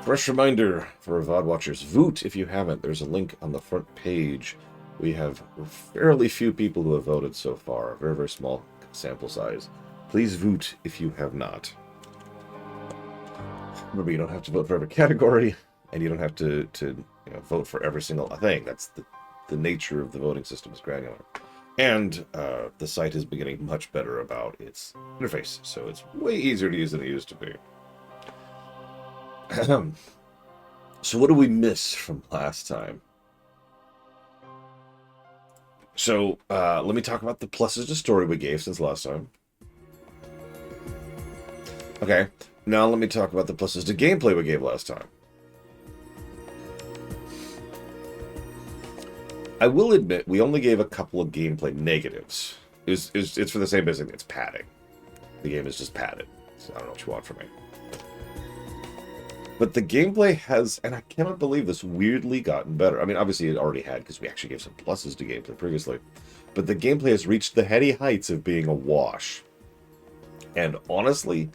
Fresh reminder for VOD watchers, vote if you haven't. There's a link on the front page. We have fairly few people who have voted so far. A very, very small sample size. Please vote if you have not. Remember, you don't have to vote for every category, and you don't have to vote for every single thing. That's the nature of the voting system is granular. And the site is getting much better about its interface, so it's way easier to use than it used to be. So what do we miss from last time? So let me talk about the pluses to story we gave since last time. Okay, now let me talk about the pluses to gameplay we gave last time. I will admit we only gave a couple of gameplay negatives. It's for the same basic thing. It's padding. The game is just padded. So I don't know what you want from me. But the gameplay has, and I cannot believe this, weirdly gotten better. I mean, obviously it already had, because we actually gave some pluses to gameplay previously. But the gameplay has reached the heady heights of being a wash. And honestly,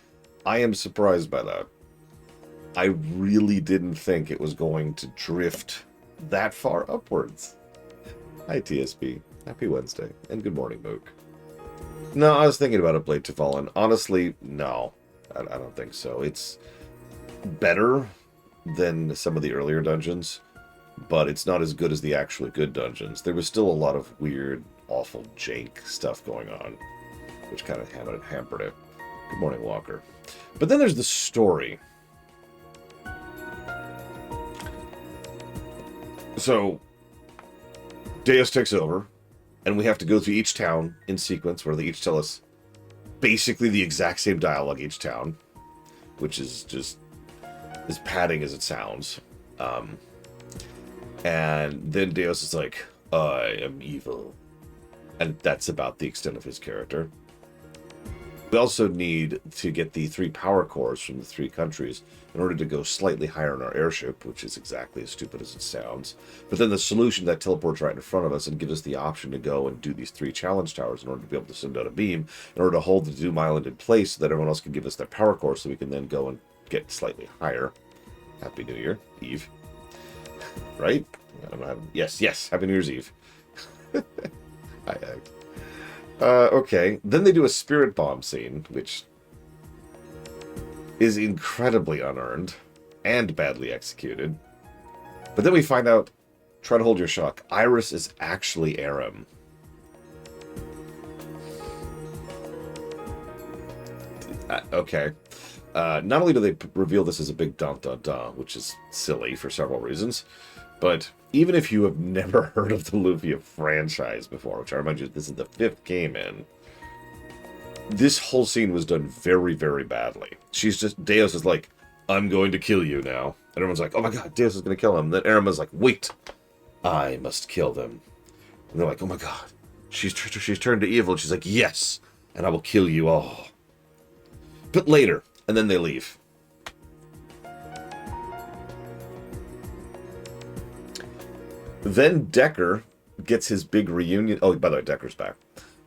I am surprised by that. I really didn't think it was going to drift that far upwards. Hi, TSP. Happy Wednesday. And good morning, Mook. No, I was thinking about it, Blade to Fallen. Honestly, no. I don't think so. It's better than some of the earlier dungeons, but it's not as good as the actually good dungeons. There was still a lot of weird, awful jank stuff going on, which kind of hampered it. Good morning, Walker. But then there's the story. So, Deus takes over, and we have to go through each town in sequence, where they each tell us basically the exact same dialogue each town, which is just as padding as it sounds. And then Deus is like, I am evil. And that's about the extent of his character. We also need to get the 3 power cores from the 3 countries in order to go slightly higher in our airship, which is exactly as stupid as it sounds. But then the solution that teleports right in front of us and gives us the option to go and do these 3 challenge towers in order to be able to send out a beam, in order to hold the Doom Island in place so that everyone else can give us their power core so we can then go and get slightly higher. Happy New Year, Eve. Right? I don't know. Yes. Happy New Year's Eve. Okay. Then they do a spirit bomb scene, which is incredibly unearned and badly executed. But then we find out, try to hold your shock, Iris is actually Aram. Okay. Not only do they reveal this as a big dun-dun-dun, which is silly for several reasons, but even if you have never heard of the Lufia franchise before, which I remind you, this is the 5th game in, this whole scene was done very, very badly. Deus is like, I'm going to kill you now. And everyone's like, oh my god, Deus is going to kill him. And then Arama's like, wait, I must kill them. And they're like, oh my god, she's turned to evil. And she's like, yes, and I will kill you all. But later. And then they leave. Then Decker gets his big reunion. Oh, by the way, Decker's back.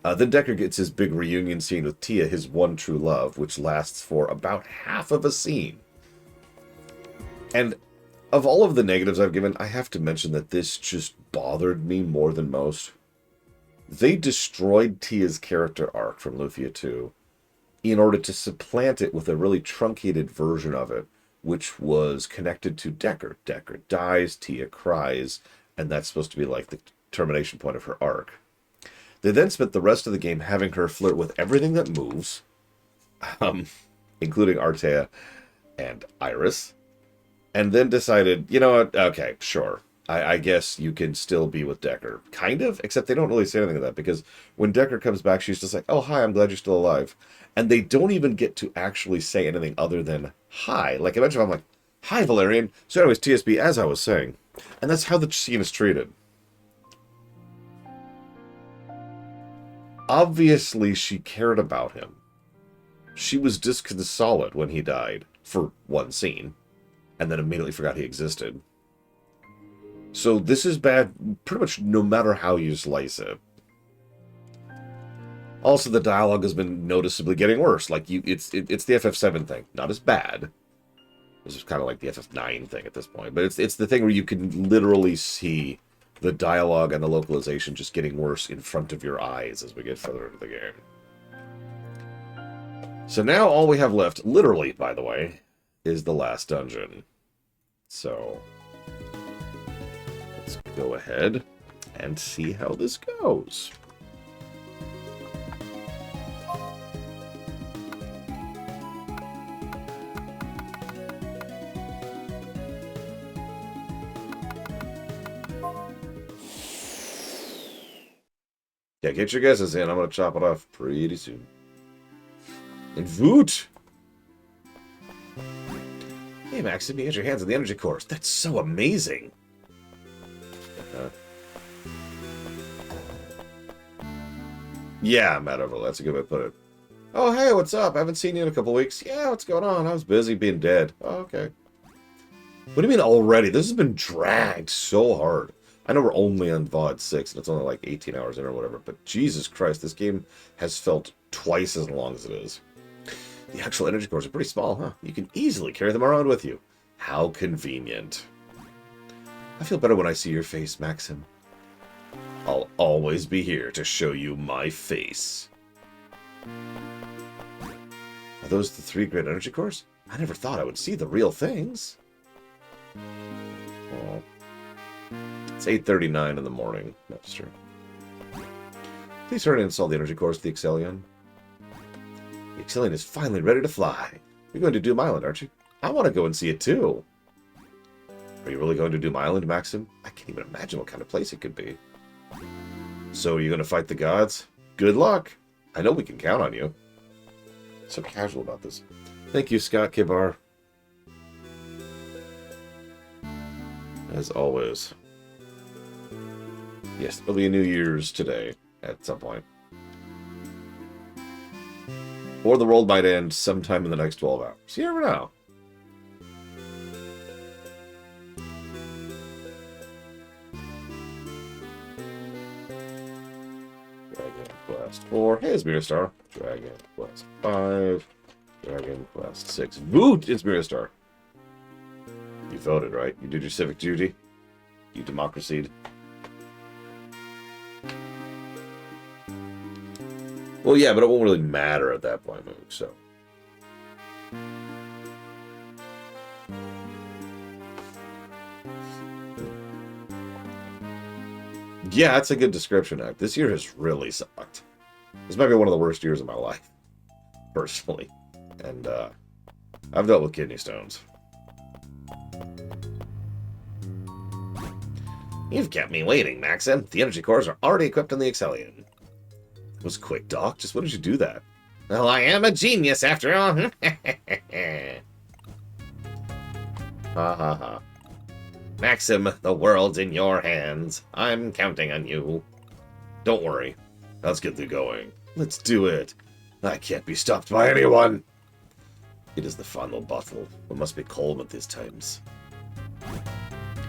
Then Decker gets his big reunion scene with Tia, his one true love, which lasts for about half of a scene. And of all of the negatives I've given, I have to mention that this just bothered me more than most. They destroyed Tia's character arc from Lufia 2 in order to supplant it with a really truncated version of it, which was connected to Decker. Decker dies, Tia cries, and that's supposed to be like the termination point of her arc. They then spent the rest of the game having her flirt with everything that moves, including Artea and Iris, and then decided, you know what, okay, sure. I guess you can still be with Decker. Kind of, except they don't really say anything of that, because when Decker comes back, she's just like, oh, hi, I'm glad you're still alive. And they don't even get to actually say anything other than hi. Like, eventually I'm like, hi, Valerian. So anyways, TSB, as I was saying. And that's how the scene is treated. Obviously, she cared about him. She was disconsolate when he died, for one scene, and then immediately forgot he existed. So this is bad pretty much no matter how you slice it. Also, the dialogue has been noticeably getting worse. Like, it's the FF7 thing. Not as bad, This is kind of like the FF9 thing at this point. But it's the thing where you can literally see the dialogue and the localization just getting worse in front of your eyes as we get further into the game. So now all we have left, literally, by the way, is the last dungeon. So let's go ahead and see how this goes. Yeah, get your guesses in. I'm going to chop it off pretty soon. And Voot! Hey, Maxim, you get your hands on the energy cores. That's so amazing. Yeah, Matt Overall. That's a good way to put it. Oh, hey, what's up? I haven't seen you in a couple weeks. Yeah, what's going on? I was busy being dead. Oh, okay. What do you mean already? This has been dragged so hard. I know we're only on VOD 6, and it's only like 18 hours in or whatever, but Jesus Christ, this game has felt twice as long as it is. The actual energy cores are pretty small, huh? You can easily carry them around with you. How convenient. I feel better when I see your face, Maxim. I'll always be here to show you my face. Are those the 3 great energy cores? I never thought I would see the real things. Oh. It's 8:39 in the morning. That's true. Please hurry and install the energy cores to the Excellion. The Excellion is finally ready to fly. You're going to Doom Island, aren't you? I want to go and see it too. Are you really going to Doom Island, Maxim? I can't even imagine what kind of place it could be. So are you going to fight the gods? Good luck. I know we can count on you. So casual about this. Thank you, Scott Kibar. As always. Yes, there'll be a New Year's today at some point. Or the world might end sometime in the next 12 hours. You never know. Dragon Quest 4. Hey, it's Mirror Dragon Quest 5. Dragon Quest 6. Voot! It's Mirror You voted, right? You did your civic duty. You democracied. Well, yeah, but it won't really matter at that point, Moog, so. Yeah, that's a good description, Act. This year has really sucked. This might be one of the worst years of my life, personally. And, I've dealt with kidney stones. You've kept me waiting, Maxim. The energy cores are already equipped on the Excellion. That was quick, Doc. Just when did you do that? Well, I am a genius, after all. Ha ha ha. Maxim, the world's in your hands. I'm counting on you. Don't worry. Let's get the going. Let's do it. I can't be stopped by anyone. It is the final bottle. It must be calm at these times.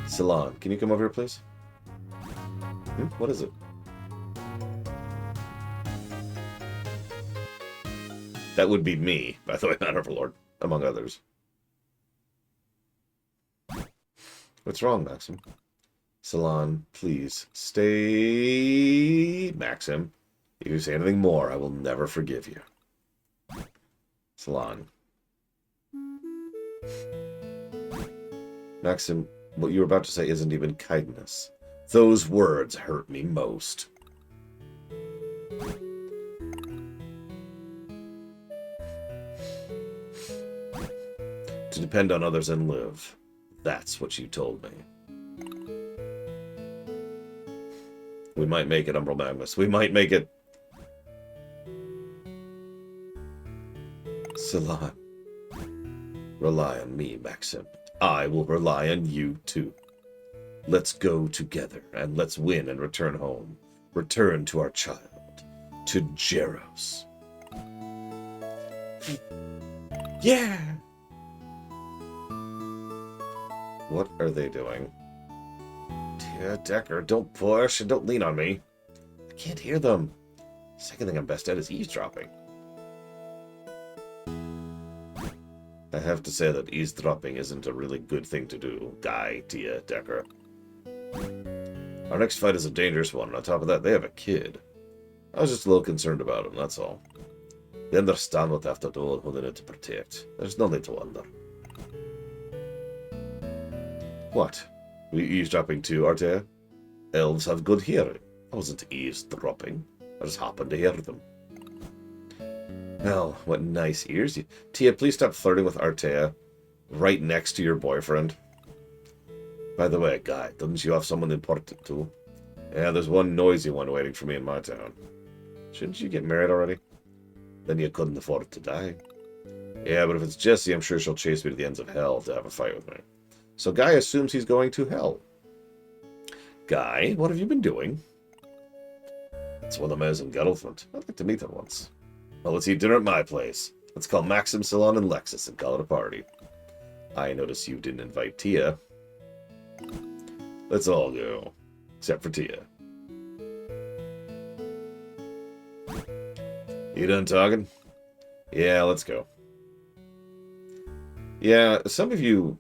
Salon, can you come over here, please? What is it? That would be me, by the way, not Overlord, among others. What's wrong, Maxim? Salon, please, stay... Maxim, if you say anything more, I will never forgive you. Salon. Maxim, what you were about to say isn't even kindness. Those words hurt me most. To depend on others and live. That's what you told me. We might make it, Umbral Magnus. We might make it. Salon. Rely on me, Maxim. I will rely on you, too. Let's go together, and let's win and return home. Return to our child. To Jeros. Yeah! What are they doing? Dear Decker, don't push and don't lean on me. I can't hear them. Second thing I'm best at is eavesdropping. I have to say that eavesdropping isn't a really good thing to do, Guy, Tia, Decker. Our next fight is a dangerous one, and on top of that, they have a kid. I was just a little concerned about him, that's all. They understand what they have to do and who they need to protect. There's no need to wonder. What? Were you eavesdropping too, Artea? Elves have good hearing. I wasn't eavesdropping. I just happened to hear them. Well, what nice ears. Tia, please stop flirting with Artea right next to your boyfriend. By the way, Guy, doesn't you have someone important too? Yeah, there's one noisy one waiting for me in my town. Shouldn't you get married already? Then you couldn't afford to die. Yeah, but if it's Jessie, I'm sure she'll chase me to the ends of hell to have a fight with me. So Guy assumes he's going to hell. Guy, what have you been doing? It's one of the in Geralfund. I'd like to meet her once. Well, let's eat dinner at my place. Let's call Maxim, Salon, and Lexus and call it a party. I notice you didn't invite Tia. Let's all go. Except for Tia. You done talking? Yeah, let's go. Yeah, some of you...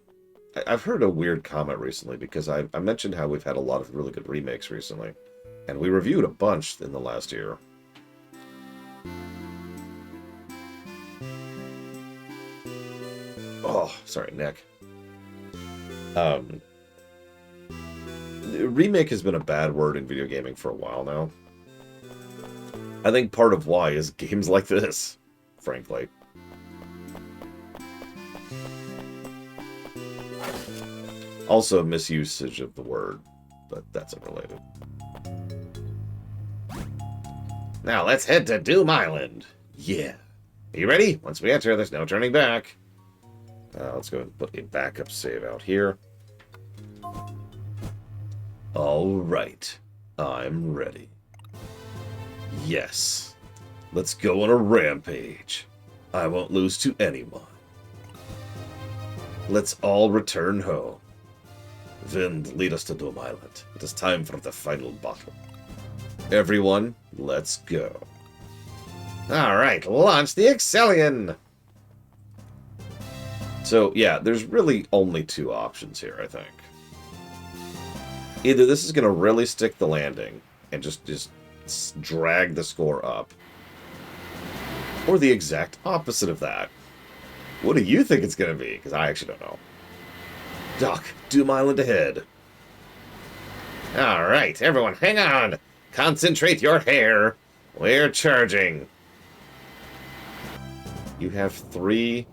I've heard a weird comment recently because I mentioned how we've had a lot of really good remakes recently. And we reviewed a bunch in the last year. Oh, sorry, neck. Remake has been a bad word in video gaming for a while now. I think part of why is games like this, frankly. Also, misusage of the word, but that's unrelated. Now, let's head to Doom Island. Yeah. Are you ready? Once we enter, there's no turning back. Let's go and put a backup save out here. All right. I'm ready. Yes. Let's go on a rampage. I won't lose to anyone. Let's all return home. Vind, lead us to Doom Island. It is time for the final battle. Everyone, let's go. Alright, launch the Excellion! So, yeah, there's really only two options here, I think. Either this is going to really stick the landing and just drag the score up, or the exact opposite of that. What do you think it's going to be? Because I actually don't know. Doc, Doom Island ahead. Alright, everyone, hang on! Concentrate your hair! We're charging! You have 3...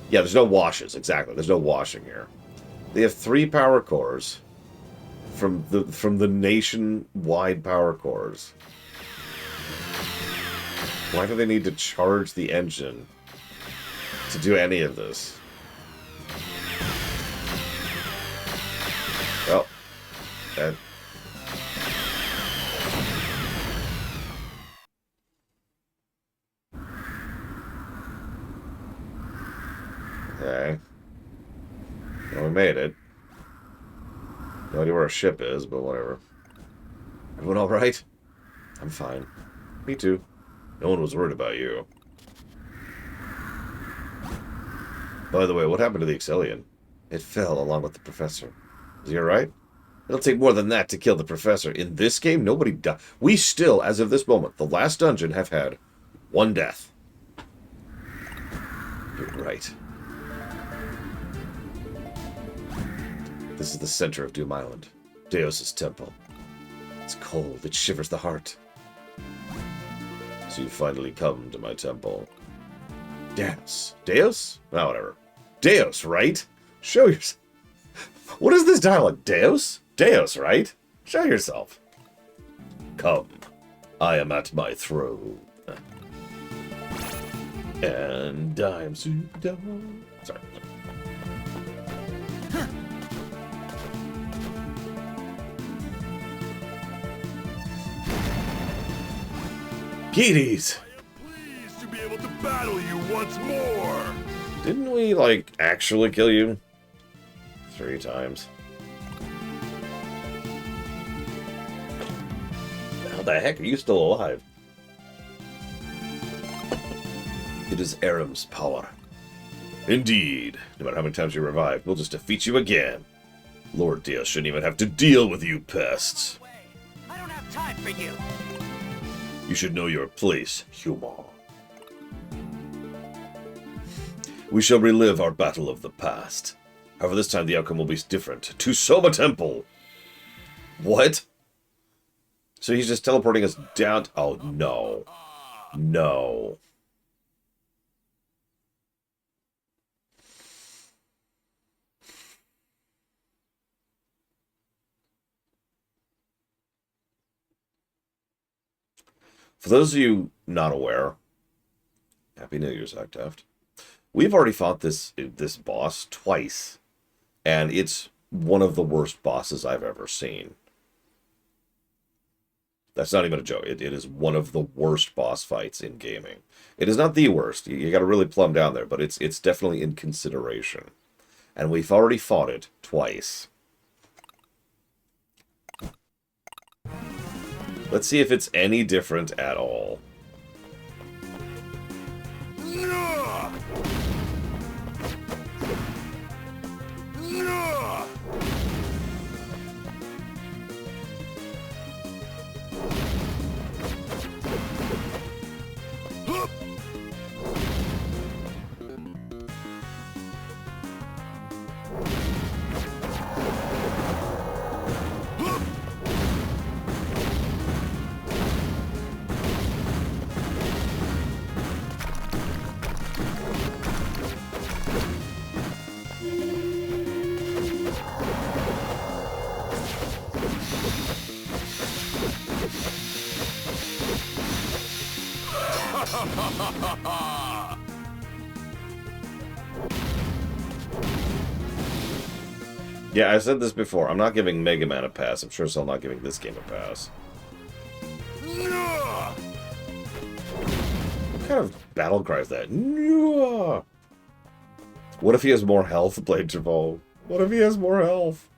Yeah, there's no washes, exactly. There's no washing here. They have 3 power cores from the nationwide power cores. Why do they need to charge the engine to do any of this? Well, that... Okay. Well, we made it. No idea where our ship is, but whatever. Everyone alright? I'm fine. Me too. No one was worried about you. By the way, what happened to the Excellion? It fell along with the professor. Is he alright? It'll take more than that to kill the professor. In this game, nobody died. We still, as of this moment, the last dungeon, have had 1 death. You're right. This is the center of Doom Island. Deus' temple. It's cold. It shivers the heart. So you finally come to my temple. Deus. Deus? Oh, whatever. Deus, right? Show yourself. What is this dialogue? Deus? Deus, right? Show yourself. Come. I am at my throne. And I'm super down. Sorry. Keaties! I am pleased to be able to battle you once more! Didn't we, like, actually kill you? 3 times. How the heck are you still alive? It is Aram's power. Indeed. No matter how many times you revive, we'll just defeat you again. Lord Diaz shouldn't even have to deal with you pests. I don't have time for you. You should know your place, human. We shall relive our battle of the past. However, this time the outcome will be different. To Soma Temple! What? So he's just teleporting us down... Oh, no. No. For those of you not aware, Happy New Year's, Octaft. We've already fought this boss twice, and it's one of the worst bosses I've ever seen. That's not even a joke. It is one of the worst boss fights in gaming. It is not the worst. You got to really plumb down there, but it's definitely in consideration. And we've already fought it twice. Let's see if it's any different at all. Yeah, I said this before. I'm not giving Mega Man a pass. I'm sure so I'm not giving this game a pass. What kind of battle cry is that? What if he has more health, Blade Trevor? What if he has more health?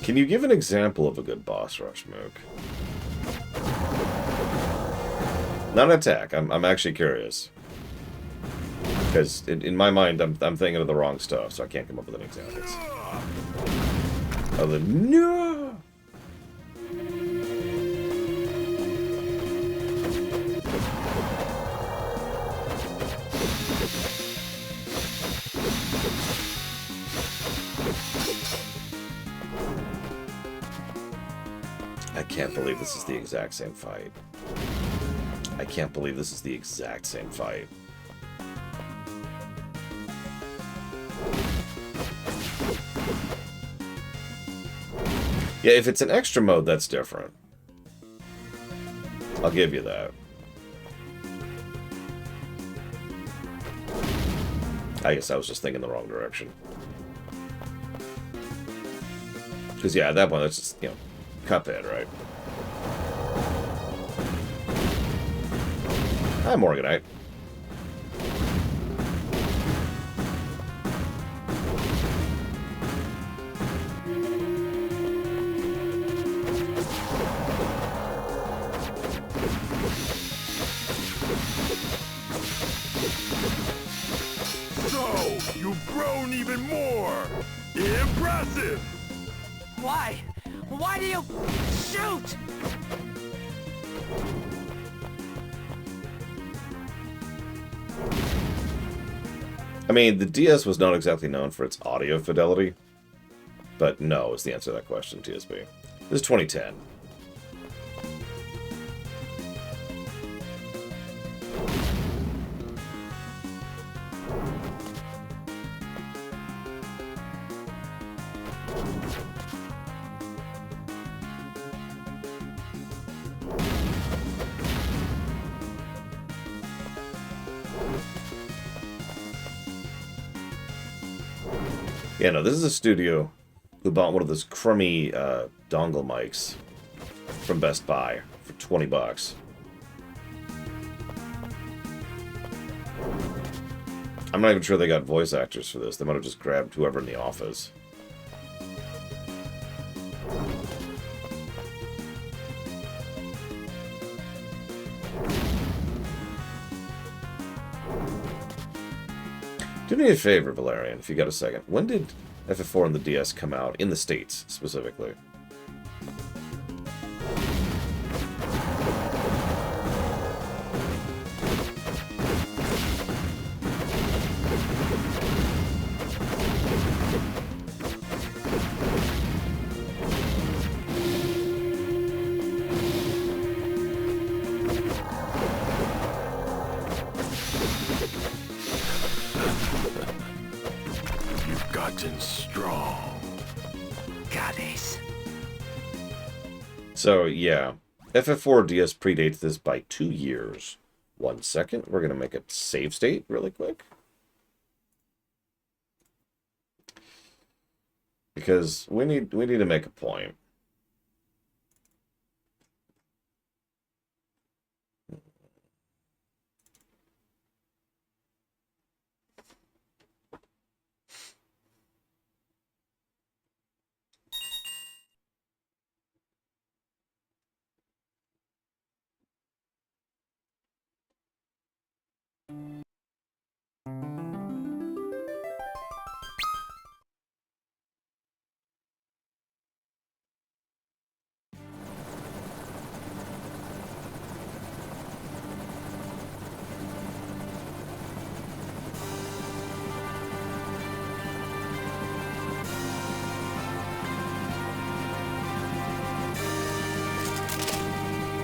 Can you give an example of a good boss rush, Mook? Not an attack. I'm actually curious. Because in my mind, I'm thinking of the wrong stuff, so I can't come up with an example. Other than no. I can't believe this is the exact same fight. I can't believe this is the exact same fight. Yeah, if it's an extra mode, that's different. I'll give you that. I guess I was just thinking the wrong direction. Because, yeah, at that point, that's just, you know, Cuphead, right? Hi, Morganite. So, you've grown even more! Impressive! Why? Why do you shoot? I mean, the DS was not exactly known for its audio fidelity, but no is the answer to that question, TSB. This is 2010. Yeah, no, this is a studio who bought one of those crummy dongle mics from Best Buy for 20 bucks. I'm not even sure they got voice actors for this. They might have just grabbed whoever in the office. Do me a favor, Valerian, if you got a second. When did FF4 and the DS come out? In the States, specifically. You've gotten strong. Goddess. So, yeah. FF4 DS predates this by 2 years. 1 second. We're going to make a save state really quick. Because we need to make a point.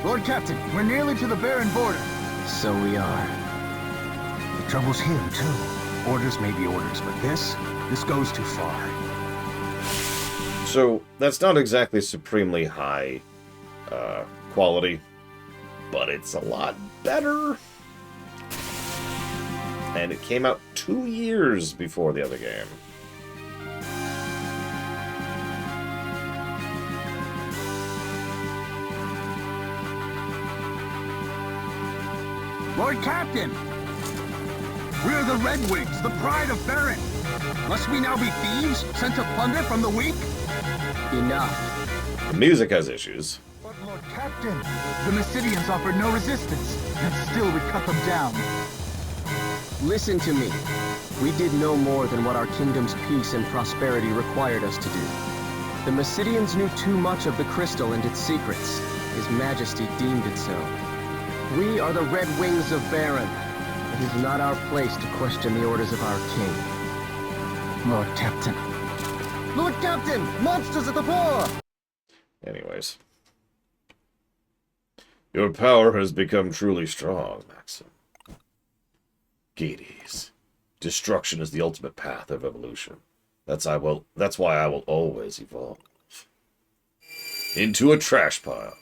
Lord Captain, we're nearly to the Baron border. So we are. The trouble's him, too. Orders may be orders, but this goes too far. So, that's not exactly supremely high quality, but it's a lot better. And it came out 2 years before the other game. Lord Captain! We're the Red Wings, the pride of Baron. Must we now be thieves, sent to plunder from the weak? Enough. The music has issues. But Lord Captain, the Mysidians offered no resistance, and still we cut them down. Listen to me. We did no more than what our kingdom's peace and prosperity required us to do. The Mysidians knew too much of the crystal and its secrets. His Majesty deemed it so. We are the Red Wings of Baron. It is not our place to question the orders of our king. Lord Captain. Lord Captain! Monsters at the fore! Anyways. Your power has become truly strong, Maxim. Gades. Destruction is the ultimate path of evolution. That's why I will always evolve. Into a trash pile.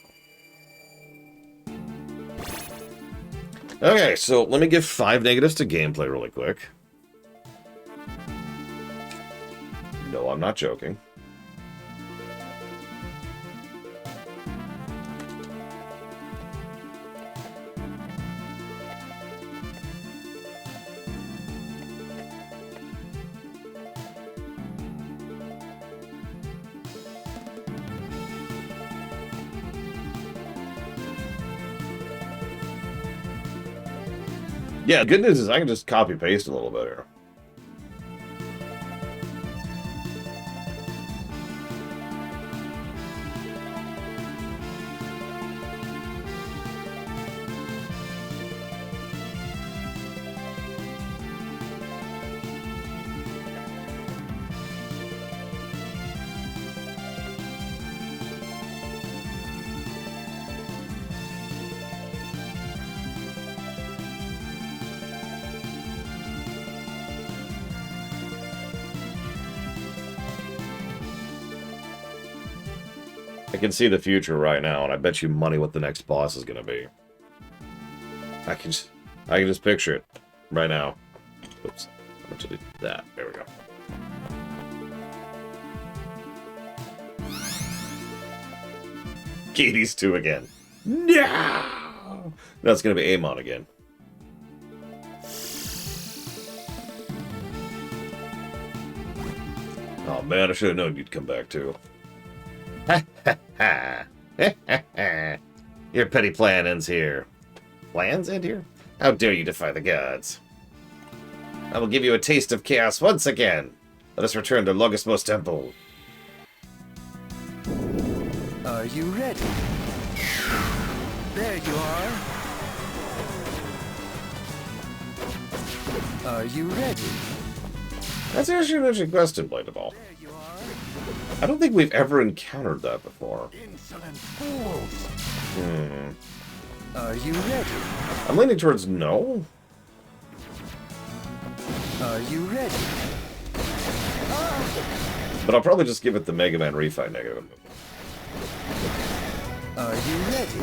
Okay, so let me give 5 negatives to gameplay really quick. No, I'm not joking. Yeah, the good news is I can just copy paste a little bit here. I can see the future right now, and I bet you money what the next boss is going to be. I can just picture it right now. Oops, I meant to do that. There we go. Gades 2 again. No! That's going to be Amon again. Oh man, I should have known you'd come back too. Ha ha ha. Your petty plan ends here. Plans end here? How dare you defy the gods? I will give you a taste of chaos once again. Let us return to Logismos Temple. Are you ready? There you are. Are you ready? That's actually an interesting question, Blade of All. There you are. I don't think we've ever encountered that before. Insolent fools. Hmm. Are you ready? I'm leaning towards no. Are you ready? But I'll probably just give it the Mega Man Refi negative. Are you ready?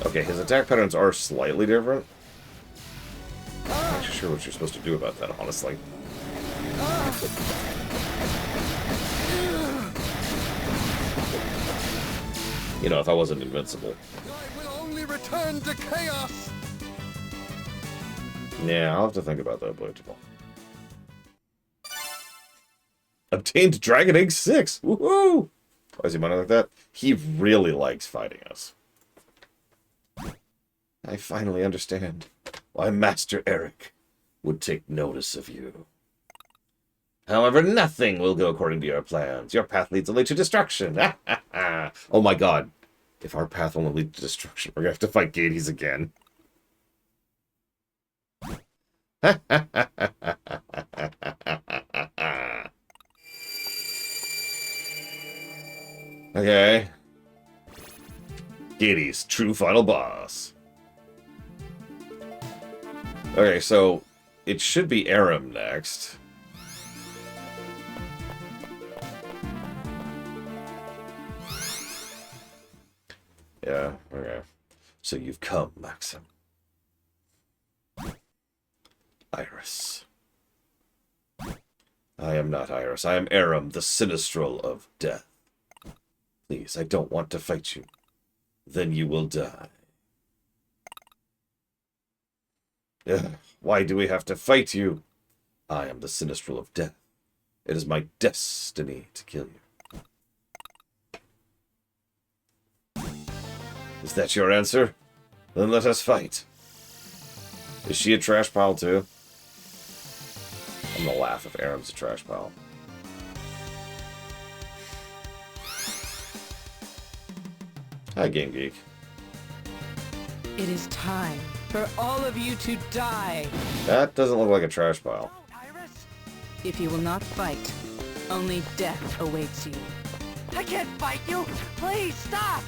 Okay, his attack patterns are slightly different. I'm not actually sure what you're supposed to do about that, honestly. You know, if I wasn't invincible. I will only return to chaos. Yeah, I'll have to think about that, Blade of All. Obtained Dragon Egg 6! Woohoo! Why is he money like that? He really likes fighting us. I finally understand why Master Eric would take notice of you. However, nothing will go according to your plans. Your path leads only to destruction. Oh my god. If our path only leads to destruction, we're going to have to fight Gades again. Okay. Gades, true final boss. Okay, so it should be Aram next. Yeah, okay. So you've come, Maxim. Iris. I am not Iris. I am Aram, the Sinistral of Death. Please, I don't want to fight you. Then you will die. Ugh, why do we have to fight you? I am the Sinistral of Death. It is my destiny to kill you. Is that your answer? Then let us fight. Is she a trash pile too? I'm gonna laugh if Aram's a trash pile. Hi, Game Geek. It is time for all of you to die. That doesn't look like a trash pile. Iris, if you will not fight, only death awaits you. I can't fight you. Please stop.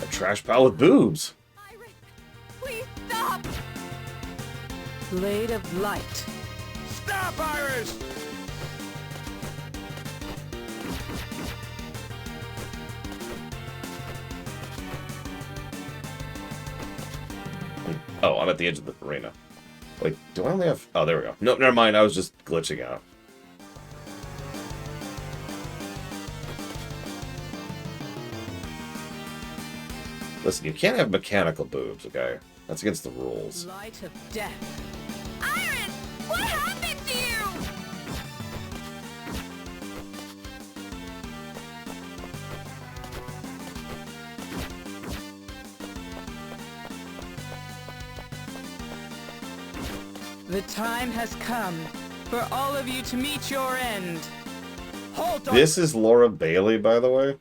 A trash pile with boobs. Iris, please stop! Blade of Light. Stop, Iris! Oh, I'm at the edge of the arena. Wait, do I only have... Oh, there we go. No, never mind. I was just glitching out. Listen, you can't have mechanical boobs, okay? That's against the rules. Light of Death. Iris, what happened to you? The time has come for all of you to meet your end. Hold on. This is Laura Bailey, by the way.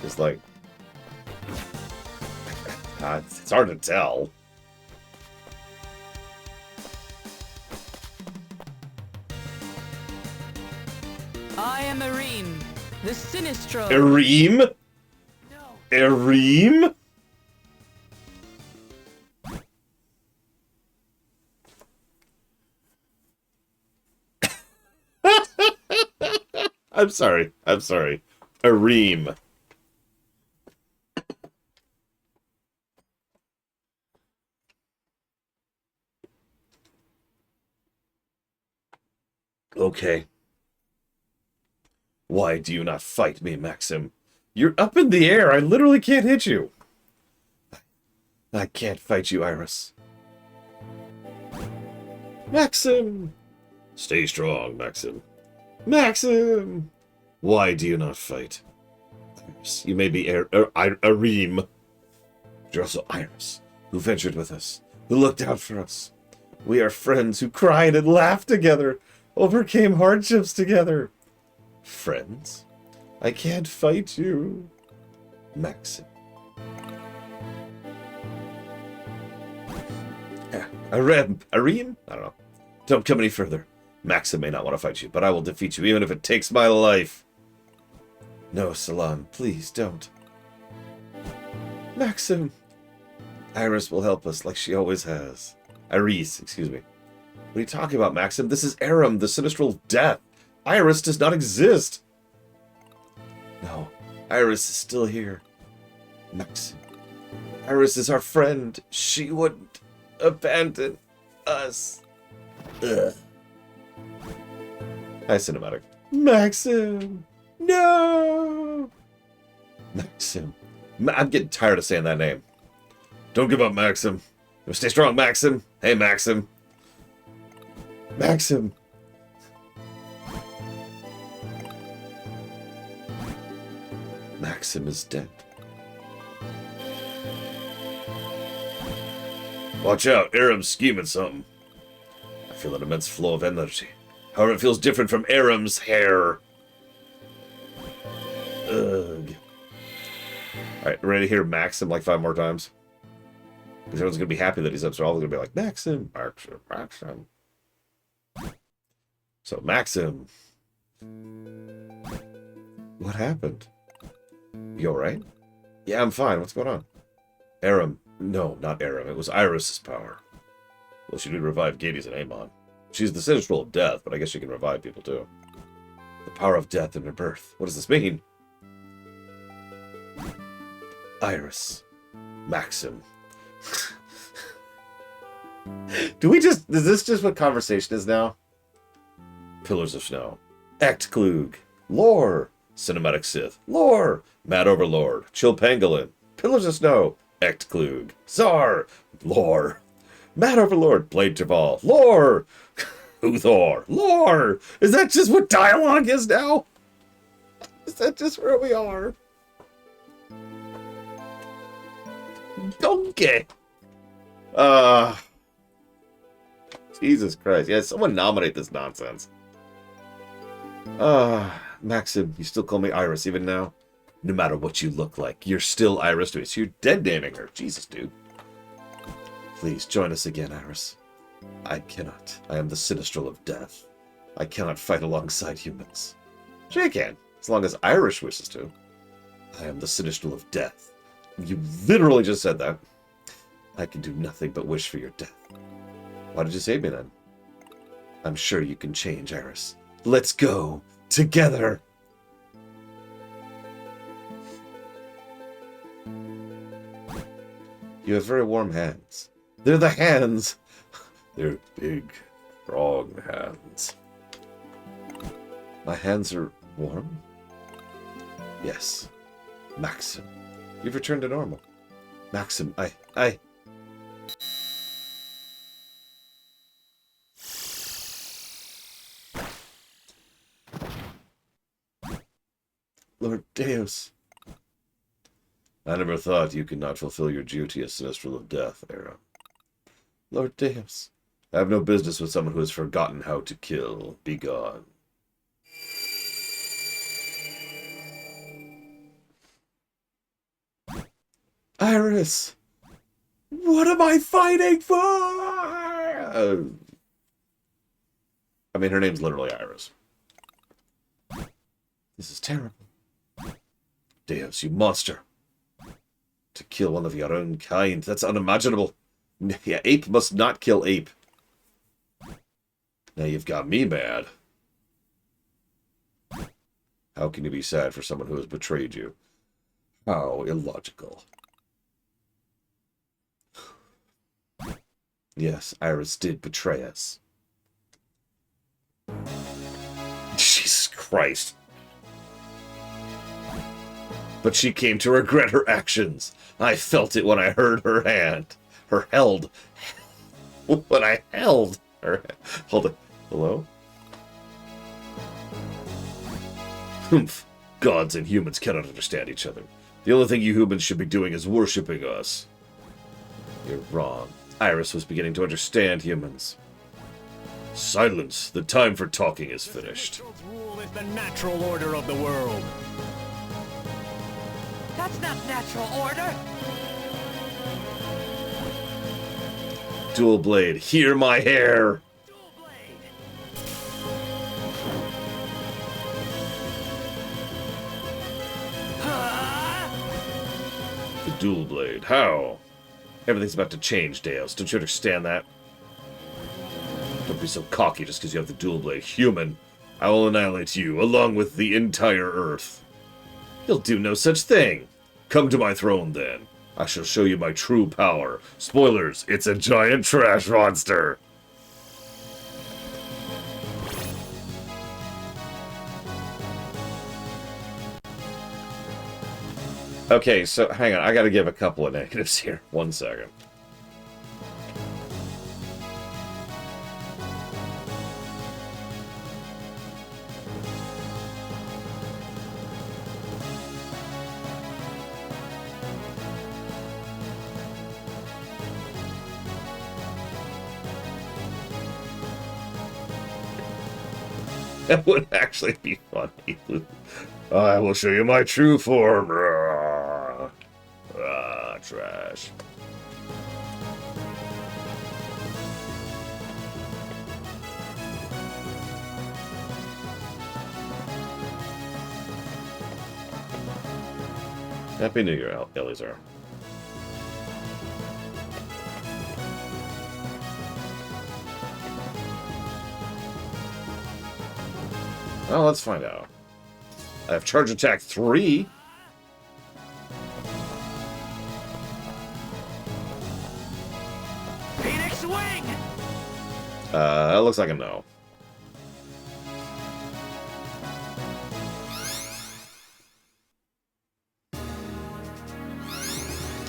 It's like... it's hard to tell. I am Arim, the Sinistral. Arim? No. Arim? I'm sorry. I'm sorry. Arim. Okay. Why do you not fight me, Maxim? You're up in the air. I literally can't hit you. I can't fight you, Iris. Maxim! Stay strong, Maxim. Maxim! Why do you not fight? Iris, you may be Arim. But you're also Iris, who ventured with us, who looked out for us. We are friends who cried and laughed together, overcame hardships together. Friends? I can't fight you. Maxim. Arim? I don't know. Don't come any further. Maxim may not want to fight you, but I will defeat you even if it takes my life. No, Salon, please don't. Maxim. Iris will help us like she always has. Iris, excuse me. What are you talking about, Maxim? This is Aram, the Sinistral of Death. Iris does not exist. No, Iris is still here. Maxim. Iris is our friend. She wouldn't abandon us. Ugh. Hi, cinematic. Maxim! No! Maxim. I'm getting tired of saying that name. Don't give up, Maxim. Stay strong, Maxim. Hey, Maxim. Maxim. Maxim is dead. Watch out, Aram's scheming something. I feel an immense flow of energy. However, it feels different from Aram's hair. Ugh. Alright, ready to hear Maxim like 5 more times? Because everyone's going to be happy that he's up, so all going to be like, Maxim, Maxim, Maxim. So, Maxim. What happened? You alright? Yeah, I'm fine. What's going on? Aram. No, not Aram. It was Iris's power. Well, she did revive Gades and Amon. She's the Sinistral of Death, but I guess she can revive people too. The power of death in her birth. What does this mean? Iris. Maxim. Is this just what conversation is now? Pillars of Snow. Act Klug. Lore. Cinematic Sith. Lore. Mad Overlord. Chill Pangolin. Pillars of Snow. Act Klug. Czar. Lore. Mad Overlord. Blade Taval. Lore. Uthor. Lore. Is that just what dialogue is now? Is that just where we are? Donkey. Jesus Christ. Yeah, someone nominate this nonsense. Maxim, you still call me Iris even now? No matter what you look like, you're still Iris to me. So you're dead naming her. Jesus, dude. Please join us again, Iris. I cannot. I am the Sinistral of Death. I cannot fight alongside humans. Sure you can, as long as Irish wishes to. I am the Sinistral of Death. You literally just said that. I can do nothing but wish for your death. Why did you save me then? I'm sure you can change, Iris. Let's go together. You have very warm hands. They're the hands. They're big, strong hands. My hands are warm? Yes. Maxim. You've returned to normal. Maxim, I... Lord Deus. I never thought you could not fulfill your duty as Sinistral of Death, Era. Lord Deus. I have no business with someone who has forgotten how to kill. Be gone. Iris! What am I fighting for? I mean, her name's literally Iris. This is terrible. Deus, you monster. To kill one of your own kind, that's unimaginable. Yeah, ape must not kill ape. Now you've got me mad. How can you be sad for someone who has betrayed you? How illogical. Yes, Iris did betray us. Christ. But she came to regret her actions. I felt it when I heard her hand. Her held. When I held her. Hold it. Hello? Humph. Gods and humans cannot understand each other. The only thing you humans should be doing is worshipping us. You're wrong. Iris was beginning to understand humans. Silence. The time for talking is finished. Sinistrals' rule is the natural order of the world. That's not natural order. Dual blade. Hear my hair. Dual blade. The dual blade. How? Everything's about to change, Deus. Don't you understand that? Don't be so cocky just because you have the dual blade. Human, I will annihilate you, along with the entire Earth. You'll do no such thing. Come to my throne, then. I shall show you my true power. Spoilers, it's a giant trash monster. Okay, so hang on. I gotta give a couple of negatives here. 1 second. That would actually be funny. I will show you my true form. Trash. Happy New Year, Eleazar. Well, let's find out. I have Charge Attack 3. Phoenix Wing! That looks like a no.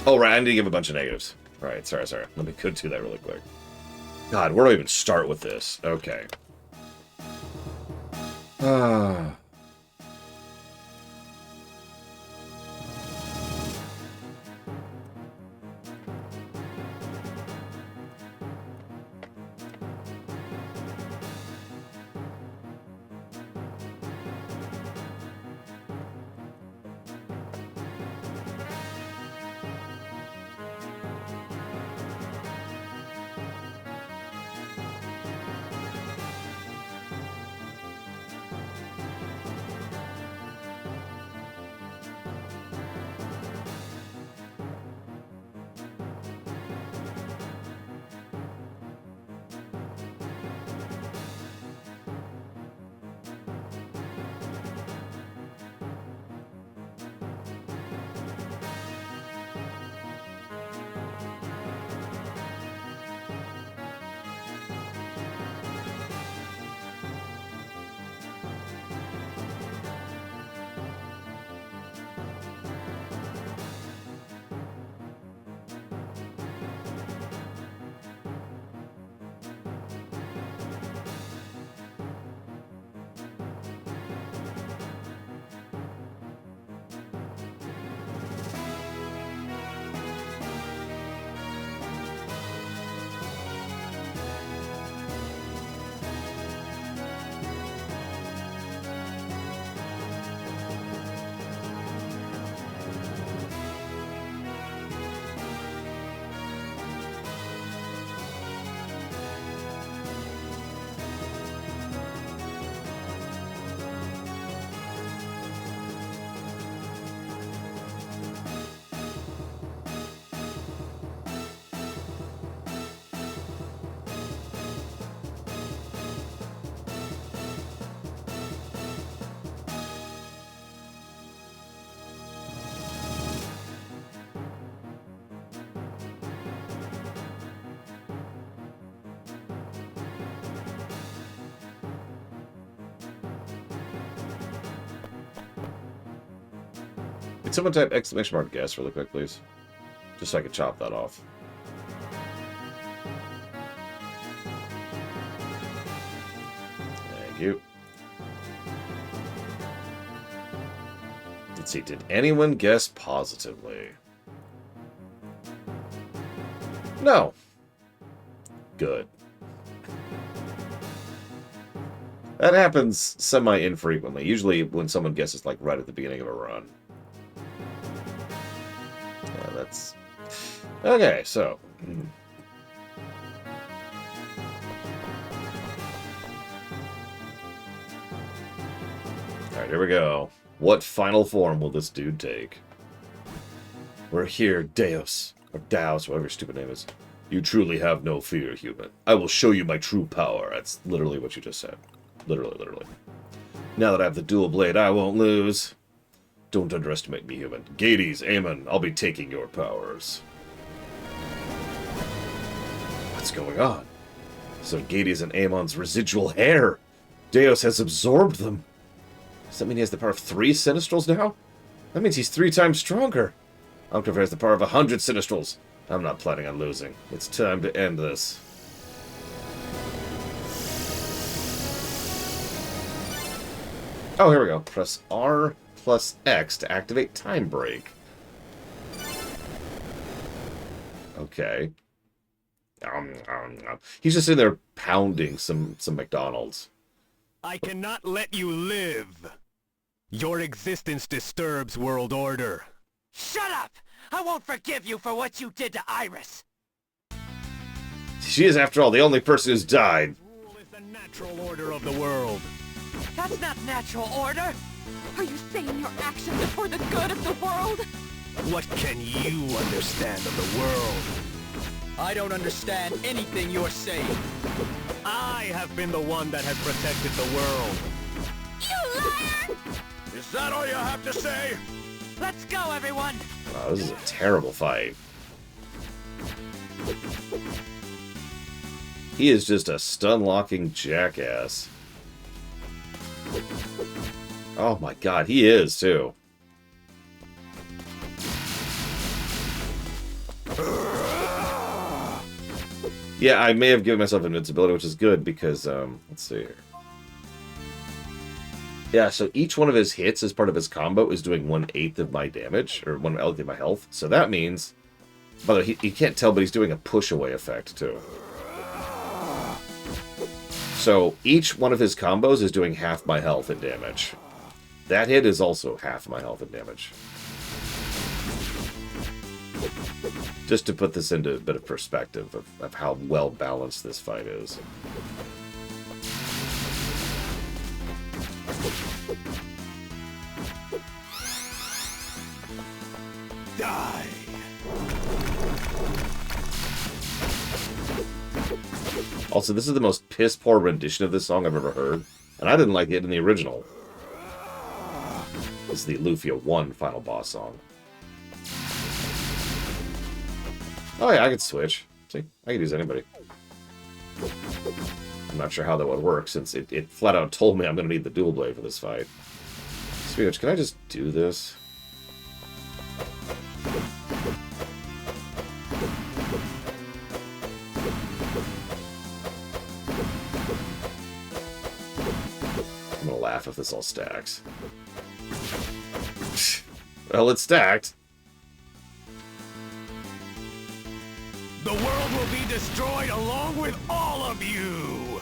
Oh, right, I need to give a bunch of negatives. Right, sorry. Let me go do that really quick. God, where do I even start with this? Okay. someone type exclamation mark guess really quick, please? Just so I can chop that off. Thank you. Let's see, did anyone guess positively? No. Good. That happens semi-infrequently. Usually when someone guesses like right at the beginning of a run. Yeah, that's... Okay, so... Alright, here we go. What final form will this dude take? We're here, Deus. Or Daos, whatever your stupid name is. You truly have no fear, human. I will show you my true power. That's literally what you just said. Literally, literally. Now that I have the dual blade, I won't lose. Don't underestimate me, human. Gades, Aemon, I'll be taking your powers. What's going on? So Gades and Aemon's residual hair. Deus has absorbed them. Does that mean he has the power of 3 Sinistrals now? That means he's 3 times stronger. Unclear has the power of 100 Sinistrals. I'm not planning on losing. It's time to end this. Oh, here we go. Press R plus X to activate Time Break. Okay. He's just in there pounding some McDonald's. I cannot let you live. Your existence disturbs world order. Shut up! I won't forgive you for what you did to Iris. She is, after all, the only person who's died. Rule is the natural order of the world. That's not natural order. Are you saying your actions are for the good of the world? What can you understand of the world? I don't understand anything you're saying. I have been the one that has protected the world. You liar! Is that all you have to say? Let's go, everyone! Wow, this is a terrible fight. He is just a stun-locking jackass. Oh my god, he is, too. Yeah, I may have given myself invincibility, which is good, because, let's see here. Yeah, so each one of his hits as part of his combo is doing 1/8 of my damage, or 1/8 of my health. So that means, by the way, he can't tell, but he's doing a push-away effect, too. So each one of his combos is doing half my health and damage. That hit is also half my health and damage. Just to put this into a bit of perspective of how well-balanced this fight is. Die! Also, this is the most piss-poor rendition of this song I've ever heard, and I didn't like it in the original. This is the Lufia 1 final boss song. Oh yeah, I could switch. See, I could use anybody. I'm not sure how that would work, since it flat out told me I'm going to need the dual blade for this fight. Speaking of which, can I just do this? I'm going to laugh if this all stacks. Well, it's stacked. The world will be destroyed along with all of you!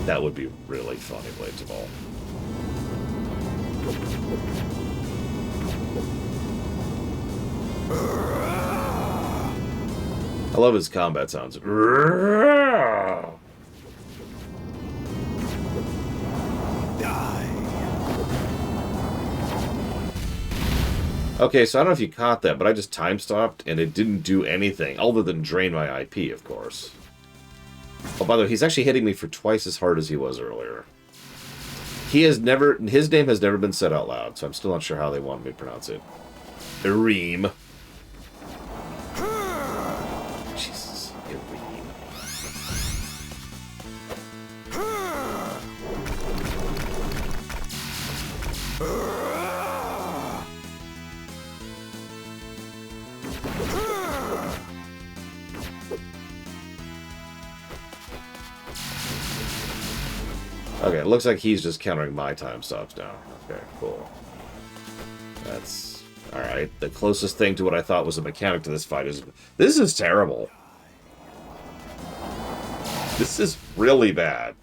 That would be really funny, Blades of All. I love his combat sounds. Okay, so I don't know if you caught that, but I just time stopped and it didn't do anything other than drain my IP, of course. Oh, by the way, he's actually hitting me for twice as hard as he was earlier. His name has never been said out loud, so I'm still not sure how they want me to pronounce it. Ereem. Okay, it looks like he's just countering my time stops now. Okay, cool. That's... Alright, the closest thing to what I thought was a mechanic to this fight is... This is terrible. This is really bad.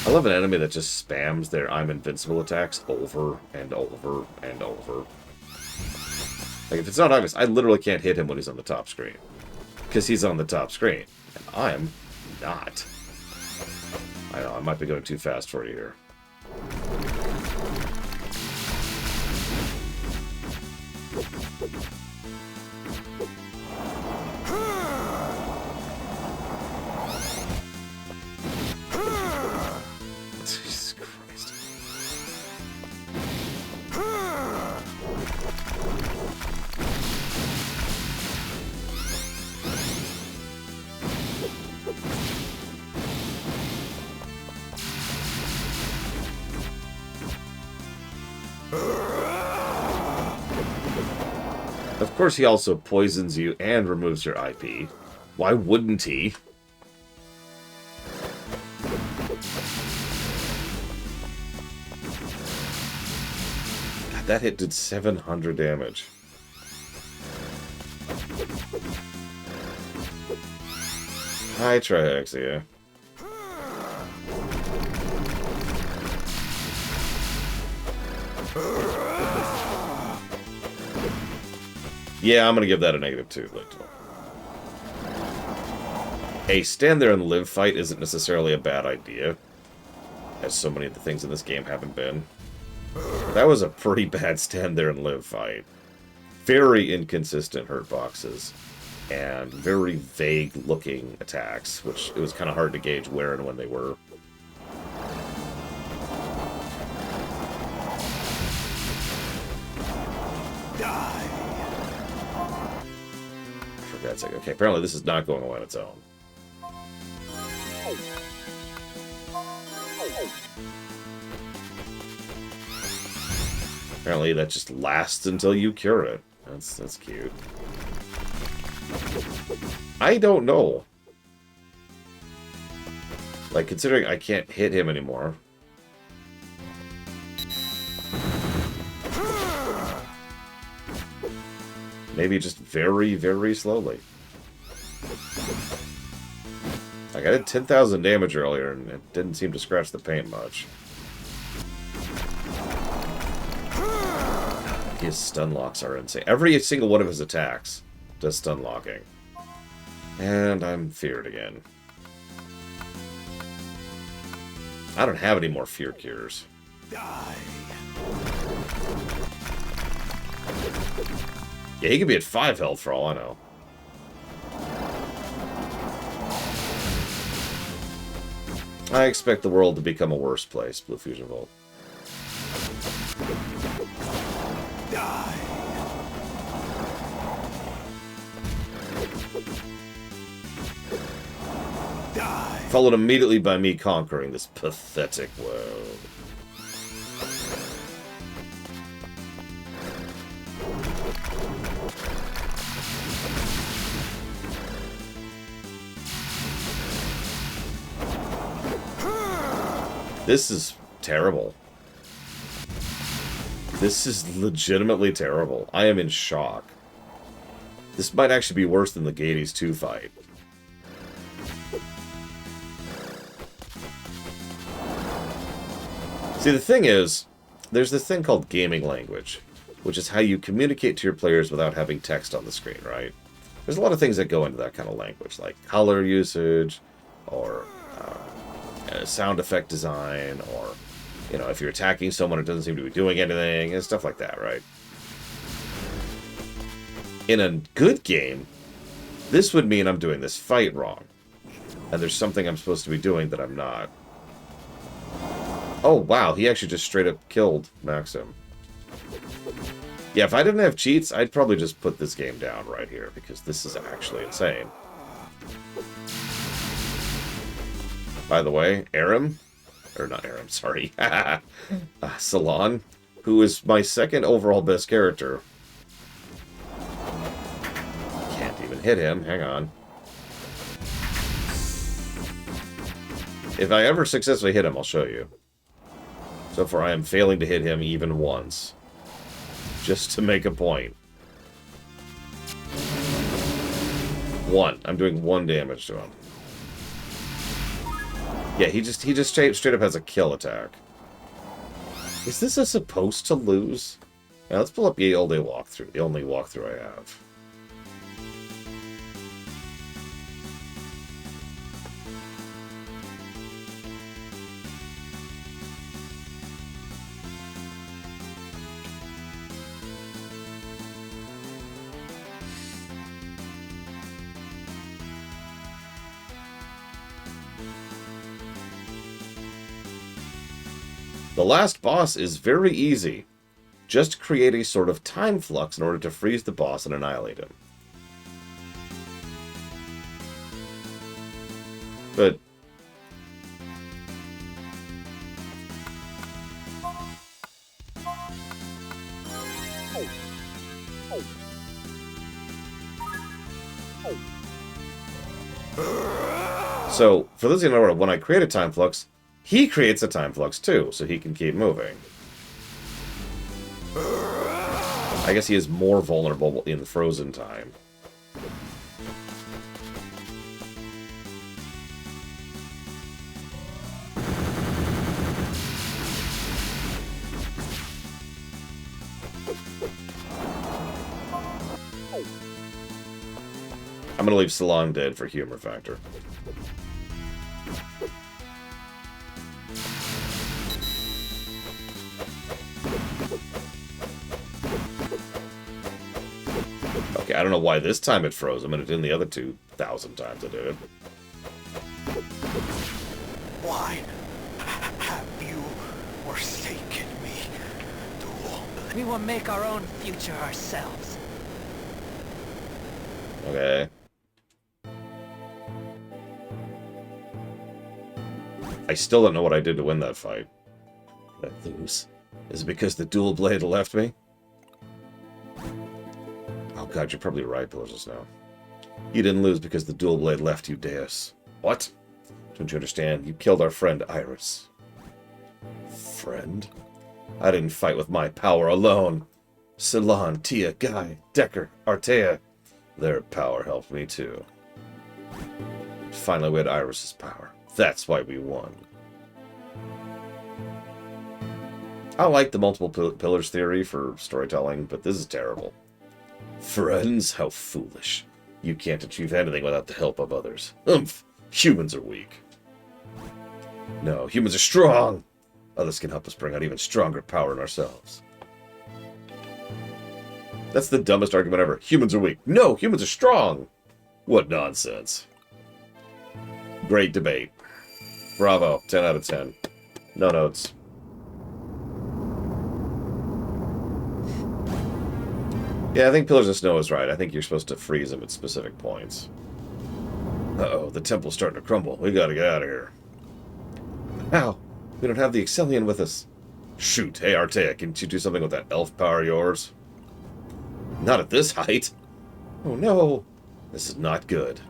I love an enemy that just spams their I'm invincible attacks over and over and over. Like, if it's not obvious, I literally can't hit him when he's on the top screen. Because he's on the top screen. And I'm not. I know, I might be going too fast for you here. Jesus Christ. Of course, he also poisons you and removes your IP. Why wouldn't he? God, that hit did 700 damage. Hi, Triaxia. Yeah, I'm gonna give that a -2. A stand there and live fight isn't necessarily a bad idea, as so many of the things in this game haven't been. That was a pretty bad stand there and live fight. Very inconsistent hurt boxes, and very vague looking attacks, which it was kind of hard to gauge where and when they were. For God's sake. Okay, apparently this is not going away on its own. Apparently that just lasts until you cure it. That's cute. I don't know. Like, considering I can't hit him anymore. Maybe just very, very slowly. Like, I did 10,000 damage earlier, and it didn't seem to scratch the paint much. His stun locks are insane. Every single one of his attacks does stun locking. And I'm feared again. I don't have any more fear cures. Yeah, he could be at 5 health for all I know. I expect the world to become a worse place, Blue Fusion Volt. Followed immediately by me conquering this pathetic world. This is terrible. This is legitimately terrible. I am in shock. This might actually be worse than the Gades 2 fight. See, the thing is, there's this thing called gaming language, which is how you communicate to your players without having text on the screen, right? There's a lot of things that go into that kind of language, like color usage, or sound effect design, or, you know, if you're attacking someone, it doesn't seem to be doing anything, and stuff like that, right? In a good game, This would mean I'm doing this fight wrong. And there's something I'm supposed to be doing that I'm not. Oh, wow. He actually just straight up killed Maxim. Yeah, if I didn't have cheats, I'd probably just put this game down right here, because this is actually insane. By the way, Aram, or not Aram, sorry, Salon, who is my second overall best character. Can't even hit him, hang on. If I ever successfully hit him, I'll show you. So far, I am failing to hit him even once. Just to make a point. 1. I'm doing 1 damage to him. Yeah, he just straight up has a kill attack. Is this a supposed to lose? Yeah, let's pull up the all-day walkthrough. The only walkthrough I have. The last boss is very easy. Just create a sort of time flux in order to freeze the boss and annihilate him. But... So, for those of you who know, when I create a time flux, he creates a time flux too, so he can keep moving. I guess he is more vulnerable in frozen time. I'm gonna leave Salon dead for humor factor. Okay, I don't know why this time it froze him, and it didn't the other 2,000 times I did it. Why have you forsaken me, Duel? We will make our own future ourselves. Okay. I still don't know what I did to win that fight. Did I lose? Is it because the dual blade left me? Oh god, you're probably right, Pillars of Snow. You didn't lose because the dual blade left you, Deus. What? Don't you understand? You killed our friend Iris. Friend? I didn't fight with my power alone. Ceylon, Tia, Guy, Decker, Artea. Their power helped me too. Finally, we had Iris's power. That's why we won. I like the multiple pillars theory for storytelling, but this is terrible. Friends, how foolish. You can't achieve anything without the help of others. Humph! Humans are weak. No, humans are strong! Others can help us bring out even stronger power in ourselves. That's the dumbest argument ever. Humans are weak. No, humans are strong! What nonsense. Great debate. Bravo. 10 out of 10. No notes. Yeah, I think Pillars of Snow is right. I think you're supposed to freeze them at specific points. Uh-oh, the temple's starting to crumble. We gotta get out of here. Ow! We don't have the Excellion with us. Shoot. Hey, Artea, can you do something with that elf power of yours? Not at this height. Oh no. This is not good.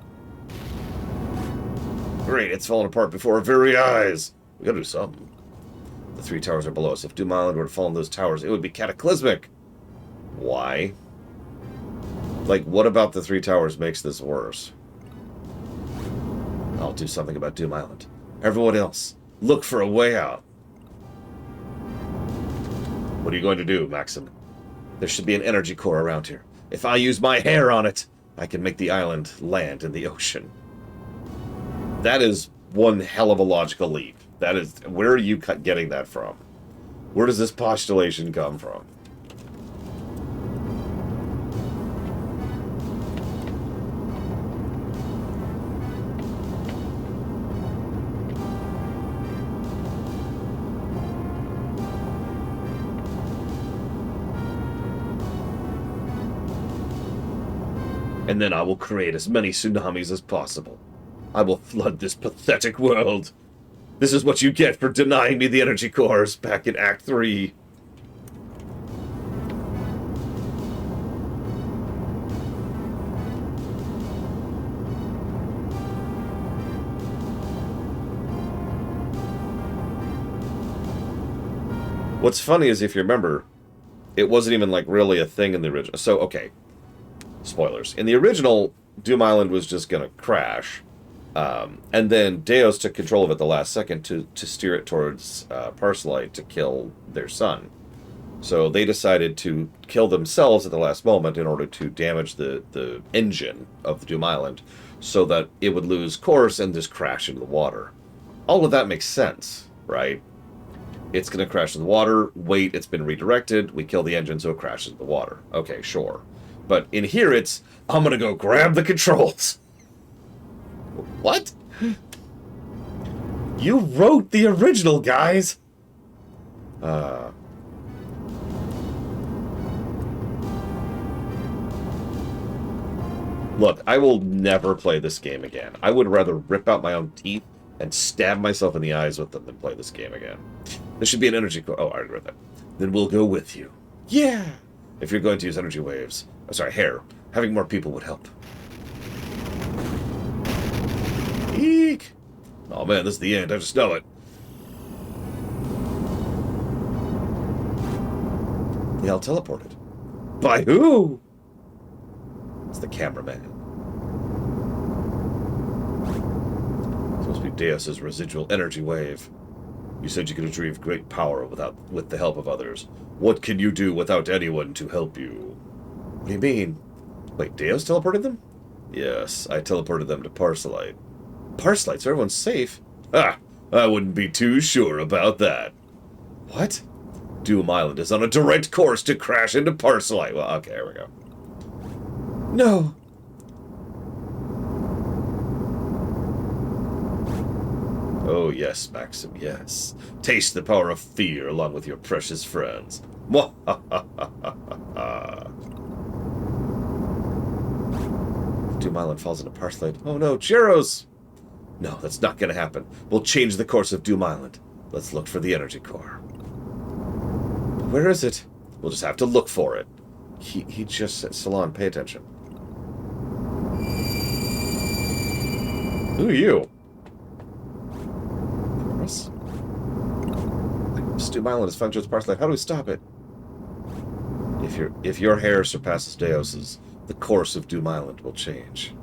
Great, it's falling apart before our very eyes. We gotta do something. The 3 towers are below us. If Doom Island were to fall in those towers, it would be cataclysmic. Why? Like, what about the 3 towers makes this worse? I'll do something about Doom Island. Everyone else, look for a way out. What are you going to do, Maxim? There should be an energy core around here. If I use my hair on it, I can make the island land in the ocean. That is one hell of a logical leap. That is... Where are you getting that from? Where does this postulation come from? and then I will create as many tsunamis as possible. I will flood this pathetic world. This is what you get for denying me the energy cores back in Act 3. What's funny is, if you remember, it wasn't even, like, really a thing in the original. So, okay. Spoilers. In the original, Doom Island was just gonna crash. And then Deus took control of it the last second to steer it towards Parcelite to kill their son. So they decided to kill themselves at the last moment in order to damage the engine of the Doom Island so that it would lose course and just crash into the water. All of that makes sense, right? It's going to crash in the water. Wait, it's been redirected. We kill the engine, so it crashes in the water. Okay, sure. But in here, it's, I'm going to go grab the controls. What? You wrote the original, guys! Look, I will never play this game again. I would rather rip out my own teeth and stab myself in the eyes with them than play this game again. There should be an energy core. Oh, I already read that. Then we'll go with you. Yeah! If you're going to use energy waves. Oh, sorry, hair. Having more people would help. Eek! Oh man, this is the end. I just know it. They all teleported. By who? It's the cameraman. It's supposed to be Deus's residual energy wave. You said you could achieve great power with the help of others. What can you do without anyone to help you? What do you mean? Wait, Deus teleported them? Yes, I teleported them to Parcelite. Parcelite, so everyone's safe? Ah, I wouldn't be too sure about that. What? Doom Island is on a direct course to crash into Parcelite. Well, okay, here we go. No. Oh, yes, Maxim, yes. Taste the power of fear along with your precious friends. Doom Island falls into Parcelite. Oh no, Gyros! No, that's not gonna happen. We'll change the course of Doom Island. Let's look for the energy core. Where is it? We'll just have to look for it. He just said, Salon, pay attention. Who are you? Doom Island is functions Parcelite. How do we stop it? If your hair surpasses Deus's, the course of Doom Island will change.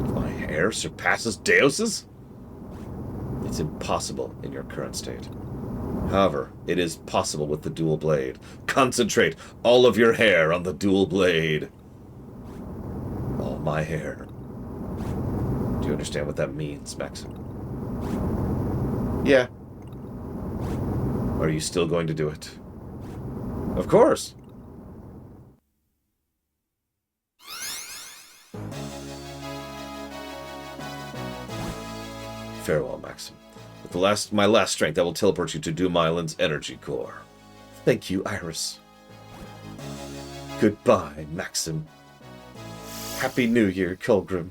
If my hair surpasses Deus's? It's impossible in your current state. However, it is possible with the dual blade. Concentrate all of your hair on the dual blade. All my hair. Do you understand what that means, Maxim? Yeah. Are you still going to do it? Of course. Farewell, Maxim. With my last strength, I will teleport you to Doom Island's energy core. Thank you, Iris. Goodbye, Maxim. Happy New Year, Kulgrim.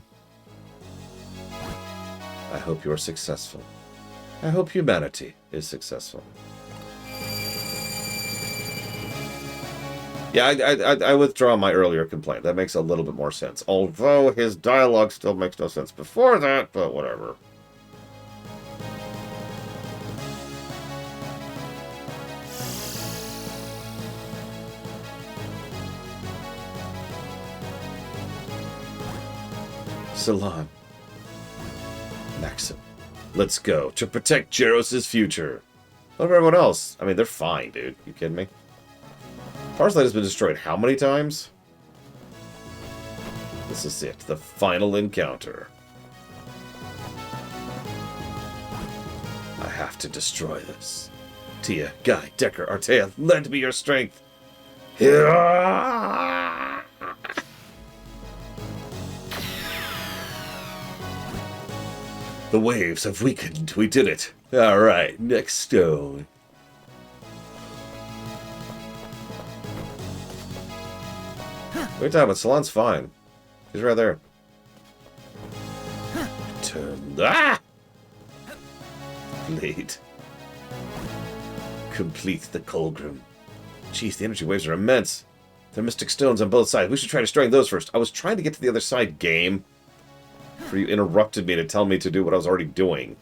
I hope you are successful. I hope humanity is successful. Yeah, I withdraw my earlier complaint. That makes a little bit more sense. Although his dialogue still makes no sense before that, but whatever. Salon. Maxim. Let's go. To protect Gyros' future. What about everyone else? I mean, they're fine, dude. You kidding me? Parcelite has been destroyed how many times? This is it. The final encounter. I have to destroy this. Tia, Guy, Decker, Artea, lend me your strength. The waves have weakened. We did it. Alright, next stone. Wait time, but Salon's fine. He's right there. Turn. Ah! Blade. Complete the Colgrim. Jeez, the energy waves are immense. They're mystic stones on both sides. We should try destroying those first. I was trying to get to the other side, game. For you interrupted me to tell me to do what I was already doing.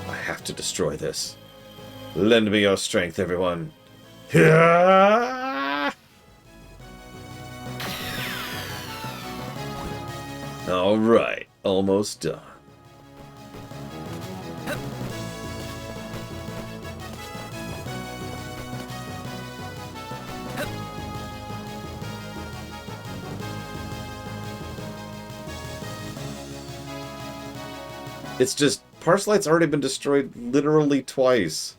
I have to destroy this. Lend me your strength, everyone. Alright, almost done. It's just, Parcelight's already been destroyed literally twice.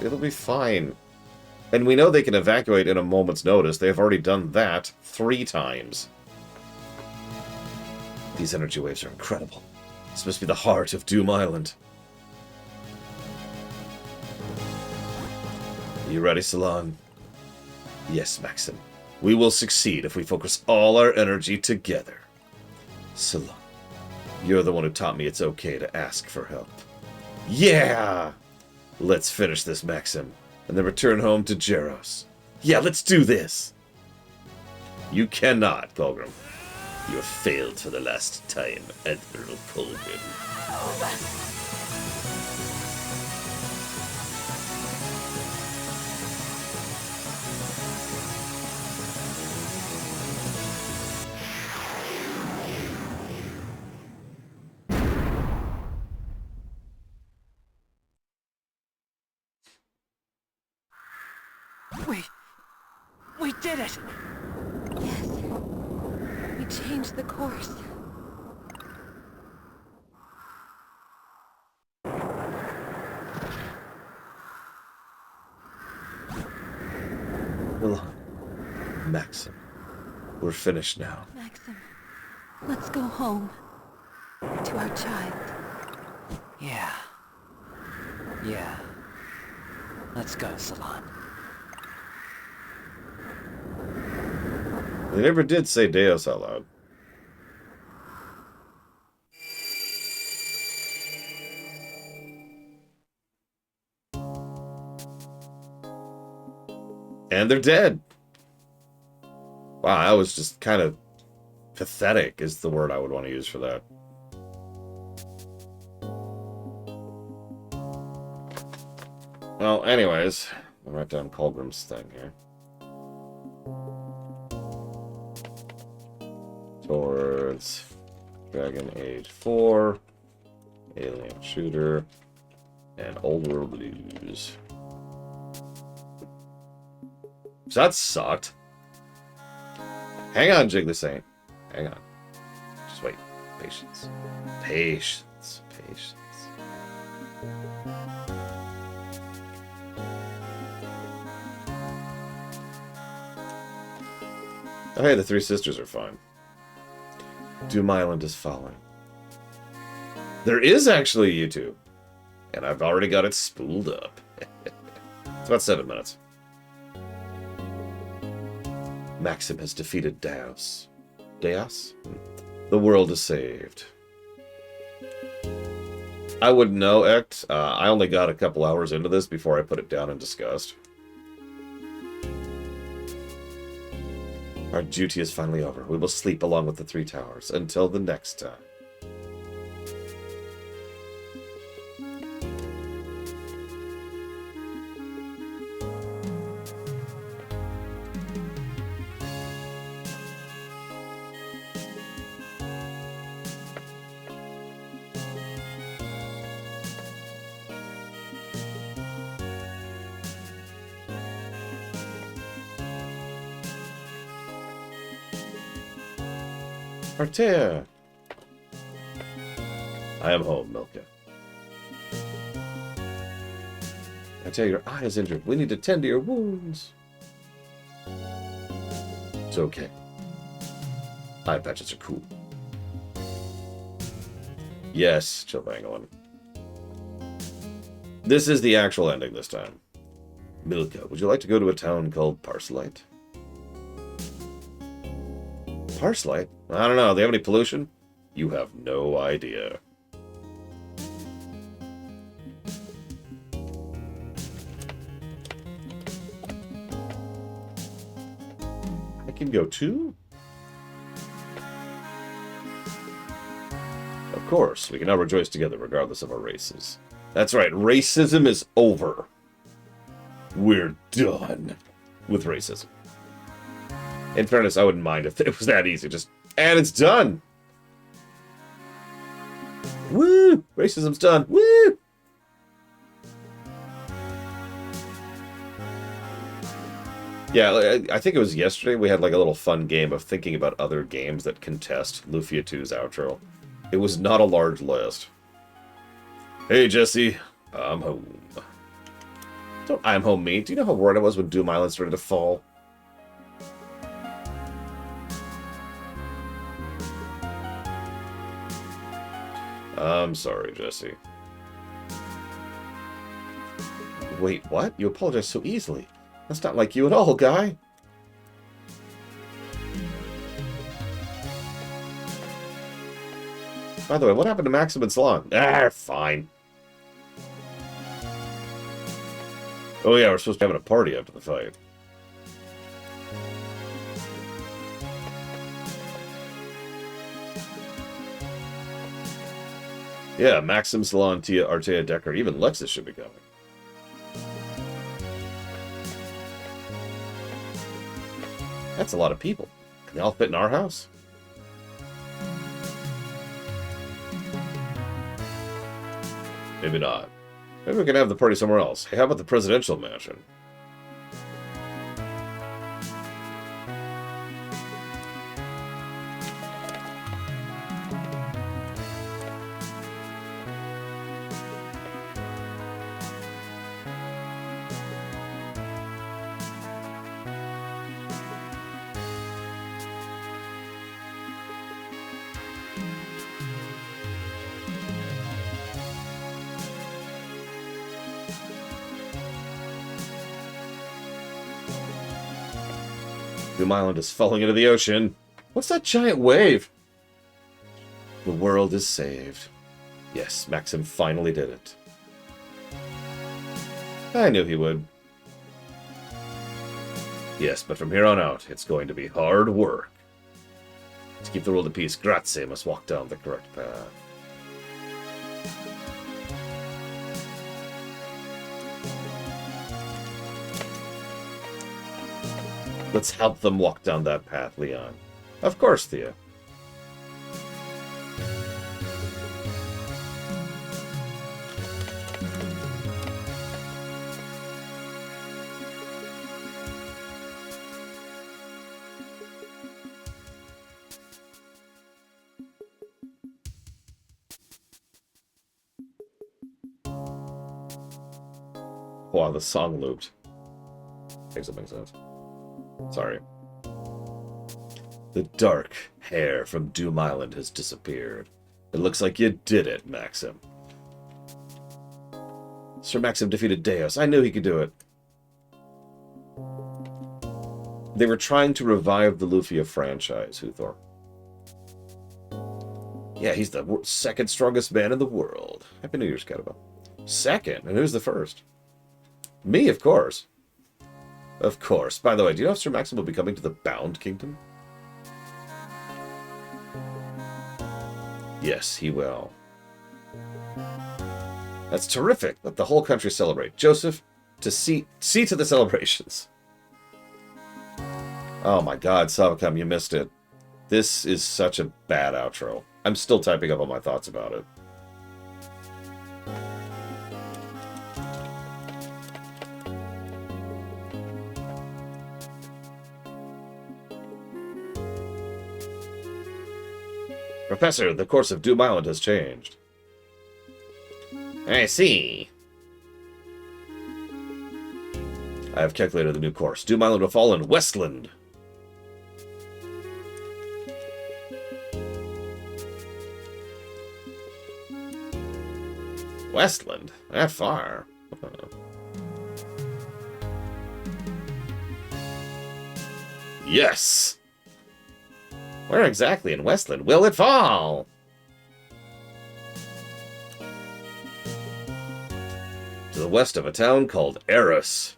It'll be fine. And we know they can evacuate in a moment's notice. They've already done that 3 times. These energy waves are incredible. This must be the heart of Doom Island. You ready, Salon? Yes, Maxim. We will succeed if we focus all our energy together. Salon, you're the one who taught me it's okay to ask for help. Yeah! Let's finish this, Maxim, and then return home to Jeros. Yeah, let's do this! You cannot, Colgrim. You have failed for the last time, Admiral Colgrim. We did it! Yes. We changed the course. Well, Maxim, we're finished now. Maxim, let's go home. To our child. Yeah. Yeah. Let's go, Salon. They never did say Deus out loud. And they're dead. Wow, that was just kind of pathetic is the word I would want to use for that. Well, anyways, I'll write down Colgrim's thing here. Towards Dragon Age 4, Alien Shooter, and Old World Blues. So that sucked. Hang on, Jiggly Saint. Hang on. Just wait. Patience. Patience. Patience. Oh, hey, the 3 sisters are fine. Doom Island is falling. There is actually a YouTube. And I've already got it spooled up. It's about 7 minutes. Maxim has defeated Deus. Deus? The world is saved. I would know, Ect. I only got a couple hours into this before I put it down in disgust. Our duty is finally over. We will sleep along with the 3 towers until the next time. Artea! I am home, Milka. Artea, your eye is injured. We need to tend to your wounds. It's okay. Eye patches are cool. Yes, Chilbangalin. This is the actual ending this time. Milka, would you like to go to a town called Parslite? Parslite? I don't know. They have any pollution? You have no idea. I can go too? Of course, we can now rejoice together regardless of our races. That's right, racism is over. We're done with racism. In fairness, I wouldn't mind if it was that easy. And it's done! Woo! Racism's done. Woo! Yeah, I think it was yesterday we had like a little fun game of thinking about other games that contest Lufia 2's outro. It was not a large list. Hey, Jesse. I'm home. Don't I'm home me. Do you know how worried I was when Doom Island started to fall? I'm sorry, Jesse. Wait, what? You apologize so easily. That's not like you at all, guy. By the way, what happened to Maxim and Salon? Ah, fine. Oh yeah, we're supposed to be having a party after the fight. Yeah, Maxim, Salon, Tia, Artea, Decker, even Lexus should be coming. That's a lot of people. Can they all fit in our house? Maybe not. Maybe we can have the party somewhere else. Hey, how about the presidential mansion? Doom Island is falling into the ocean. What's that giant wave? The world is saved. Yes, Maxim finally did it. I knew he would. Yes, but from here on out, it's going to be hard work. To keep the world at peace, Grazie must walk down the correct path. Let's help them walk down that path, Leon. Of course, Thea. Wow, the song looped. Makes sense. Sorry. The dark hair from Doom Island has disappeared. It looks like you did it, Maxim. Sir Maxim defeated Deus. I knew he could do it. They were trying to revive the Lufia franchise, Huthor. Yeah, he's the second strongest man in the world. Happy New Year's, Kataba. Second? And who's the first? Me, of course. Of course. By the way, do you know if Sir Maxim will be coming to the Bound Kingdom? Yes, he will. That's terrific. Let the whole country celebrate. Joseph, see to the celebrations. Oh my god, Savakam, you missed it. This is such a bad outro. I'm still typing up all my thoughts about it. Professor, the course of Doom Island has changed. I see. I have calculated the new course. Doom Island will fall in Westland. Westland? That far? Yes! Where exactly in Westland will it fall? To the west of a town called Eris.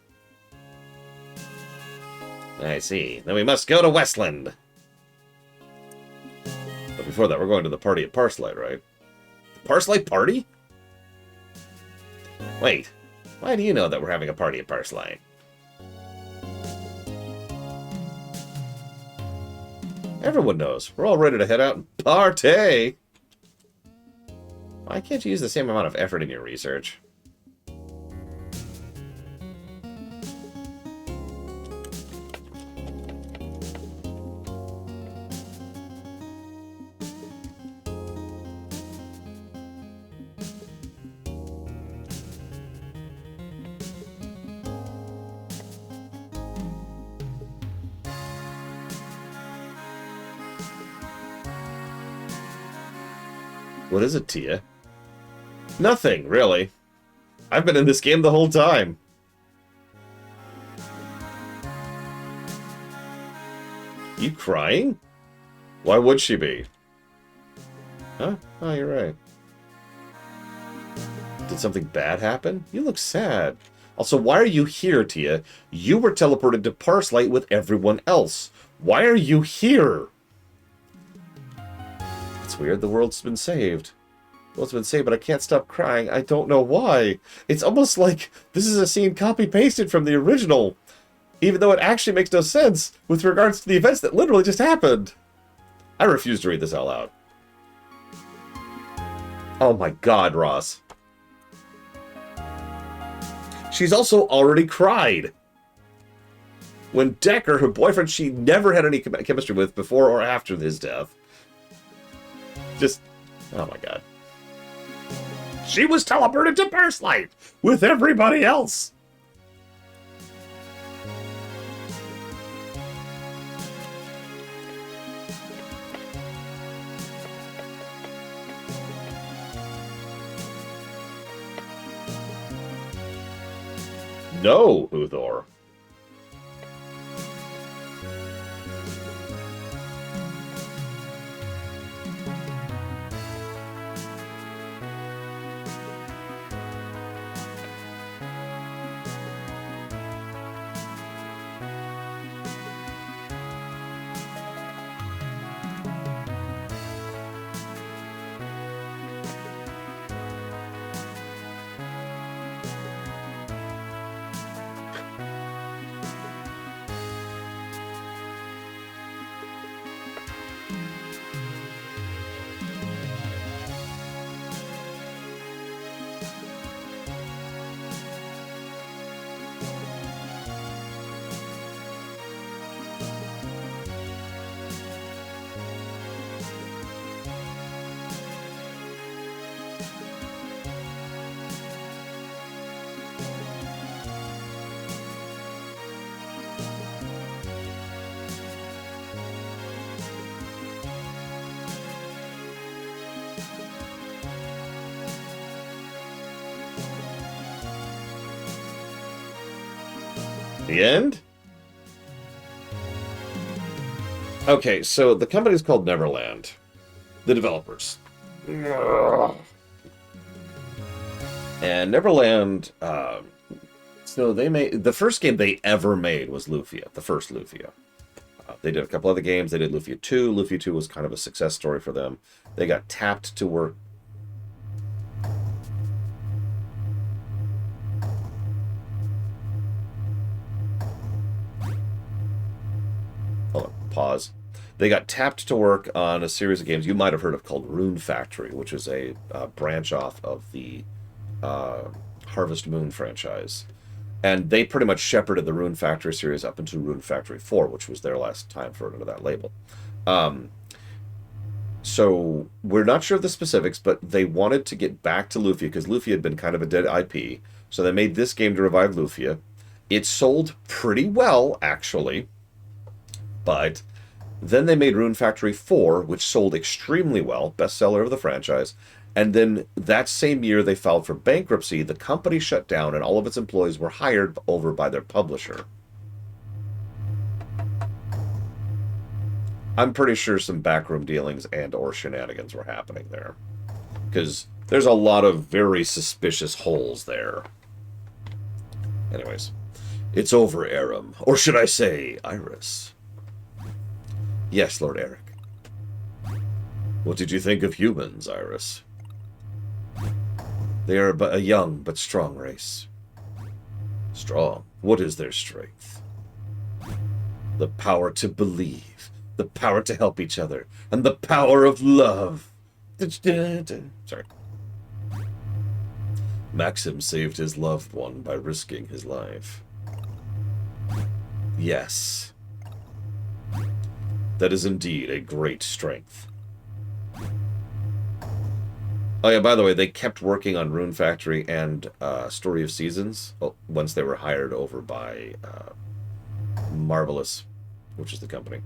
I see. Then we must go to Westland. But before that, we're going to the party at Parslight, right? The Parslight party? Wait. Why do you know that we're having a party at Parslight? Everyone knows. We're all ready to head out and party! Why can't you use the same amount of effort in your research? What is it, Tia? Nothing, really. I've been in this game the whole time. You crying? Why would she be? Huh? Oh, you're right. Did something bad happen? You look sad. Also, why are you here, Tia? You were teleported to Parslight with everyone else. Why are you here? It's weird, the world's been saved. The world's been saved, but I can't stop crying. I don't know why. It's almost like this is a scene copy-pasted from the original, even though it actually makes no sense with regards to the events that literally just happened. I refuse to read this out loud. Oh my god, Ross. She's also already cried. When Decker, her boyfriend she never had any chemistry with before or after his death, just, oh my god. She was teleported to Parslight with everybody else. No, Uthor. The end? Okay, so the company's called Neverland. The developers. And Neverland, so they made, the first game they ever made was Lufia, the first Lufia. They did a couple other games. They did Lufia 2. Lufia 2 was kind of a success story for them. They got tapped to work. Hold on, pause. They got tapped to work on a series of games you might have heard of called Rune Factory, which is a branch off of the Harvest Moon franchise. And they pretty much shepherded the Rune Factory series up into Rune Factory 4, which was their last time for it under that label. So we're not sure of the specifics, but they wanted to get back to Lufia because Lufia had been kind of a dead IP. So they made this game to revive Lufia. It sold pretty well, actually. But then they made Rune Factory 4, which sold extremely well, bestseller of the franchise. And then that same year they filed for bankruptcy, the company shut down, and all of its employees were hired over by their publisher. I'm pretty sure some backroom dealings and or shenanigans were happening there. Because there's a lot of very suspicious holes there. Anyways. It's over, Aram. Or should I say, Iris? Yes, Lord Eric. What did you think of humans, Iris? They are but a young but strong race. Strong? What is their strength? The power to believe, the power to help each other, and the power of love. Sorry. Maxim saved his loved one by risking his life. Yes. That is indeed a great strength. Oh yeah, by the way, they kept working on Rune Factory and Story of Seasons once they were hired over by Marvelous, which is the company.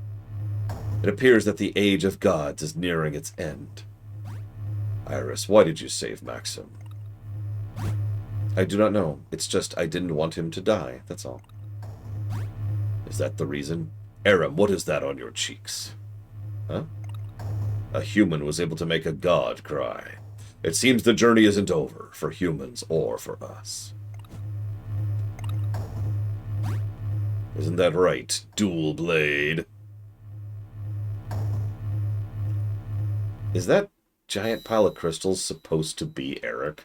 It appears that the Age of Gods is nearing its end. Iris, why did you save Maxim? I do not know. It's just I didn't want him to die, that's all. Is that the reason? Aram, what is that on your cheeks? Huh? A human was able to make a god cry. It seems the journey isn't over, for humans or for us. Isn't that right, Dual Blade? Is that giant pile of crystals supposed to be Eric?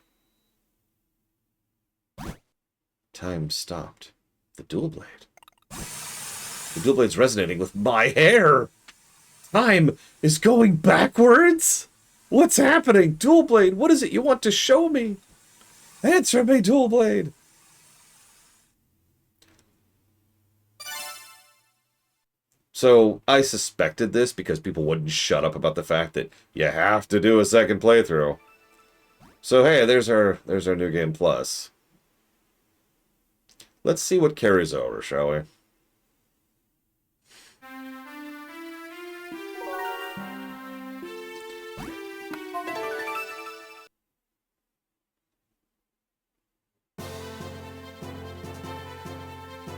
Time stopped. The Dual Blade. The Dual Blade's resonating with my hair! Time is going backwards? What's happening? Dual Blade, what is it you want to show me? Answer me, Dual Blade! So, I suspected this because people wouldn't shut up about the fact that you have to do a second playthrough. So hey, there's our New Game Plus. Let's see what carries over, shall we?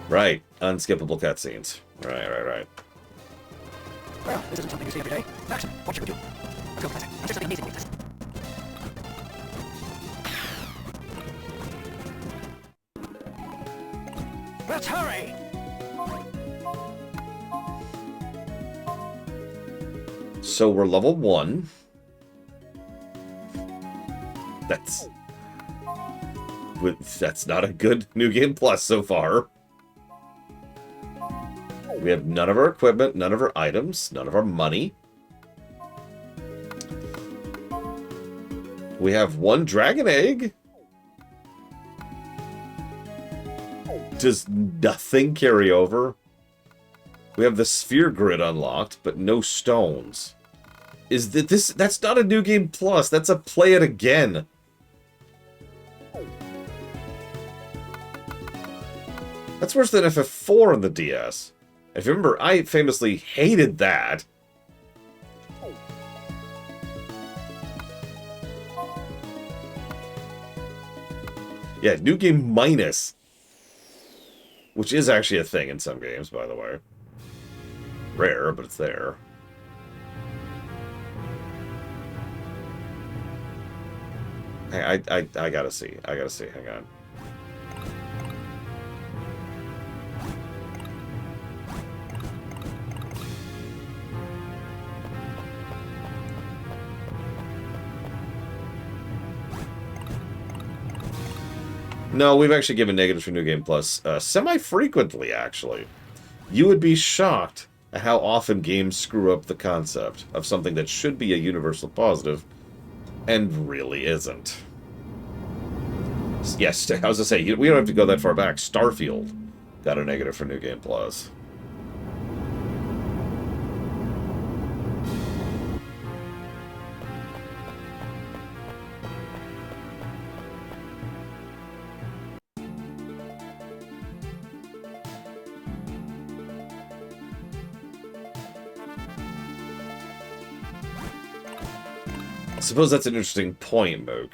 Right, unskippable cutscenes. Right. Well, this isn't something you see every day. Maxim, what should we do? Let's go classic. There's something amazing with this. Let's hurry! So we're level 1. That's not a good New Game Plus so far. We have none of our equipment, none of our items, none of our money. We have 1 dragon egg. Does nothing carry over? We have the sphere grid unlocked, but no stones. Is this? That's not a New Game Plus. That's a play it again. That's worse than FF4 on the DS. If you remember, I famously hated that. Yeah, New Game Minus. Which is actually a thing in some games, by the way. Rare, but it's there. Hey, I gotta see. Hang on. No, we've actually given negatives for New Game Plus semi-frequently, actually. You would be shocked at how often games screw up the concept of something that should be a universal positive and really isn't. Yes, I was going to say, we don't have to go that far back. Starfield got a negative for New Game Plus. I suppose that's an interesting point, Moog.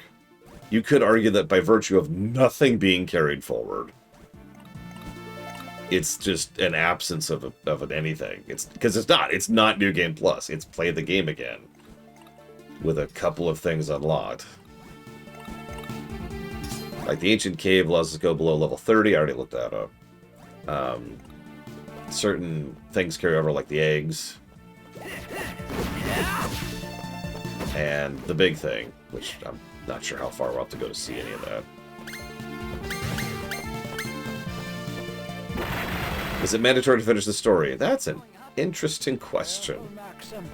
You could argue that by virtue of nothing being carried forward, It's just an absence of an anything. It's because it's not New Game Plus. It's play the game again with a couple of things unlocked. Like the Ancient Cave allows us to go below level 30. I already looked that up. Certain things carry over, like the eggs. And the big thing, which I'm not sure how far we'll have to go to see any of that. Is it mandatory to finish the story? That's an interesting question. Maxim,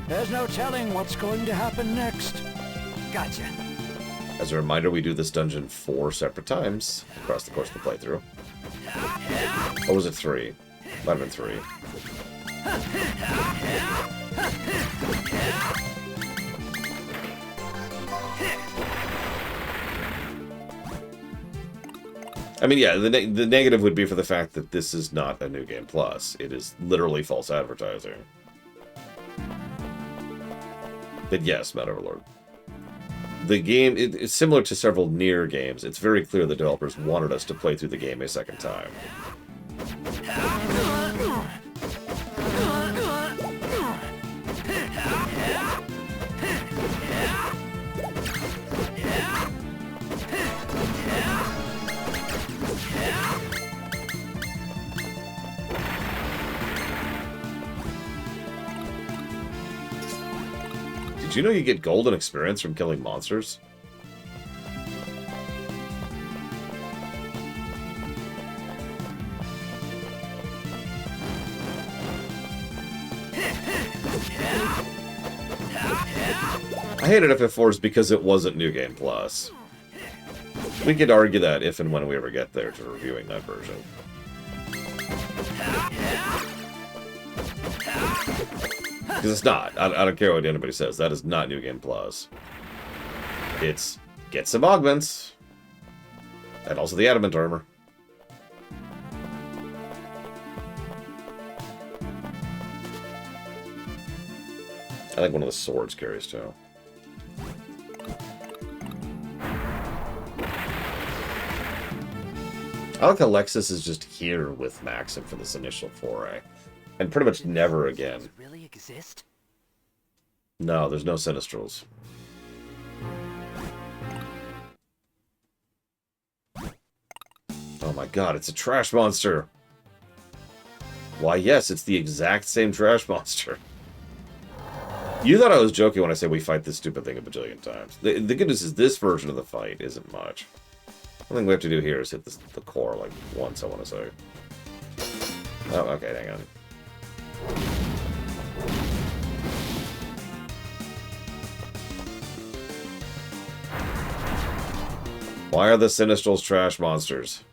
there's no telling what's going to happen next. Gotcha. As a reminder, we do this dungeon 4 separate times across the course of the playthrough. Or was it 3? Might have been 3. I mean, yeah, the negative would be for the fact that this is not a New Game Plus. It is literally false advertising. But yes, Meta Overlord. The game, it's similar to several Nier games. It's very clear the developers wanted us to play through the game a second time. Did you know you get golden experience from killing monsters? I hated FF4s because it wasn't New Game Plus. We could argue that if and when we ever get there to reviewing that version. Because it's not. I don't care what anybody says. That is not New Game Plus. It's get some augments. And also the adamant armor. I think one of the swords carries too. I like Alexis is just here with Maxim for this initial foray. And pretty much never again. Does it really exist? No, there's no Sinistrals. Oh my god, it's a trash monster! Why, yes, it's the exact same trash monster. You thought I was joking when I said we fight this stupid thing a bajillion times. The good news is this version of the fight isn't much. The thing we have to do here is hit the core like once, I want to say. Oh, okay, hang on. Why are the Sinistrals trash monsters?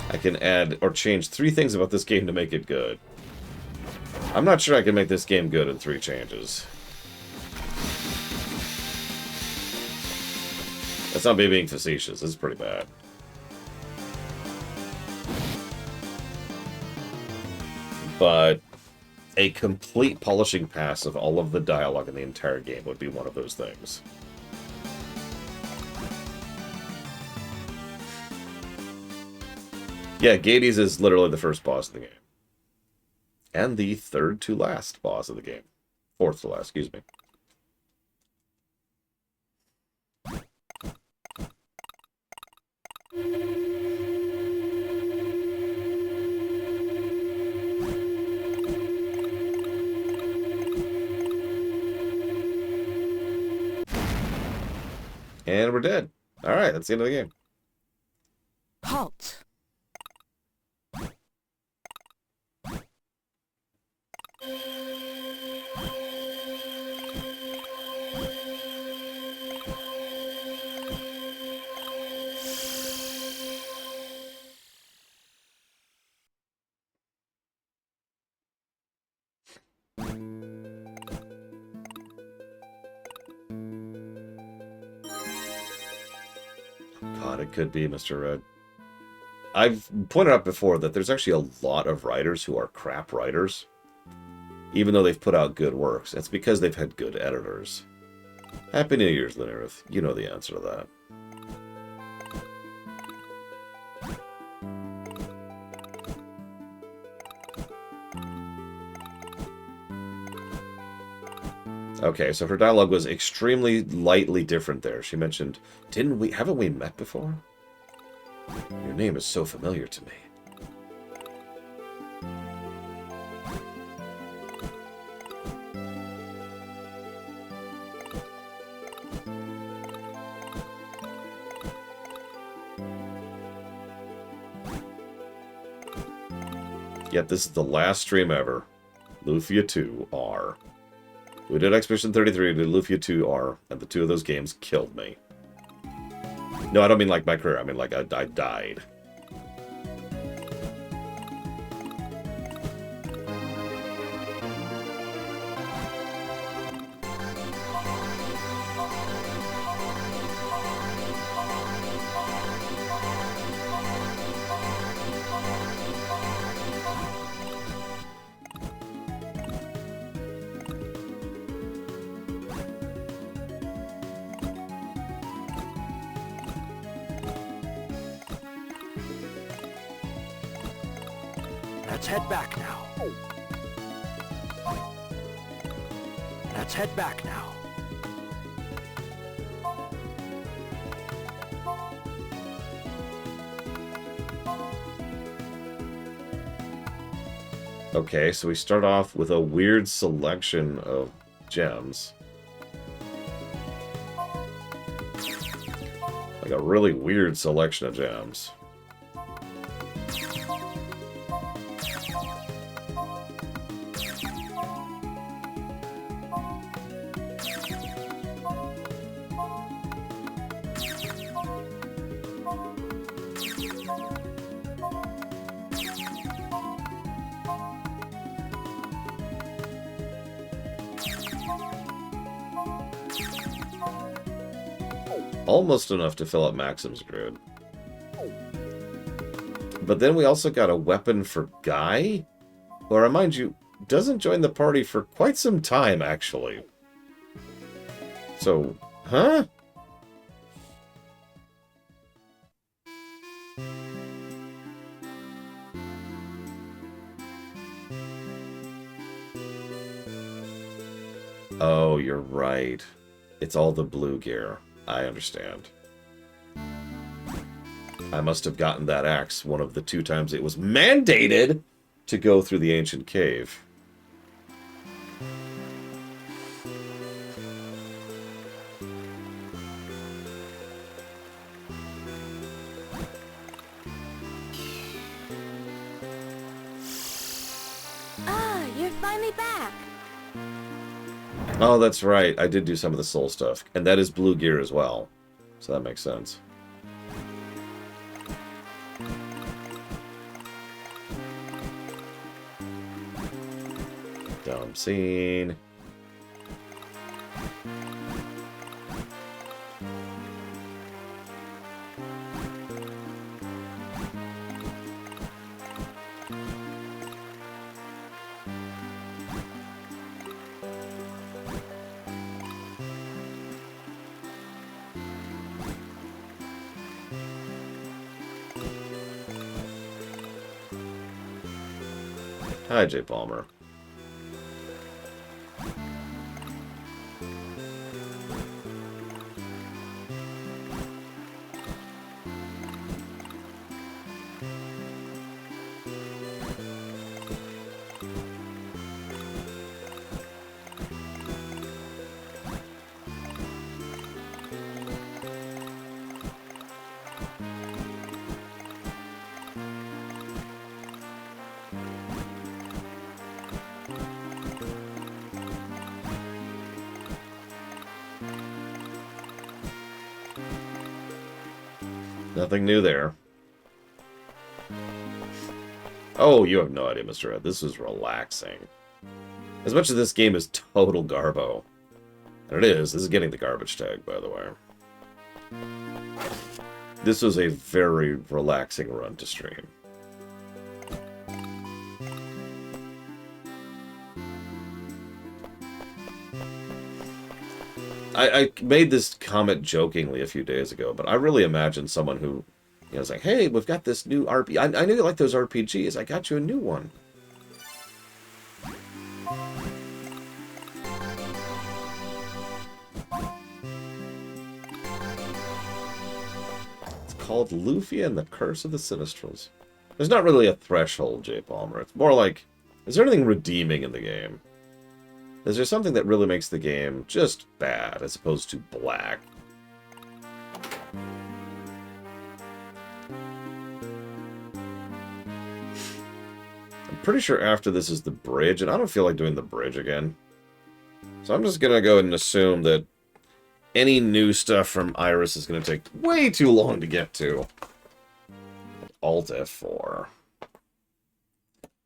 I can add or change 3 things about this game to make it good. I'm not sure I can make this game good in 3 changes. That's not me being facetious. This is pretty bad. But a complete polishing pass of all of the dialogue in the entire game would be one of those things. Yeah, Gades is literally the first boss of the game. And the third to last boss of the game. Fourth to last, excuse me. And we're dead. Alright, that's the end of the game. Halt! God, it could be Mr. Red. I've pointed out before that there's actually a lot of writers who are crap writers, even though they've put out good works. It's because they've had good editors. Happy New Year's, Linnerith. You know the answer to that. Okay, so her dialogue was extremely lightly different there. She mentioned, haven't we met before? Your name is so familiar to me. Yet this is the last stream ever. Lufia 2 R. We did Expedition 33, we did Lufia 2 R, and the two of those games killed me. No, I don't mean like my career, I mean like I died. Let's head back now. Let's head back now. Okay, so we start off with a weird selection of gems. Like a really weird selection of gems. Almost enough to fill up Maxim's grid. But then we also got a weapon for Guy, who, I remind you, doesn't join the party for quite some time, actually. So, huh? Oh, you're right. It's all the blue gear. I understand. I must have gotten that axe one of the 2 times it was mandated to go through the ancient cave. Ah, you're finally back. Oh, that's right. I did do some of the soul stuff. And that is blue gear as well. So that makes sense. Dumb scene. Hi, J. Palmer. Nothing new there. Oh, you have no idea, Mr. Ed. This is relaxing. As much as this game is total garbo. And it is. This is getting the garbage tag, by the way. This was a very relaxing run to stream. I made this comment jokingly a few days ago, but I really imagine someone who, you know, is like, hey, we've got this new RPG. I knew you like those RPGs. I got you a new one. It's called Lufia and the Curse of the Sinistrals. There's not really a threshold, J. Palmer. It's more like, is there anything redeeming in the game? Is there something that really makes the game just bad as opposed to black? I'm pretty sure after this is the bridge, and I don't feel like doing the bridge again. So I'm just going to go ahead and assume that any new stuff from Iris is going to take way too long to get to. Alt F4.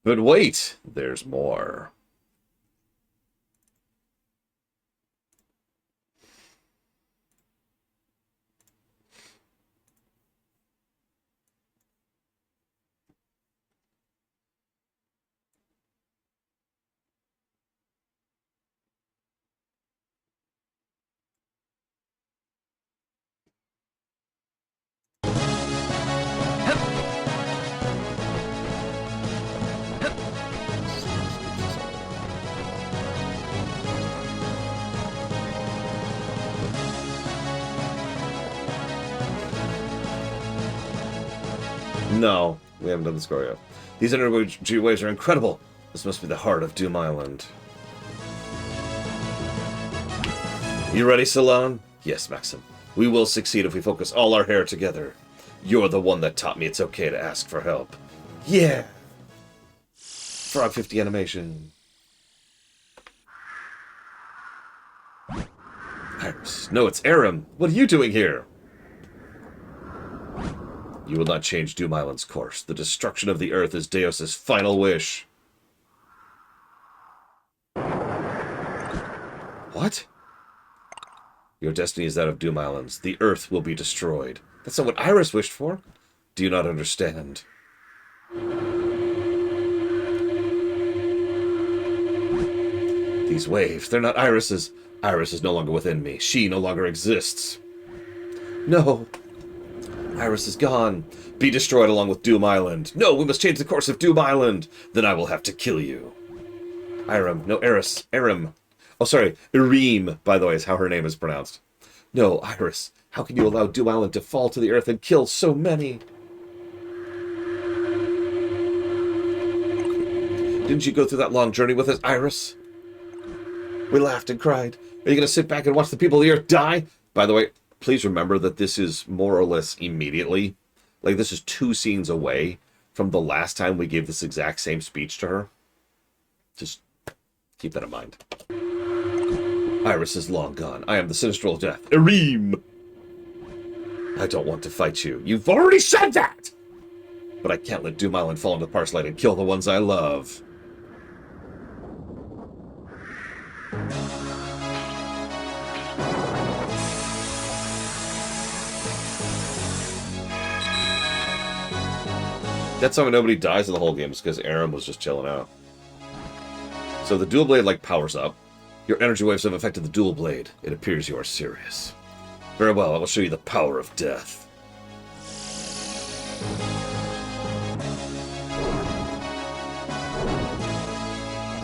But wait, there's more. No, we haven't done the score yet. These energy waves are incredible. This must be the heart of Doom Island. You ready, Salon? Yes, Maxim. We will succeed if we focus all our hair together. You're the one that taught me it's okay to ask for help. Yeah! Frog 50 animation. Iris. No, it's Aram. What are you doing here? You will not change Doom Island's course. The destruction of the Earth is Deus' final wish. What? Your destiny is that of Doom Islands. The Earth will be destroyed. That's not what Iris wished for. Do you not understand? These waves, they're not Iris's. Iris is no longer within me. She no longer exists. No. Iris is gone. Be destroyed along with Doom Island. No, we must change the course of Doom Island. Then I will have to kill you. Aram. No, Eris. Aram. Oh, sorry. Irim, by the way, is how her name is pronounced. No, Iris. How can you allow Doom Island to fall to the earth and kill so many? Didn't you go through that long journey with us, Iris? We laughed and cried. Are you going to sit back and watch the people of the earth die? By the way, please remember that this is more or less immediately. Like, this is 2 scenes away from the last time we gave this exact same speech to her. Just keep that in mind. Iris is long gone. I am the Sinistral Death. Irim! I don't want to fight you. You've already said that! But I can't let Doom Island fall into the Parslite and kill the ones I love. That's how nobody dies in the whole game, is because Aram was just chilling out. So the dual blade, like, powers up. Your energy waves have affected the dual blade. It appears you are serious. Very well, I will show you the power of death.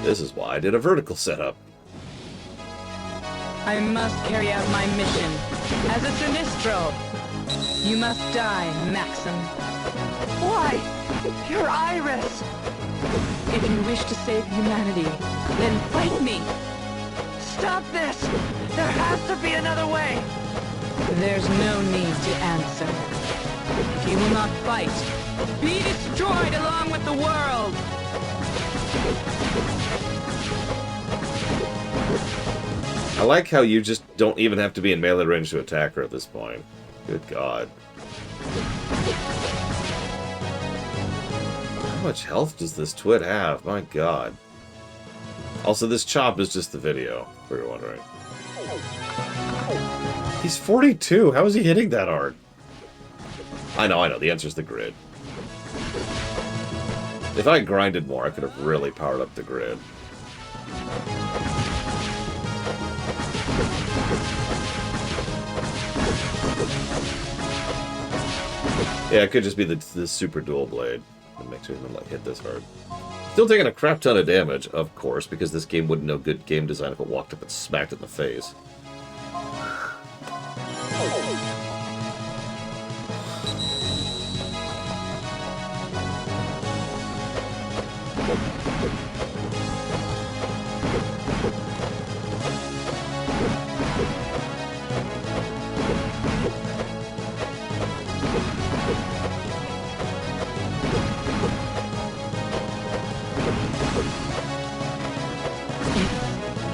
This is why I did a vertical setup. I must carry out my mission. As a Sinistral, you must die, Maxim. Why? You're Iris! If you wish to save humanity, then fight me. Stop this! There has to be another way! There's no need to answer. If you will not fight, be destroyed along with the world! I like how you just don't even have to be in melee range to attack her at this point. Good God. How much health does this twit have? My God. Also, this chop is just the video, if you're wondering. He's 42. How is he hitting that hard? I know. The answer's the grid. If I grinded more, I could have really powered up the grid. Yeah, it could just be the super dual blade that makes me like hit this hard. Still taking a crap ton of damage, of course, because this game wouldn't know good game design if it walked up and smacked it in the face.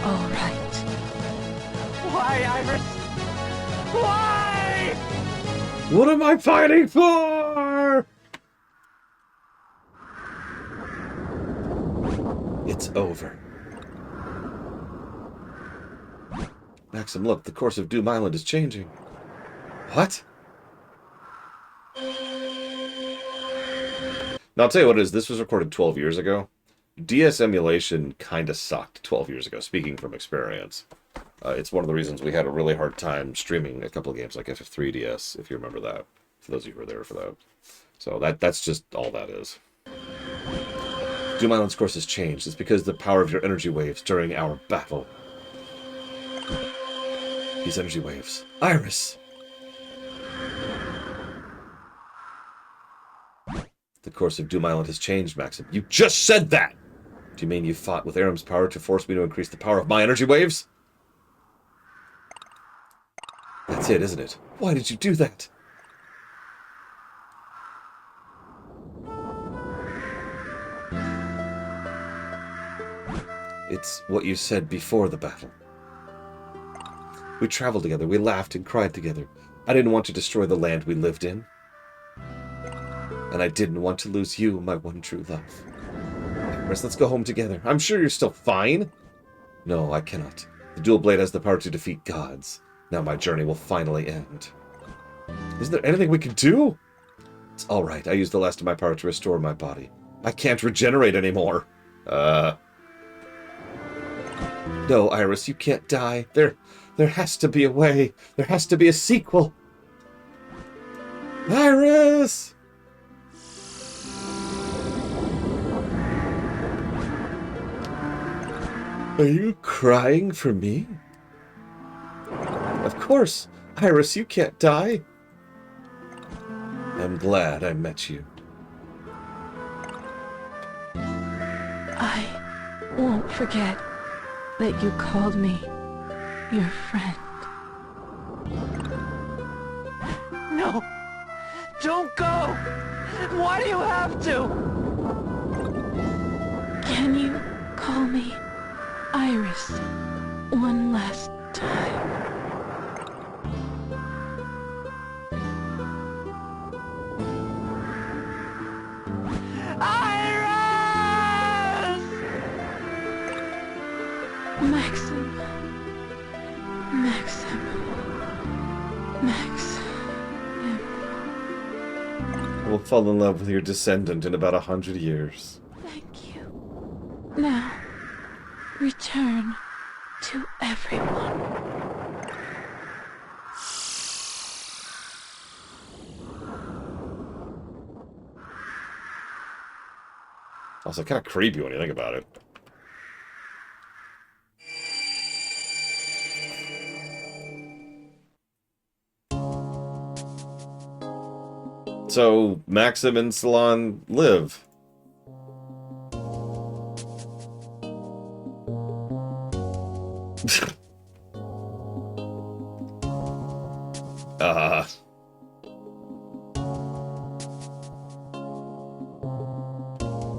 All right. Why, Iris? Why? What am I fighting for? It's over. Maxim, look, the course of Doom Island is changing. What? Now, I'll tell you what it is. This was recorded 12 years ago. DS emulation kind of sucked 12 years ago, speaking from experience. It's one of the reasons we had a really hard time streaming a couple of games like FF3DS, if you remember that. For those of you who were there for that. So that's just all that is. Doom Island's course has changed. It's because of the power of your energy waves during our battle. These energy waves. Iris! The course of Doom Island has changed, Maxim. You just said that! Do you mean you fought with Aram's power to force me to increase the power of my energy waves? That's it, isn't it? Why did you do that? It's what you said before the battle. We traveled together, we laughed and cried together. I didn't want to destroy the land we lived in. And I didn't want to lose you, my one true love. Iris, let's go home together. I'm sure you're still fine. No, I cannot. The dual blade has the power to defeat gods. Now my journey will finally end. Is there anything we can do? It's alright. I used the last of my power to restore my body. I can't regenerate anymore. No, Iris, you can't die. There has to be a way. There has to be a sequel. Iris! Are you crying for me? Of course. Iris, you can't die. I'm glad I met you. I won't forget that you called me your friend. No! Don't go! Why do you have to? Can you call me Iris one last time? Iris! Maxim. I will fall in love with your descendant in about 100 years. Thank you. Now, return to everyone. Also, kind of creepy when you think about it. So, Maxim and Salon live.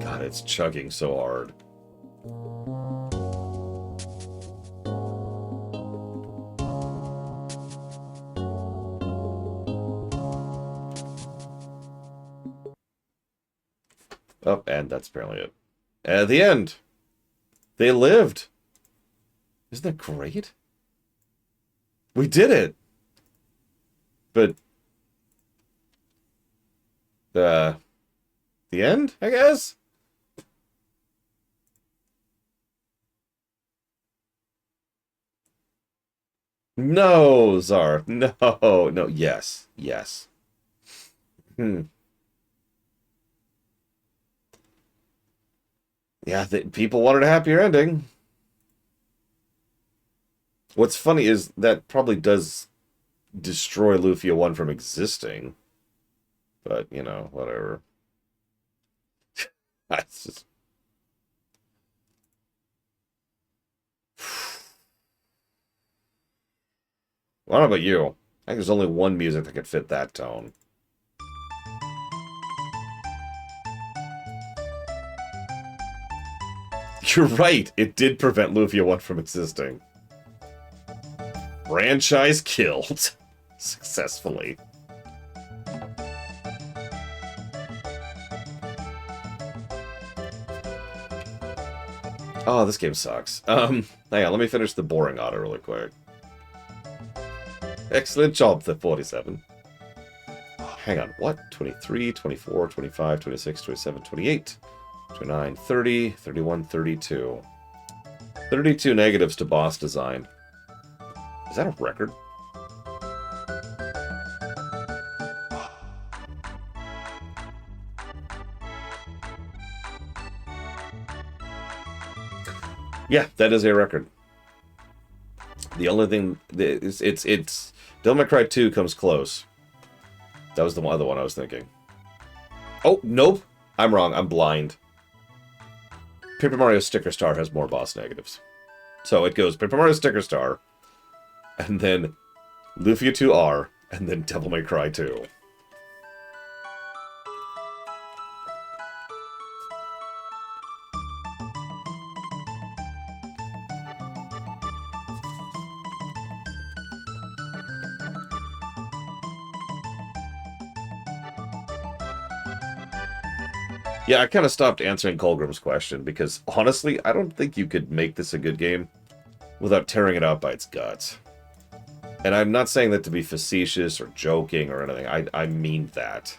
God, it's chugging so hard. Oh, and that's apparently it. At the end, they lived. Isn't that great? We did it. But The end, I guess? No, Czar. No, no, yes, yes. Yeah, people wanted a happier ending. What's funny is that probably does destroy Lufia 1 from existing. But, you know, whatever. That's just... I don't know about you. I think there's only one music that could fit that tone. You're right. It did prevent Lufia 1 from existing. Franchise killed. Successfully. Oh, this game sucks. Hang on, let me finish the boring auto really quick. Excellent job, the 47. Hang on, what? 23, 24, 25, 26, 27, 28, 29, 30, 31, 32. 32 negatives to boss design. Is that a record? Yeah, that is a record. The only thing it's Devil May Cry 2 comes close. That was the other one I was thinking. Oh, nope. I'm wrong. I'm blind. Paper Mario Sticker Star has more boss negatives. So it goes Paper Mario Sticker Star, and then Lufia 2R, and then Devil May Cry 2. Yeah, I kind of stopped answering Colgrim's question, because, honestly, I don't think you could make this a good game without tearing it out by its guts. And I'm not saying that to be facetious or joking or anything. I mean that.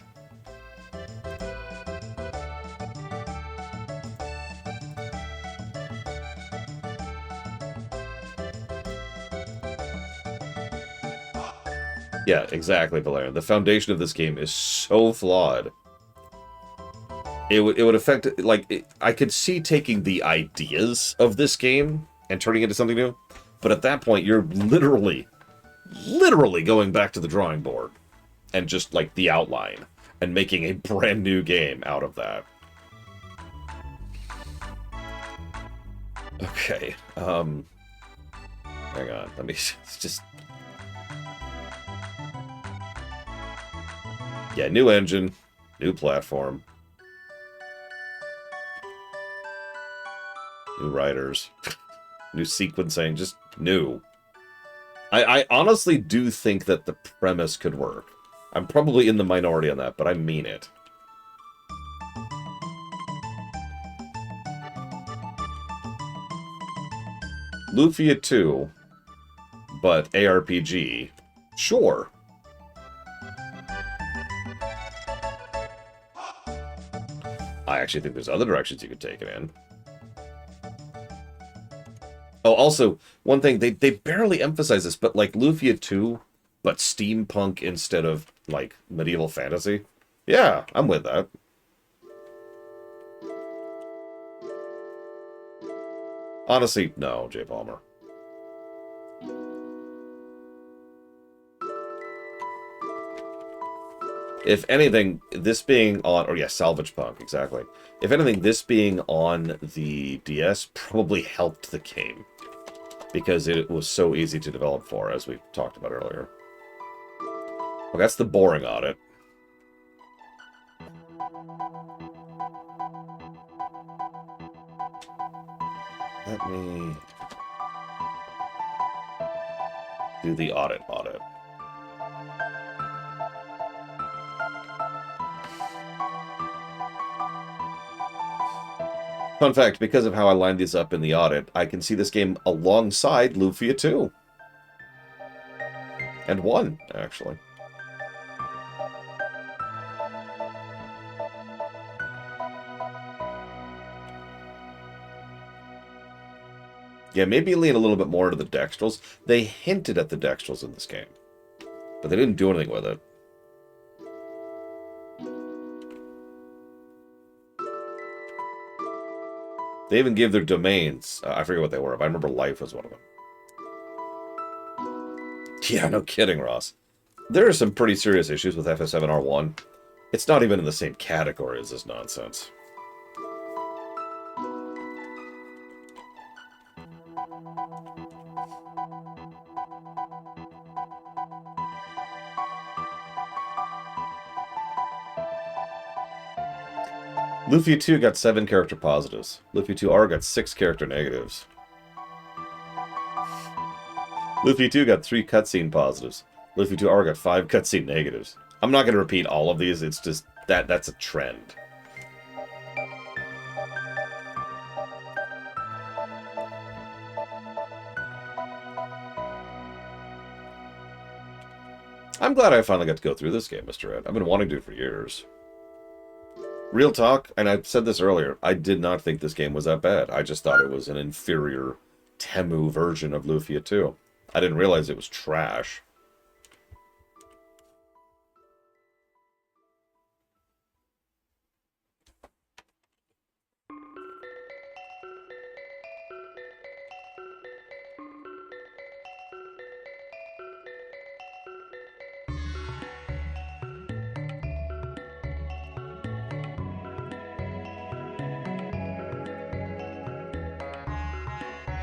Yeah, exactly, Valerian. The foundation of this game is so flawed. It would affect, like, I could see taking the ideas of this game and turning it into something new, but at that point, you're literally going back to the drawing board and just, like, the outline and making a brand new game out of that. Okay, hang on, let me just... Yeah, new engine, new platform. New writers, new sequencing, just new. I honestly do think that the premise could work. I'm probably in the minority on that, but I mean it. Lufia 2, but ARPG, sure. I actually think there's other directions you could take it in. Oh, also, one thing, they barely emphasize this, but, like, Lufia 2, but steampunk instead of, like, medieval fantasy. Yeah, I'm with that. Honestly, no, J. Palmer. If anything, this being on... Or, yeah, Salvage Punk, exactly. If anything, this being on the DS probably helped the game. Because it was so easy to develop for, as we talked about earlier. Well, that's the boring audit. Let me... do the audit. Fun fact, because of how I lined these up in the audit, I can see this game alongside Lufia 2. And 1, actually. Yeah, maybe lean a little bit more to the dextrals. They hinted at the dextrals in this game, but they didn't do anything with it. They even gave their domains. I forget what they were, but I remember life was one of them. Yeah, no kidding, Ross. There are some pretty serious issues with FS7R1. It's not even in the same category as this nonsense. Lufia 2 got 7 character positives. Lufia 2R got 6 character negatives. Lufia 2 got 3 cutscene positives. Lufia 2R got 5 cutscene negatives. I'm not going to repeat all of these, it's just that's a trend. I'm glad I finally got to go through this game, Mr. Ed. I've been wanting to for years. Real talk, and I said this earlier, I did not think this game was that bad. I just thought it was an inferior Temu version of Lufia 2. I didn't realize it was trash.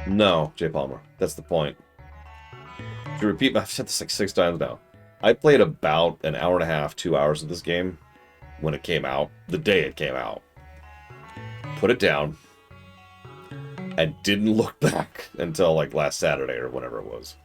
No, J. Palmer. That's the point. To repeat, I've said this like 6 times now. I played about an hour and a half, 2 hours of this game when it came out, the day it came out. Put it down, and didn't look back until like last Saturday or whenever it was.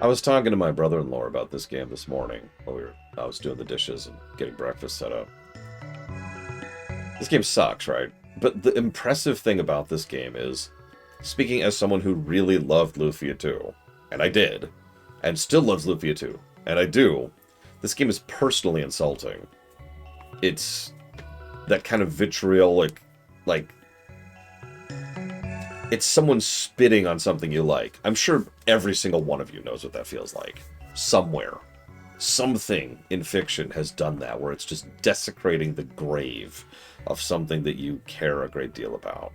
I was talking to my brother-in-law about this game this morning while I was doing the dishes and getting breakfast set up. This game sucks, right? But the impressive thing about this game is, speaking as someone who really loved Lufia 2, and I did, and still loves Lufia 2, and I do, this game is personally insulting. It's that kind of vitriolic, like, it's someone spitting on something you like. I'm sure every single one of you knows what that feels like. Somewhere. Something in fiction has done that, where it's just desecrating the grave of something that you care a great deal about.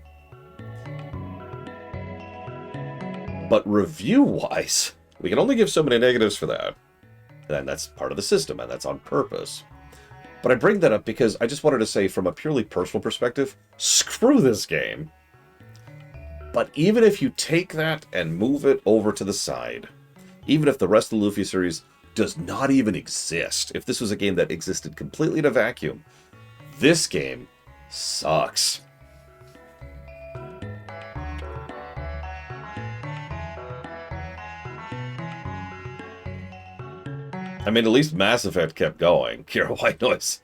But review-wise, we can only give so many negatives for that. And that's part of the system, and that's on purpose. But I bring that up because I just wanted to say, from a purely personal perspective, screw this game. But even if you take that and move it over to the side, even if the rest of the Lufia series does not even exist, if this was a game that existed completely in a vacuum, this game sucks. I mean, at least Mass Effect kept going. Kira White Noise.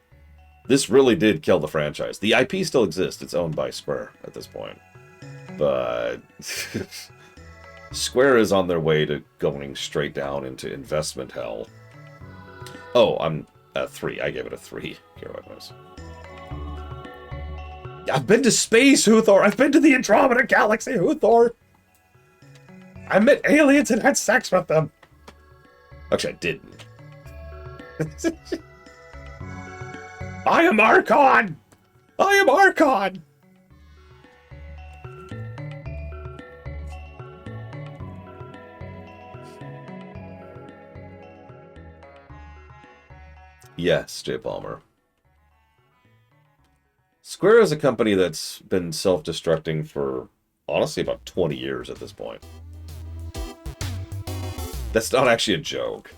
This really did kill the franchise. The IP still exists. It's owned by Square at this point. But Square is on their way to going straight down into investment hell. Oh, I'm at 3. I gave it a 3. Here it was. I've been to space, Huthor. I've been to the Andromeda Galaxy, Huthor. I met aliens and had sex with them. Actually, I didn't. I am Archon. I am Archon. Yes, J. Palmer. Square is a company that's been self-destructing for, honestly, about 20 years at this point. That's not actually a joke.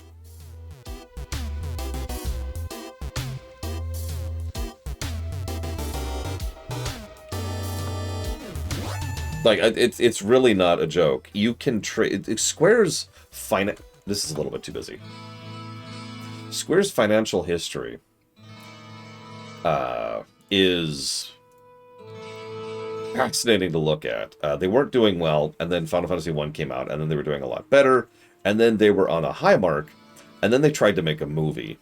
Like, it's really not a joke. You can trade... Square's This is a little bit too busy. Square's financial history is fascinating to look at. They weren't doing well, and then Final Fantasy 1 came out, and then they were doing a lot better, and then they were on a high mark, and then they tried to make a movie.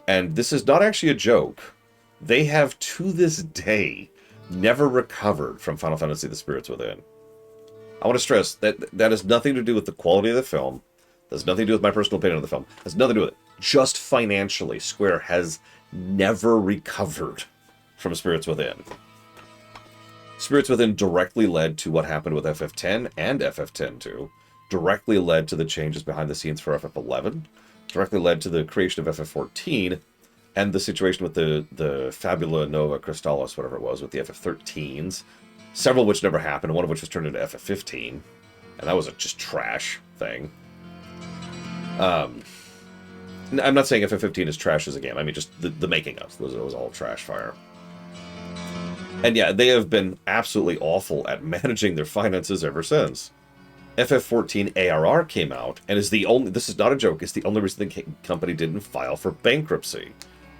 And this is not actually a joke. They have, to this day, never recovered from Final Fantasy The Spirits Within. I want to stress that that has nothing to do with the quality of the film. That has nothing to do with my personal opinion of the film. It has nothing to do with it. Just financially, Square has never recovered from Spirits Within. Spirits Within directly led to what happened with FF10 and FF10-2. Directly led to the changes behind the scenes for FF11. Directly led to the creation of FF14. And the situation with the Fabula Nova Crystallis, whatever it was, with the FF13s. Several of which never happened, one of which was turned into FF15. And that was a just trash thing. I'm not saying FF15 is trash as a game. I mean, just the making of. It was all trash fire. And yeah, they have been absolutely awful at managing their finances ever since. FF14 ARR came out, and is the only... This is not a joke. It's the only reason the company didn't file for bankruptcy.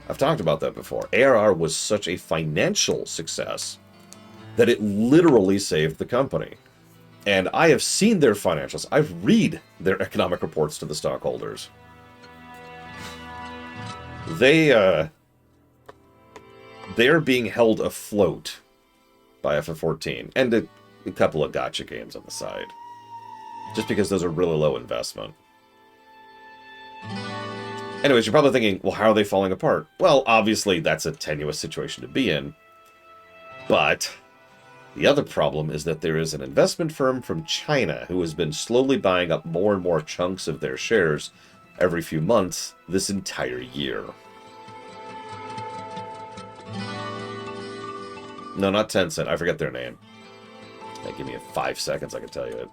I've talked about that before. ARR was such a financial success that it literally saved the company. And I have seen their financials. I've read their economic reports to the stockholders. They're being held afloat by FF14 and a couple of gacha games on the side. Just because those are really low investment. Anyways, you're probably thinking, well, how are they falling apart? Well, obviously, that's a tenuous situation to be in. But the other problem is that there is an investment firm from China who has been slowly buying up more and more chunks of their shares every few months this entire year. No, not Tencent. I forget their name. Give me 5 seconds, I can tell you it.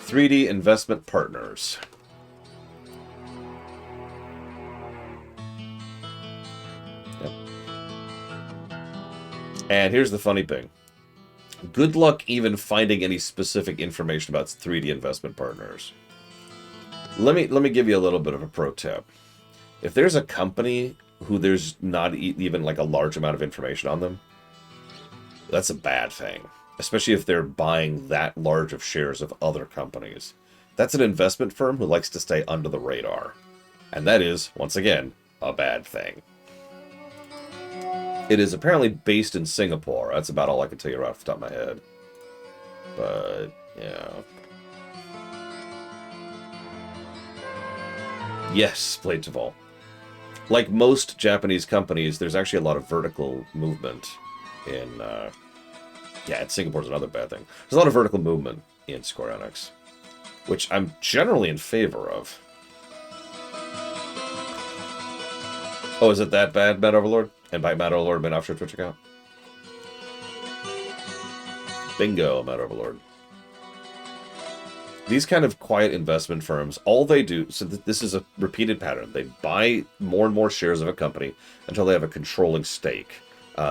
"3D Investment Partners." Yep. And here's the funny thing. Good luck even finding any specific information about 3D Investment Partners. Let me give you a little bit of a pro tip. If there's a company who there's not even like a large amount of information on them, that's a bad thing. Especially if they're buying that large of shares of other companies. That's an investment firm who likes to stay under the radar. And that is, once again, a bad thing. It is apparently based in Singapore. That's about all I can tell you right off the top of my head. But, yeah. Yes, Plateval. Like most Japanese companies, there's actually a lot of vertical movement in... Yeah, and Singapore's another bad thing. There's a lot of vertical movement in Square Enix, which I'm generally in favor of. Oh, is it that bad, Mad Overlord? And by Mad Overlord, my offshore Twitch account? Bingo, Mad Overlord. These kind of quiet investment firms, all they do... So this is a repeated pattern. They buy more and more shares of a company until they have a controlling stake.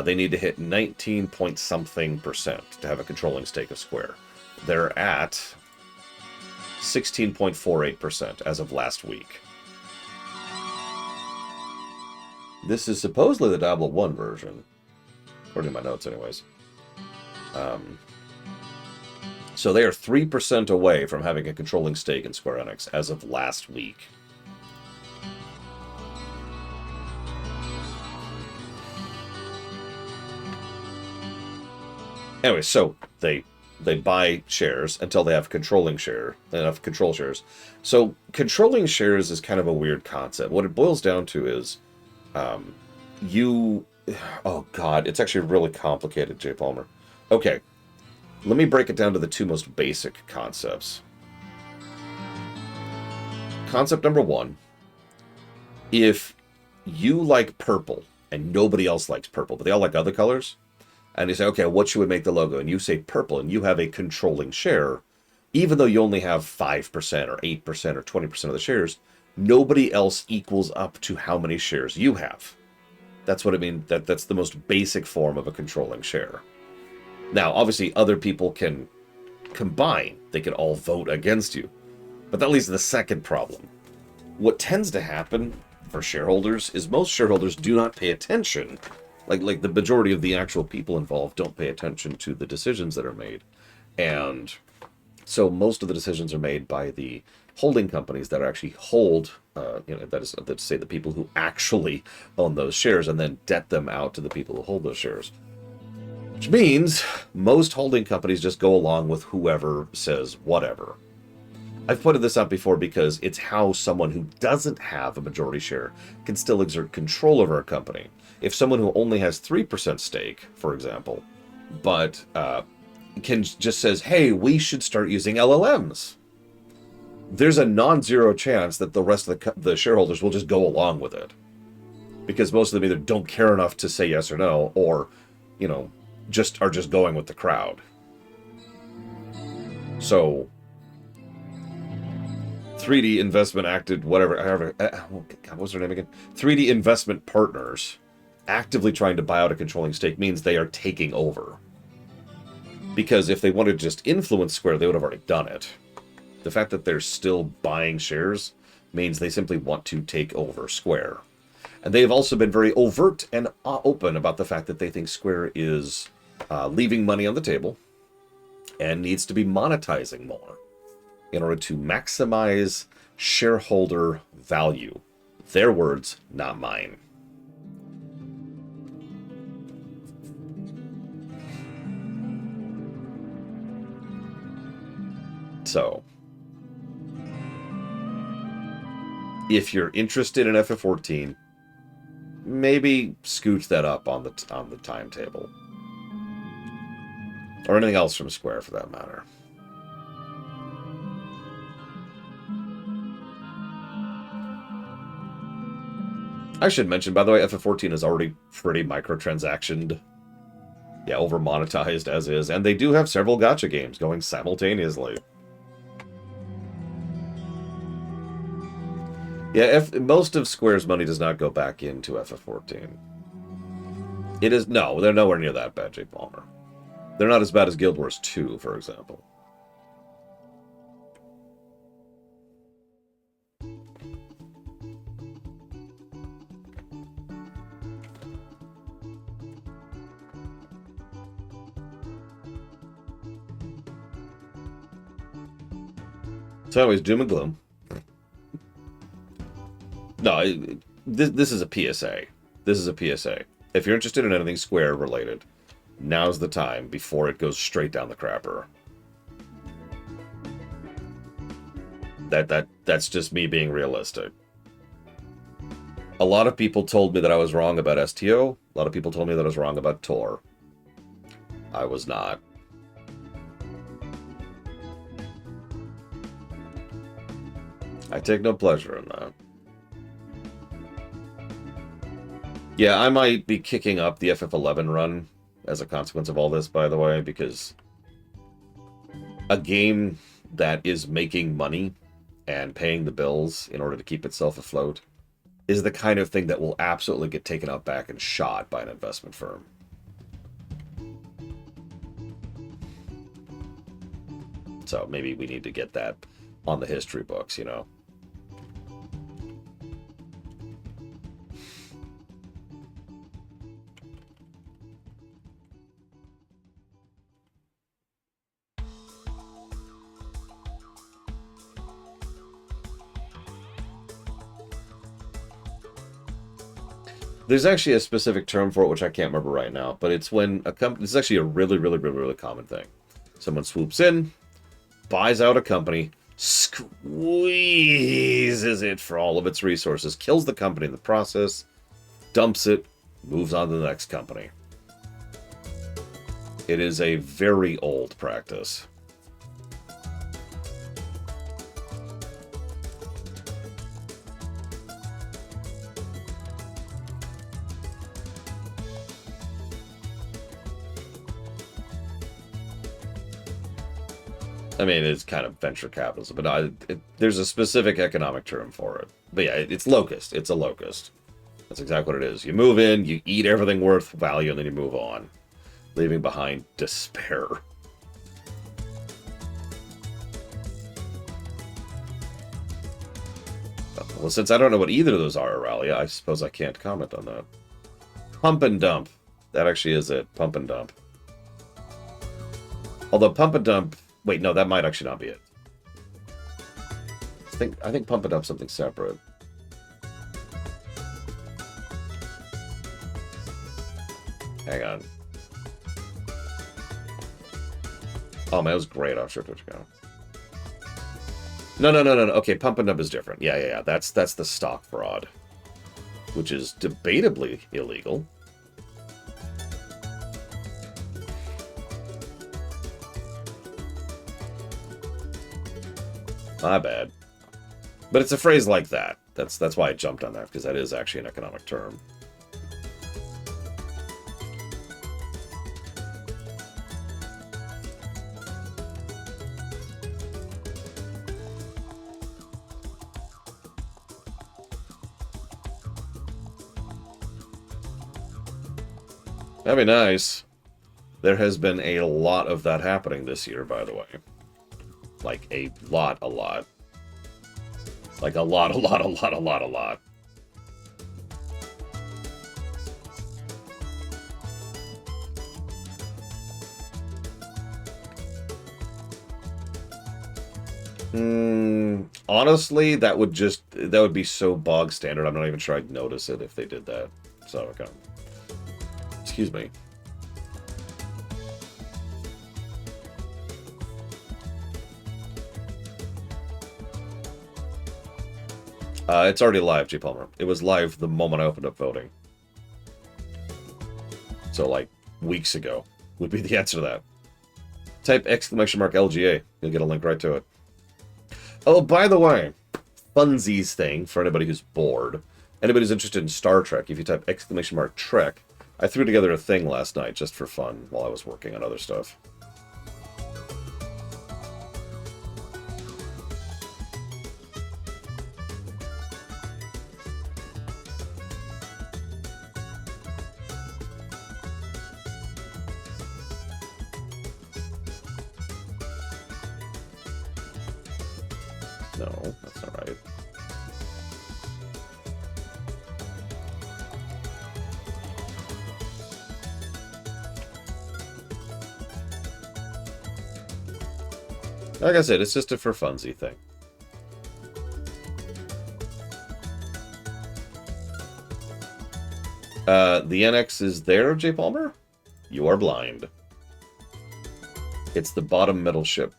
They need to hit 19-point-something% to have a controlling stake of Square. They're at 16.48% as of last week. This is supposedly the Diablo 1 version. According to my notes, anyways. So they are 3% away from having a controlling stake in Square Enix as of last week. Anyway, so they buy shares until they have controlling share, enough control shares. So controlling shares is kind of a weird concept. What it boils down to is, oh god, it's actually really complicated, Jay Palmer. Okay, let me break it down to the two most basic concepts. Concept number one: if you like purple and nobody else likes purple, but they all like other colors. And you say, okay, what should we make the logo? And you say purple, and you have a controlling share. Even though you only have 5% or 8% or 20% of the shares, nobody else equals up to how many shares you have. That's what it means. That's the most basic form of a controlling share. Now, obviously, other people can combine. They could all vote against you. But that leads to the second problem. What tends to happen for shareholders is most shareholders do not pay attention. Like the majority of the actual people involved don't pay attention to the decisions that are made. And so most of the decisions are made by the holding companies that actually hold, that is to say the people who actually own those shares, and then debt them out to the people who hold those shares. Which means most holding companies just go along with whoever says whatever. I've pointed this out before because it's how someone who doesn't have a majority share can still exert control over a company. If someone who only has 3% stake, for example, but can just says, hey, we should start using LLMs, there's a non-zero chance that the rest of the shareholders will just go along with it. Because most of them either don't care enough to say yes or no, or, just are just going with the crowd. So 3D Investment acted, whatever, what was their name again? 3D Investment Partners actively trying to buy out a controlling stake means they are taking over. Because if they wanted to just influence Square, they would have already done it. The fact that they're still buying shares means they simply want to take over Square. And they've also been very overt and open about the fact that they think Square is leaving money on the table and needs to be monetizing more in order to maximize shareholder value. Their words, not mine. So, if you're interested in FF14, maybe scooch that up on the timetable. Or anything else from Square, for that matter. I should mention, by the way, FF14 is already pretty microtransactioned. Yeah, over-monetized as is. And they do have several gacha games going simultaneously. Yeah, most of Square's money does not go back into FF14. It is... No, they're nowhere near that bad, Jake Palmer. They're not as bad as Guild Wars 2, for example. So anyways, doom and gloom. No, this is a PSA. This is a PSA. If you're interested in anything Square related, now's the time before it goes straight down the crapper. That's just me being realistic. A lot of people told me that I was wrong about STO. A lot of people told me that I was wrong about Tor. I was not. I take no pleasure in that. Yeah, I might be kicking up the FF11 run as a consequence of all this, by the way, because a game that is making money and paying the bills in order to keep itself afloat is the kind of thing that will absolutely get taken out back and shot by an investment firm. So maybe we need to get that on the history books, There's actually a specific term for it, which I can't remember right now, but it's when a company... This is actually a really, really, really, really common thing. Someone swoops in, buys out a company, squeezes it for all of its resources, kills the company in the process, dumps it, moves on to the next company. It is a very old practice. I mean, it's kind of venture capitalism, but there's a specific economic term for it. But yeah, it's locust. It's a locust. That's exactly what it is. You move in, you eat everything worth value, and then you move on, leaving behind despair. Well, since I don't know what either of those are, Aurelia, I suppose I can't comment on that. Pump and dump. That actually is it. Pump and dump. Although pump and dump... Wait, no, that might actually not be it. I think pump and dump's something separate. Hang on. Oh, man, it was great offshore Twitch account. No. Okay, pump and dump is different. Yeah. That's the stock fraud, which is debatably illegal. My bad. But it's a phrase like that. That's why I jumped on that, because that is actually an economic term. That'd be nice. There has been a lot of that happening this year, by the way. Like, a lot. Like, a lot. Honestly, that would be so bog standard. I'm not even sure I'd notice it if they did that. So, okay. Excuse me. It's already live, G. Palmer. It was live the moment I opened up voting. So, like, weeks ago would be the answer to that. Type !LGA. You'll get a link right to it. Oh, by the way, funsies thing, for anybody who's bored. Anybody who's interested in Star Trek, if you type !Trek, I threw together a thing last night just for fun while I was working on other stuff. No, that's not right. Like I said, it's just a for funsy thing. The NX is there, J. Palmer? You are blind. It's the bottom middle ship.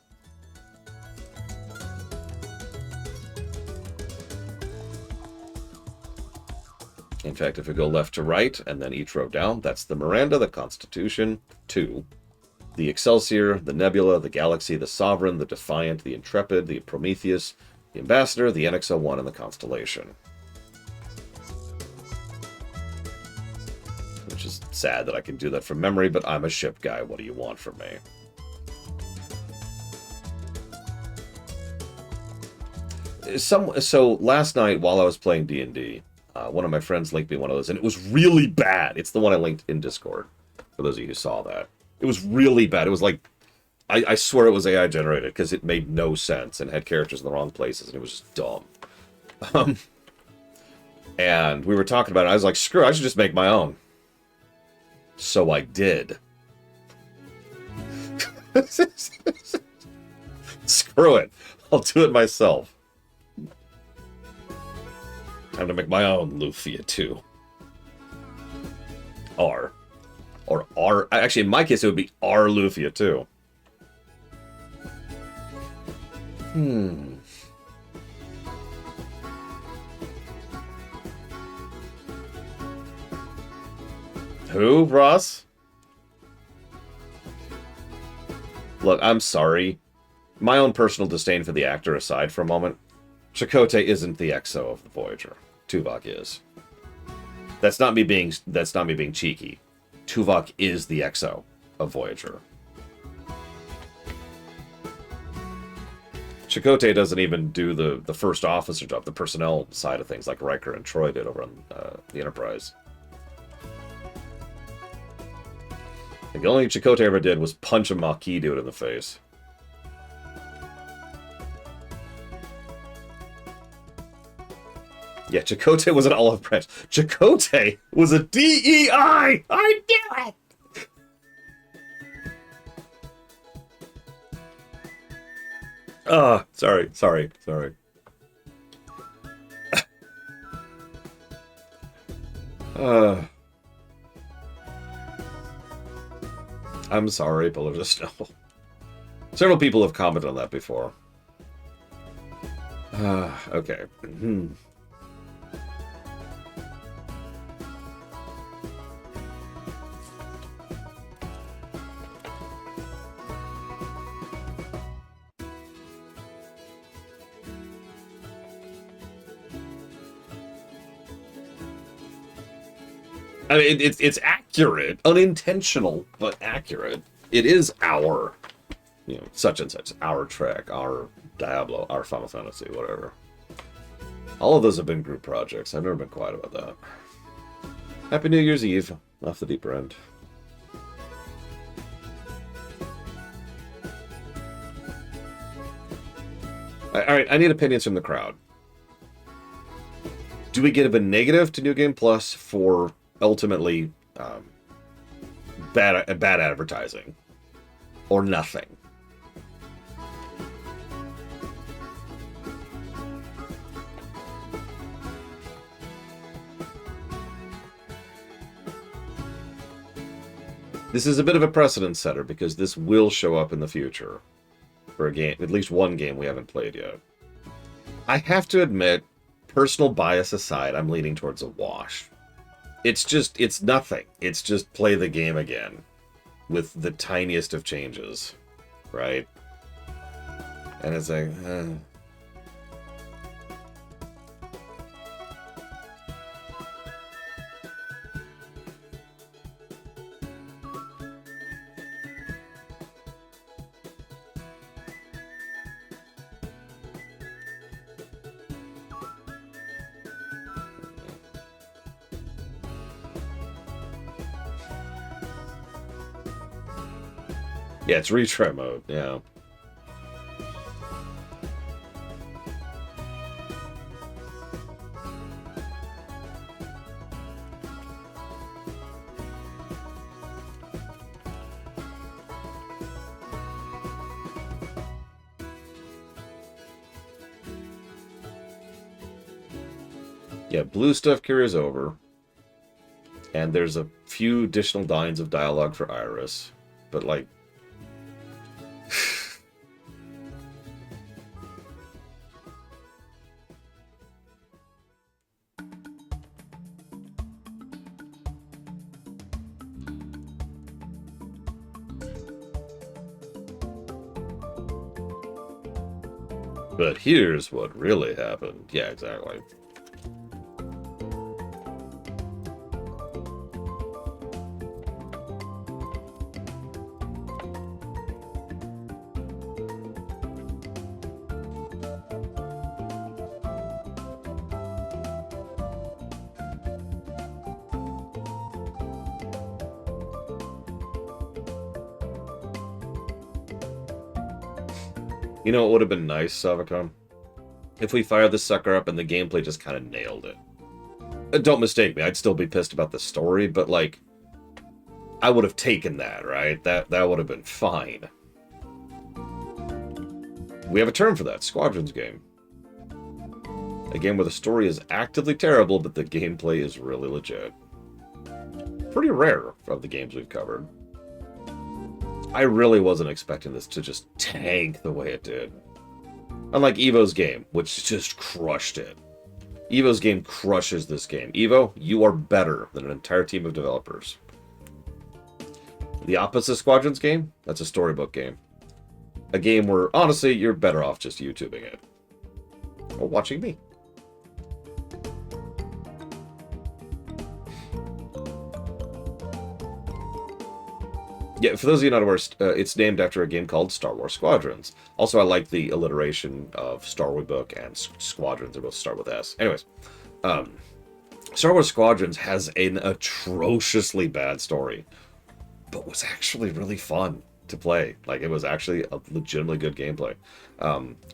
In fact, if we go left to right, and then each row down, that's the Miranda, the Constitution, 2. The Excelsior, the Nebula, the Galaxy, the Sovereign, the Defiant, the Intrepid, the Prometheus, the Ambassador, the NX-01, and the Constellation. Which is sad that I can do that from memory, but I'm a ship guy. What do you want from me? So last night, while I was playing D&D, one of my friends linked me one of those, and it was really bad. It's the one I linked in Discord, for those of you who saw that. It was really bad. It was like, I swear it was AI generated, because it made no sense, and had characters in the wrong places, and it was just dumb. And we were talking about it, I was like, screw it, I should just make my own. So I did. Screw it. I'll do it myself. Time to make my own Lufia, too. Or R. Actually, in my case, it would be R Lufia, too. Who, Ross? Look, I'm sorry. My own personal disdain for the actor aside for a moment, Chakotay isn't the XO of the Voyager. Tuvok is. That's not me being cheeky. Tuvok is the XO of Voyager. Chakotay doesn't even do the first officer job, the personnel side of things, like Riker and Troy did over on the Enterprise. The only thing Chakotay ever did was punch a Maquis dude in the face. Yeah, Chakotay was an olive branch. Chakotay was a DEI! I knew it! Sorry. I'm sorry, Pillar of the Snow. Several people have commented on that before. Okay. I mean, it's accurate, unintentional, but accurate. It is our, such and such, our Trek, our Diablo, our Final Fantasy, whatever. All of those have been group projects. I've never been quiet about that. Happy New Year's Eve, off the deeper end. All right, I need opinions from the crowd. Do we give a negative to New Game Plus for ultimately bad advertising, or nothing? This is a bit of a precedent setter because this will show up in the future for a game, at least one game we haven't played yet. I have to admit, personal bias aside, I'm leaning towards a wash. It's nothing. It's just play the game again with the tiniest of changes, right? And it's like, yeah, it's retry mode, yeah. Yeah, blue stuff carries over. And there's a few additional lines of dialogue for Iris. But, like, but here's what really happened. Yeah, exactly. You know what would have been nice, Savacom? If we fired this sucker up and the gameplay just kind of nailed it. Don't mistake me, I'd still be pissed about the story, but, like, I would have taken that, right? That would have been fine. We have a term for that, Squadrons game. A game where the story is actively terrible, but the gameplay is really legit. Pretty rare of the games we've covered. I really wasn't expecting this to just tank the way it did. Unlike Evo's game, which just crushed it. Evo's game crushes this game. Evo, you are better than an entire team of developers. The opposite Squadrons game, that's a storybook game. A game where, honestly, you're better off just YouTubing it. Or watching me. Yeah, for those of you not aware, it's named after a game called Star Wars Squadrons. Also, I like the alliteration of Storybook and Squadrons. They both start with S. Anyways, Star Wars Squadrons has an atrociously bad story, but was actually really fun to play. Like, it was actually a legitimately good gameplay.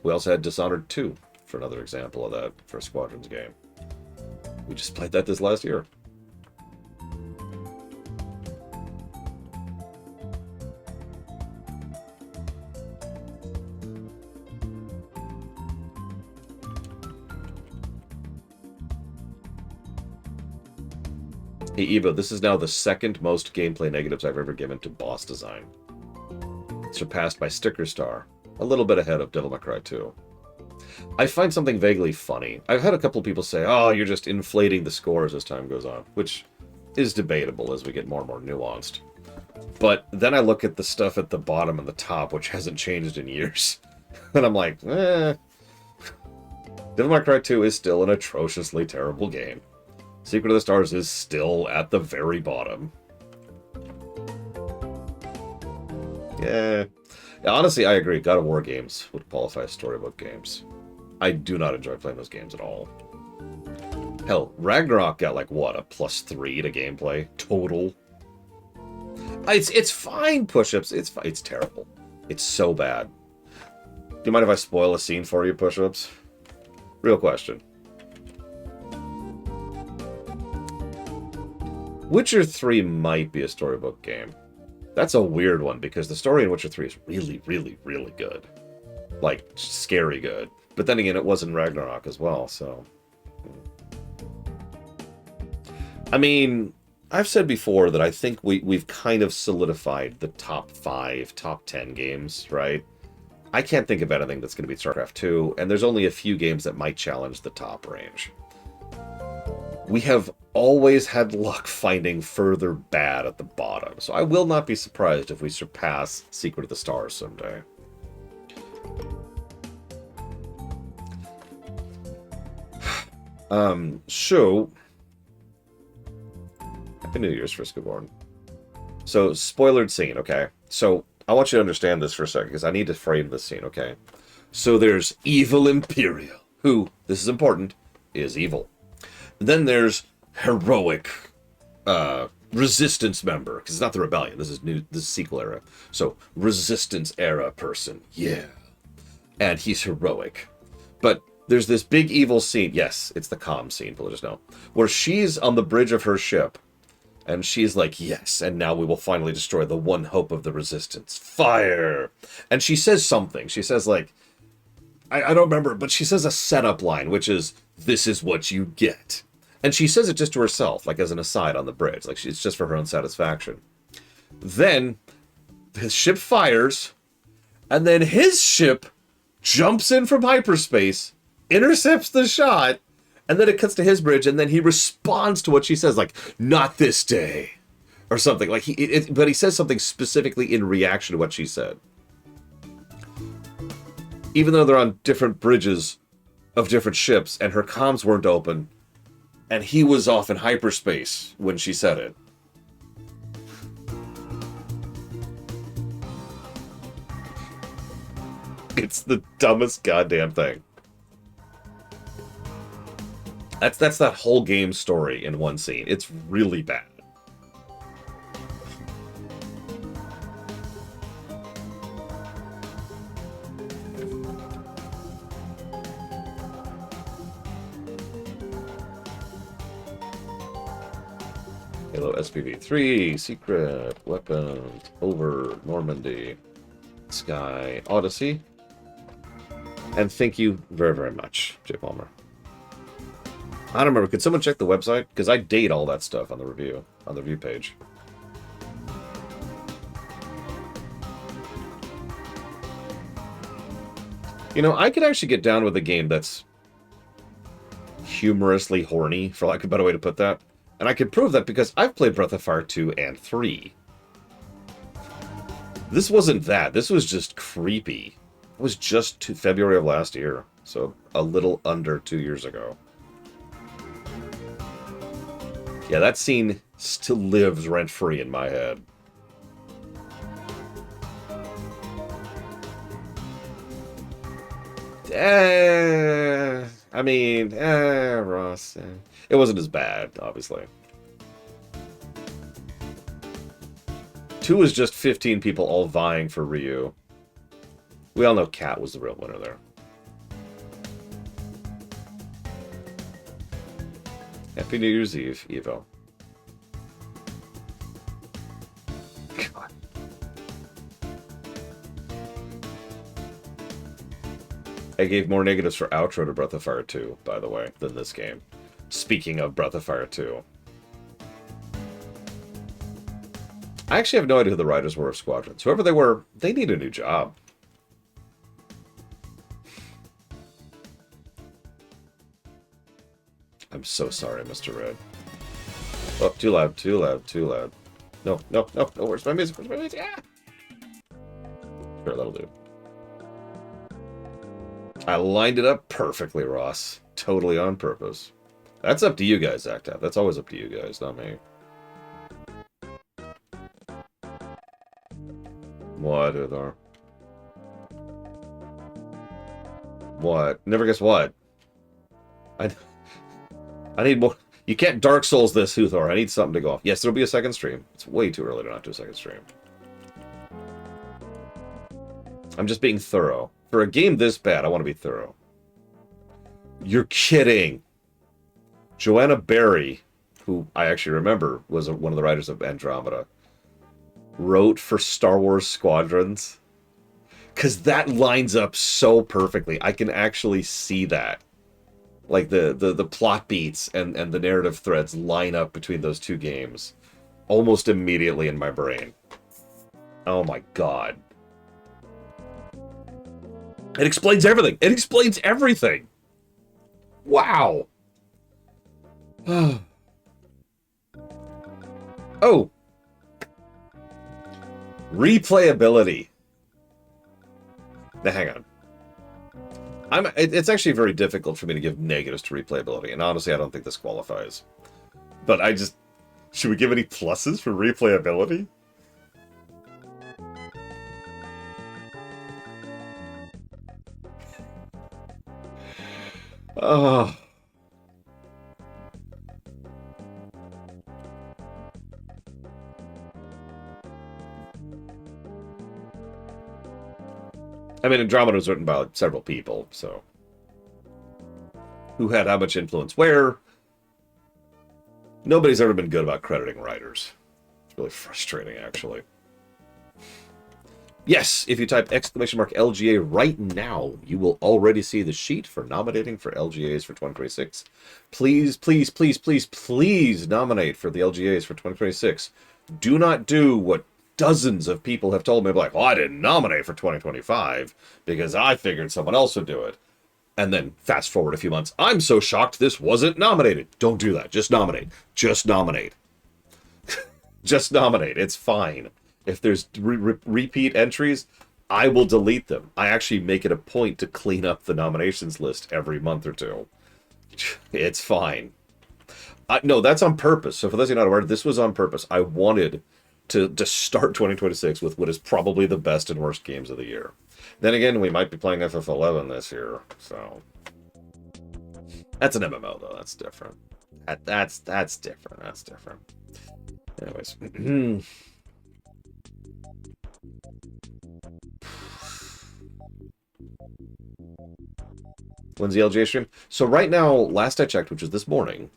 We also had Dishonored 2 for another example of that for a Squadrons game. We just played that this last year. Hey, Evo, this is now the second most gameplay negatives I've ever given to boss design. Surpassed by Sticker Star. A little bit ahead of Devil May Cry 2. I find something vaguely funny. I've had a couple people say, oh, you're just inflating the scores as time goes on, which is debatable as we get more and more nuanced. But then I look at the stuff at the bottom and the top, which hasn't changed in years. And I'm like, Devil May Cry 2 is still an atrociously terrible game. Secret of the Stars is still at the very bottom. Yeah. Honestly, I agree. God of War games would qualify as storybook games. I do not enjoy playing those games at all. Hell, Ragnarok got like, what, a +3 to gameplay? Total? It's fine, Push-Ups. It's terrible. It's so bad. Do you mind if I spoil a scene for you, Push-Ups? Real question. Witcher 3 might be a storybook game. That's a weird one, because the story in Witcher 3 is really, really, really good. Like, scary good. But then again, it was in Ragnarok as well, so... I mean, I've said before that I think we've kind of solidified the top 5, top 10 games, right? I can't think of anything that's going to beat StarCraft 2, and there's only a few games that might challenge the top range. We have always had luck finding further bad at the bottom, so I will not be surprised if we surpass Secret of the Stars someday. So... Happy New Year's, Friscoborn. So, spoilered scene, okay? So, I want you to understand this for a second, because I need to frame this scene, okay? So there's evil Imperial, who, this is important, is evil. Then there's heroic resistance member, because it's not the rebellion, this is sequel era. So resistance era person, yeah. And he's heroic. But there's this big evil scene, yes, it's the comm scene, people just know, where she's on the bridge of her ship, and she's like, yes, and now we will finally destroy the one hope of the resistance. Fire! And she says something, she says like, I don't remember, but she says a setup line, which is, this is what you get. And she says it just to herself, like as an aside on the bridge. Like, it's just for her own satisfaction. Then, his ship fires, and then his ship jumps in from hyperspace, intercepts the shot, and then it cuts to his bridge, and then he responds to what she says, like, not this day, or something. Like, but he says something specifically in reaction to what she said. Even though they're on different bridges of different ships, and her comms weren't open, and he was off in hyperspace when she said it. It's the dumbest goddamn thing. That's that whole game story in one scene. It's really bad. Halo SPV3, Secret, Weapons, Over, Normandy, Sky, Odyssey. And thank you very, very much, Jay Palmer. I don't remember. Could someone check the website? Because I date all that stuff on the review page. You know, I could actually get down with a game that's humorously horny, for lack of a better way to put that. And I could prove that because I've played Breath of Fire 2 and 3. This wasn't that. This was just creepy. It was just February of last year. So a little under 2 years ago. Yeah, that scene still lives rent-free in my head. I mean, Ross. It wasn't as bad, obviously. 2 was just 15 people all vying for Ryu. We all know Cat was the real winner there. Happy New Year's Eve, Evo. God. I gave more negatives for Outro to Breath of Fire 2, by the way, than this game. Speaking of Breath of Fire 2. I actually have no idea who the writers were of Squadrons. Whoever they were, they need a new job. I'm so sorry, Mr. Red. Oh, too loud, too loud, too loud. No, no, no, no, where's my music? Where's my music? Ah! Sure, that'll do. I lined it up perfectly, Ross. Totally on purpose. That's up to you guys, Actab. That's always up to you guys, not me. What, Udar? What? Never guess what? I need more. You can't Dark Souls this, Huthor. I need something to go off. Yes, there'll be a second stream. It's way too early to not do a second stream. I'm just being thorough. For a game this bad, I want to be thorough. You're kidding. Joanna Berry, who I actually remember was one of the writers of Andromeda, wrote for Star Wars Squadrons. Because that lines up so perfectly. I can actually see that. Like, the plot beats and the narrative threads line up between those two games almost immediately in my brain. Oh my god. It explains everything. It explains everything. Wow. Oh. Replayability. Now, hang on. It's actually very difficult for me to give negatives to replayability, and honestly, I don't think this qualifies. But I just... Should we give any pluses for replayability? Oh. I mean, Andromeda was written by several people, so... Who had how much influence where? Nobody's ever been good about crediting writers. It's really frustrating, actually. Yes, if you type !LGA right now, you will already see the sheet for nominating for LGAs for 2026. Please, please, please, please, please nominate for the LGAs for 2026. Do not do what dozens of people have told me, like, oh, I didn't nominate for 2025 because I figured someone else would do it. And then fast forward a few months, I'm so shocked this wasn't nominated. Don't do that. Just nominate. Just nominate. Just nominate. It's fine. If there's repeat entries, I will delete them. I actually make it a point to clean up the nominations list every month or two. It's fine. No, that's on purpose. So for those who are not aware, this was on purpose. I wanted to start 2026 with what is probably the best and worst games of the year. Then again, we might be playing FF11 this year, so... That's an MMO, though. That's different. That's different. That's different. Anyways. When's the LGA stream? So right now, last I checked, which was this morning,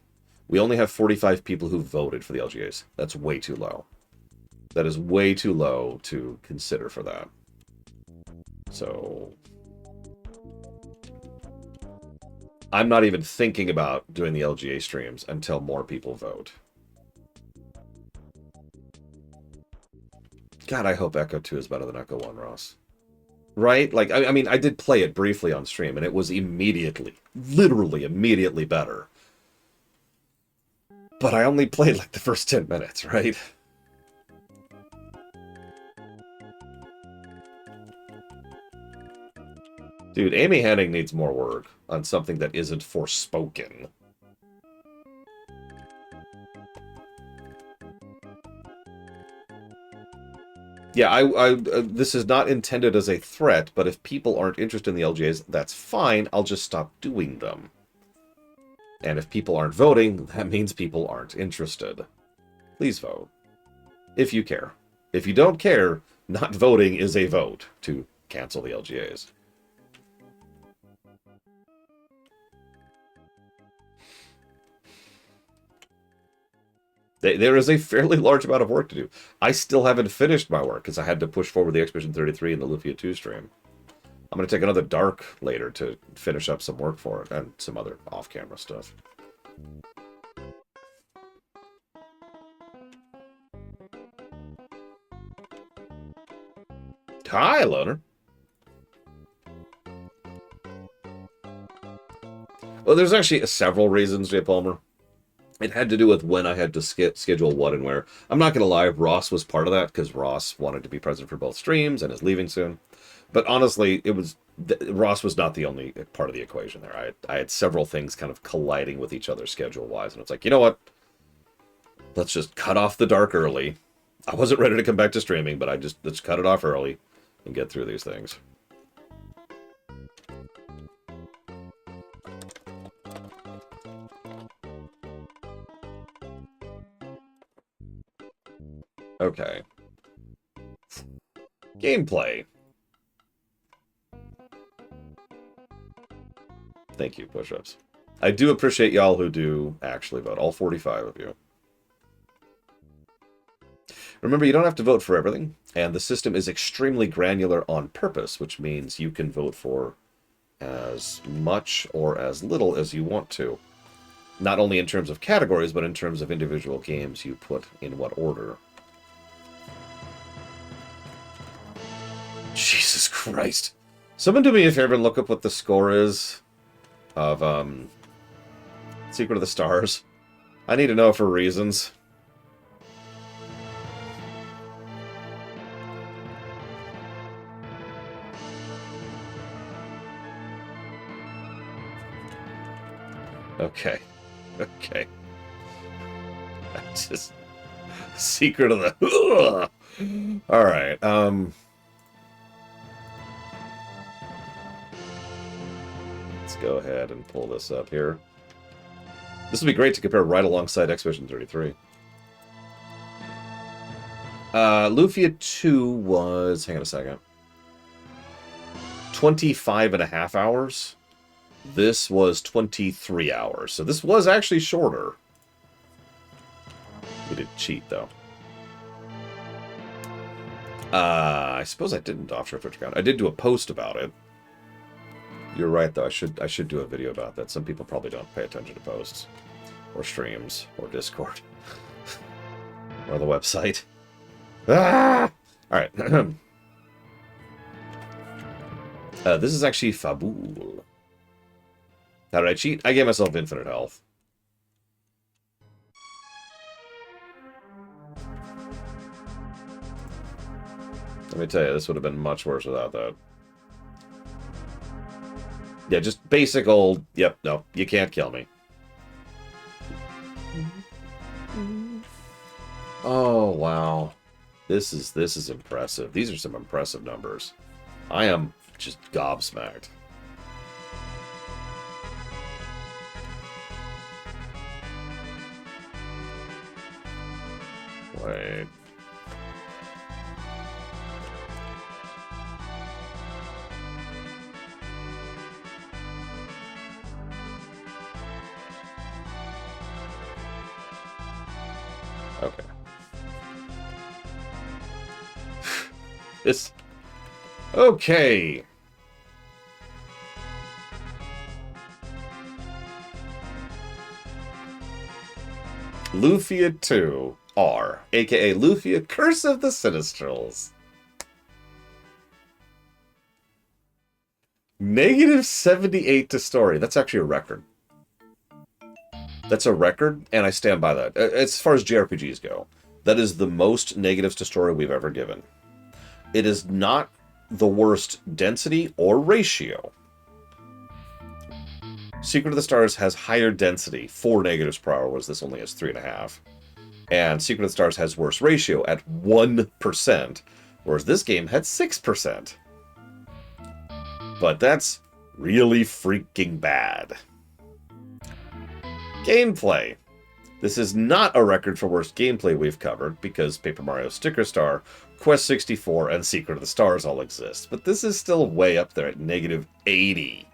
we only have 45 people who voted for the LGAs. That's way too low. That is way too low to consider for that. So... I'm not even thinking about doing the LGA streams until more people vote. God, I hope Echo 2 is better than Echo 1, Ross. Right? Like, I mean, I did play it briefly on stream, and it was immediately, literally immediately better. But I only played, like, the first 10 minutes, right? Dude, Amy Hennig needs more work on something that isn't Forspoken. Yeah, this is not intended as a threat, but if people aren't interested in the LGAs, that's fine. I'll just stop doing them. And if people aren't voting, that means people aren't interested. Please vote. If you care. If you don't care, not voting is a vote to cancel the LGAs. There is a fairly large amount of work to do. I still haven't finished my work because I had to push forward the Expedition 33 and the Lufia 2 stream. I'm going to take another dark later to finish up some work for it and some other off-camera stuff. Hi, Loner. Well, there's actually several reasons, Jay Palmer. It had to do with when I had to schedule what and where. I'm not going to lie, Ross was part of that, because Ross wanted to be present for both streams and is leaving soon. But honestly, Ross was not the only part of the equation there. I had several things kind of colliding with each other schedule-wise, and it's like, you know what? Let's just cut off the dark early. I wasn't ready to come back to streaming, but let's cut it off early and get through these things. Okay. Gameplay. Thank you, push-ups. I do appreciate y'all who do actually vote, all 45 of you. Remember, you don't have to vote for everything, and the system is extremely granular on purpose, which means you can vote for as much or as little as you want to. Not only in terms of categories, but in terms of individual games you put in what order. Jesus Christ. Someone do me a favor and look up what the score is of Secret of the Stars. I need to know for reasons. Okay. Okay. Just Secret of the Alright, let's go ahead and pull this up here. This would be great to compare right alongside Expedition 33. Lufia 2 was, hang on a second, 25.5 hours. This was 23 hours. So this was actually shorter. We did cheat, though. I suppose I didn't offshore Twitch account. I did do a post about it. You're right, though. I should do a video about that. Some people probably don't pay attention to posts, or streams, or Discord, or the website. Ah! All right. This is actually Fabul. How did I cheat? I gave myself infinite health. Let me tell you, this would have been much worse without that. Yeah, just basic old, yep, no, you can't kill me. Oh, wow. This is impressive. These are some impressive numbers. I am just gobsmacked. Wait. Okay. This... Okay. Lufia 2 R, aka Lufia Curse of the Sinistrals. -78 to story. That's actually a record. That's a record, and I stand by that. As far as JRPGs go, that is the most negatives to story we've ever given. It is not the worst density or ratio. Secret of the Stars has higher density, 4 negatives per hour, whereas this only has 3.5. And Secret of the Stars has worse ratio at 1%, whereas this game had 6%. But that's really freaking bad. Gameplay. This is not a record for worst gameplay we've covered, because Paper Mario Sticker Star, Quest 64, and Secret of the Stars all exist. But this is still way up there at -80.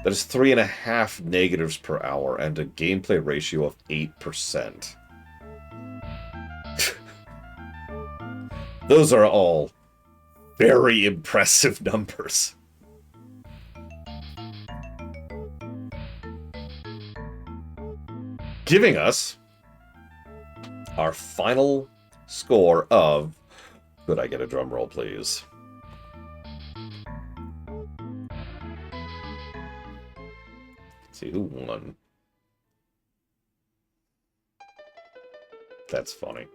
That is 3.5 negatives per hour and a gameplay ratio of 8%. Those are all very impressive numbers. Giving us our final score of... Could I get a drum roll, please? Let's see who won. That's funny.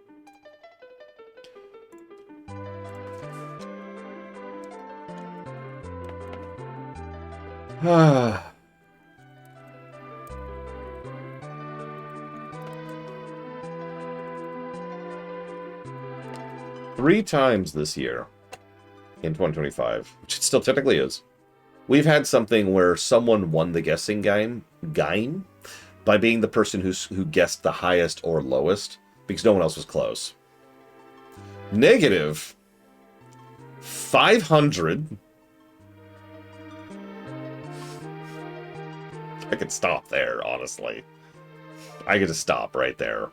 Three times this year, in 2025, which it still technically is, we've had something where someone won the guessing game by being the person who guessed the highest or lowest, because no one else was close. Negative 500. I could stop there, honestly. I could just stop right there.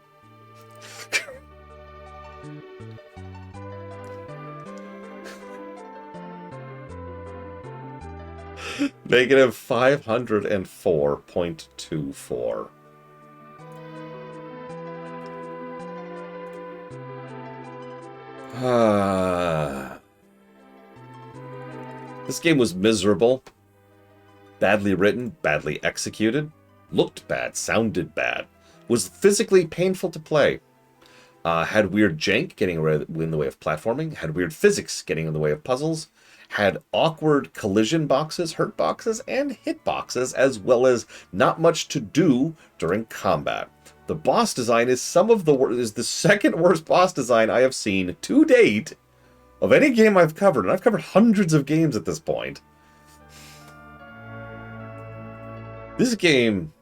Negative 504.24. This game was miserable. Badly written, badly executed. Looked bad, sounded bad. Was physically painful to play. Had weird jank getting in the way of platforming. Had weird physics getting in the way of puzzles. Had awkward collision boxes, hurt boxes, and hit boxes, as well as not much to do during combat. The boss design is is the second worst boss design I have seen to date of any game I've covered, and I've covered hundreds of games at this point. This game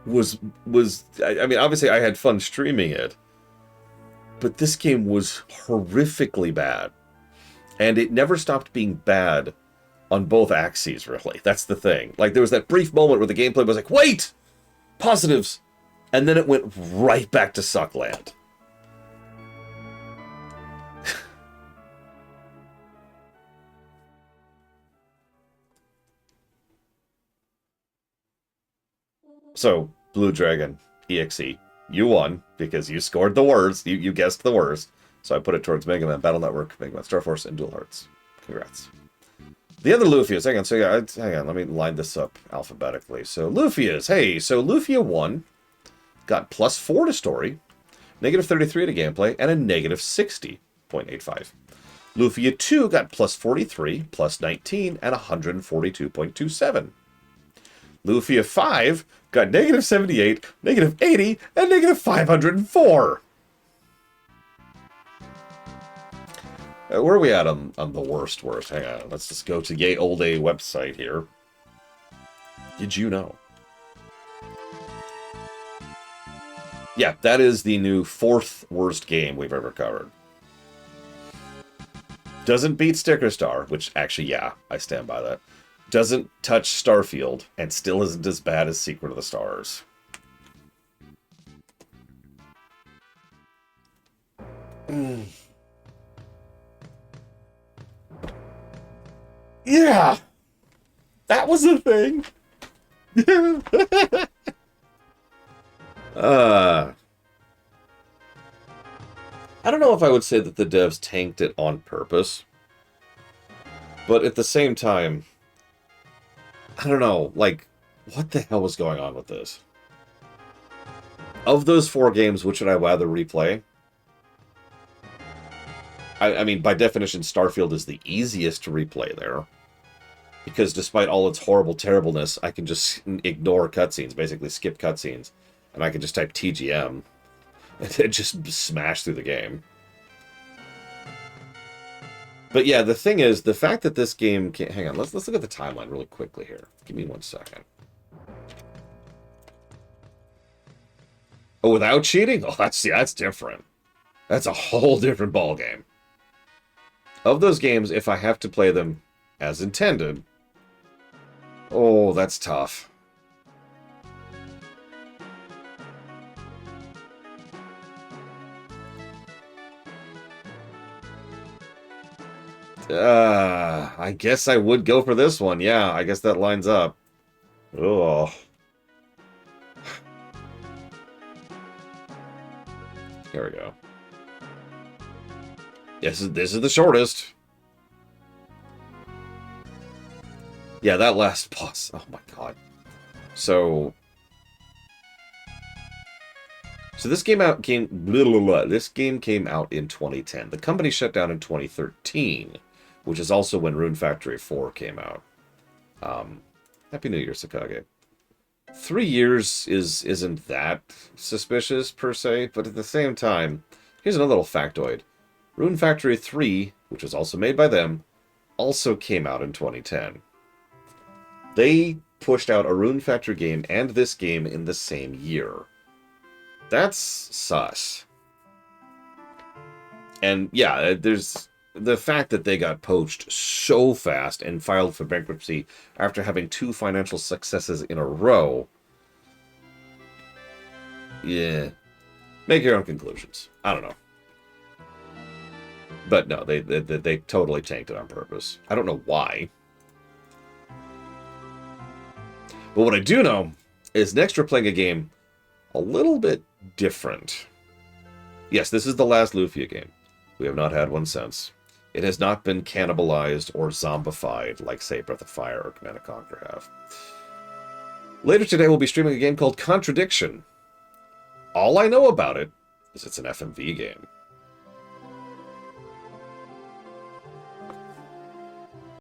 was I mean, obviously I had fun streaming it, but this game was horrifically bad. And it never stopped being bad on both axes, really. That's the thing. Like, there was that brief moment where the gameplay was like, wait! Positives! And then it went right back to Suckland. So, Blue Dragon, EXE, you won, because you scored the worst. You guessed the worst. So I put it towards Mega Man Battle Network, Mega Man Star Force, and Dual Hearts. Congrats. The other Lufias, hang on, so yeah, hang on, let me line this up alphabetically. So Lufias, hey, so Lufia 1 got +4 to story, -33 to gameplay, and a -60.85. Lufia 2 got +43, +19, and 142.27. Lufia 5 got -78, -80, and -504. Where are we at on the worst? Hang on, let's just go to Yay Old A website here. Did you know? Yeah, that is the new 4th worst game we've ever covered. Doesn't beat Sticker Star, which actually, yeah, I stand by that. Doesn't touch Starfield, and still isn't as bad as Secret of the Stars. Yeah! That was a thing! I don't know if I would say that the devs tanked it on purpose. But at the same time, I don't know, like, what the hell was going on with this? Of those 4 games, which would I rather replay? I mean, by definition, Starfield is the easiest to replay there. Because despite all its horrible terribleness, I can just ignore cutscenes, basically skip cutscenes. And I can just type TGM and just smash through the game. But yeah, the thing is, the fact that this game can't... Hang on, let's look at the timeline really quickly here. Give me 1 second. Oh, without cheating? Oh, that's different. That's a whole different ballgame. Of those games, if I have to play them as intended... Oh, that's tough. I guess I would go for this one. Yeah, I guess that lines up. Oh. Here we go. This is the shortest. Yeah, that last boss. Oh my god. So this this game came out in 2010. The company shut down in 2013, which is also when Rune Factory 4 came out. Happy New Year, Sakage. 3 years isn't that suspicious per se, but at the same time, here's another little factoid. Rune Factory 3, which was also made by them, also came out in 2010. They pushed out a Rune Factory game and this game in the same year. That's sus. And yeah, there's the fact that they got poached so fast and filed for bankruptcy after having 2 financial successes in a row. Yeah. Make your own conclusions. I don't know. But no, they totally tanked it on purpose. I don't know why. But what I do know is next we're playing a game a little bit different. Yes, this is the last Lufia game. We have not had one since. It has not been cannibalized or zombified like, say, Breath of Fire or Command & Conquer have. Later today, we'll be streaming a game called Contradiction. All I know about it is it's an FMV game.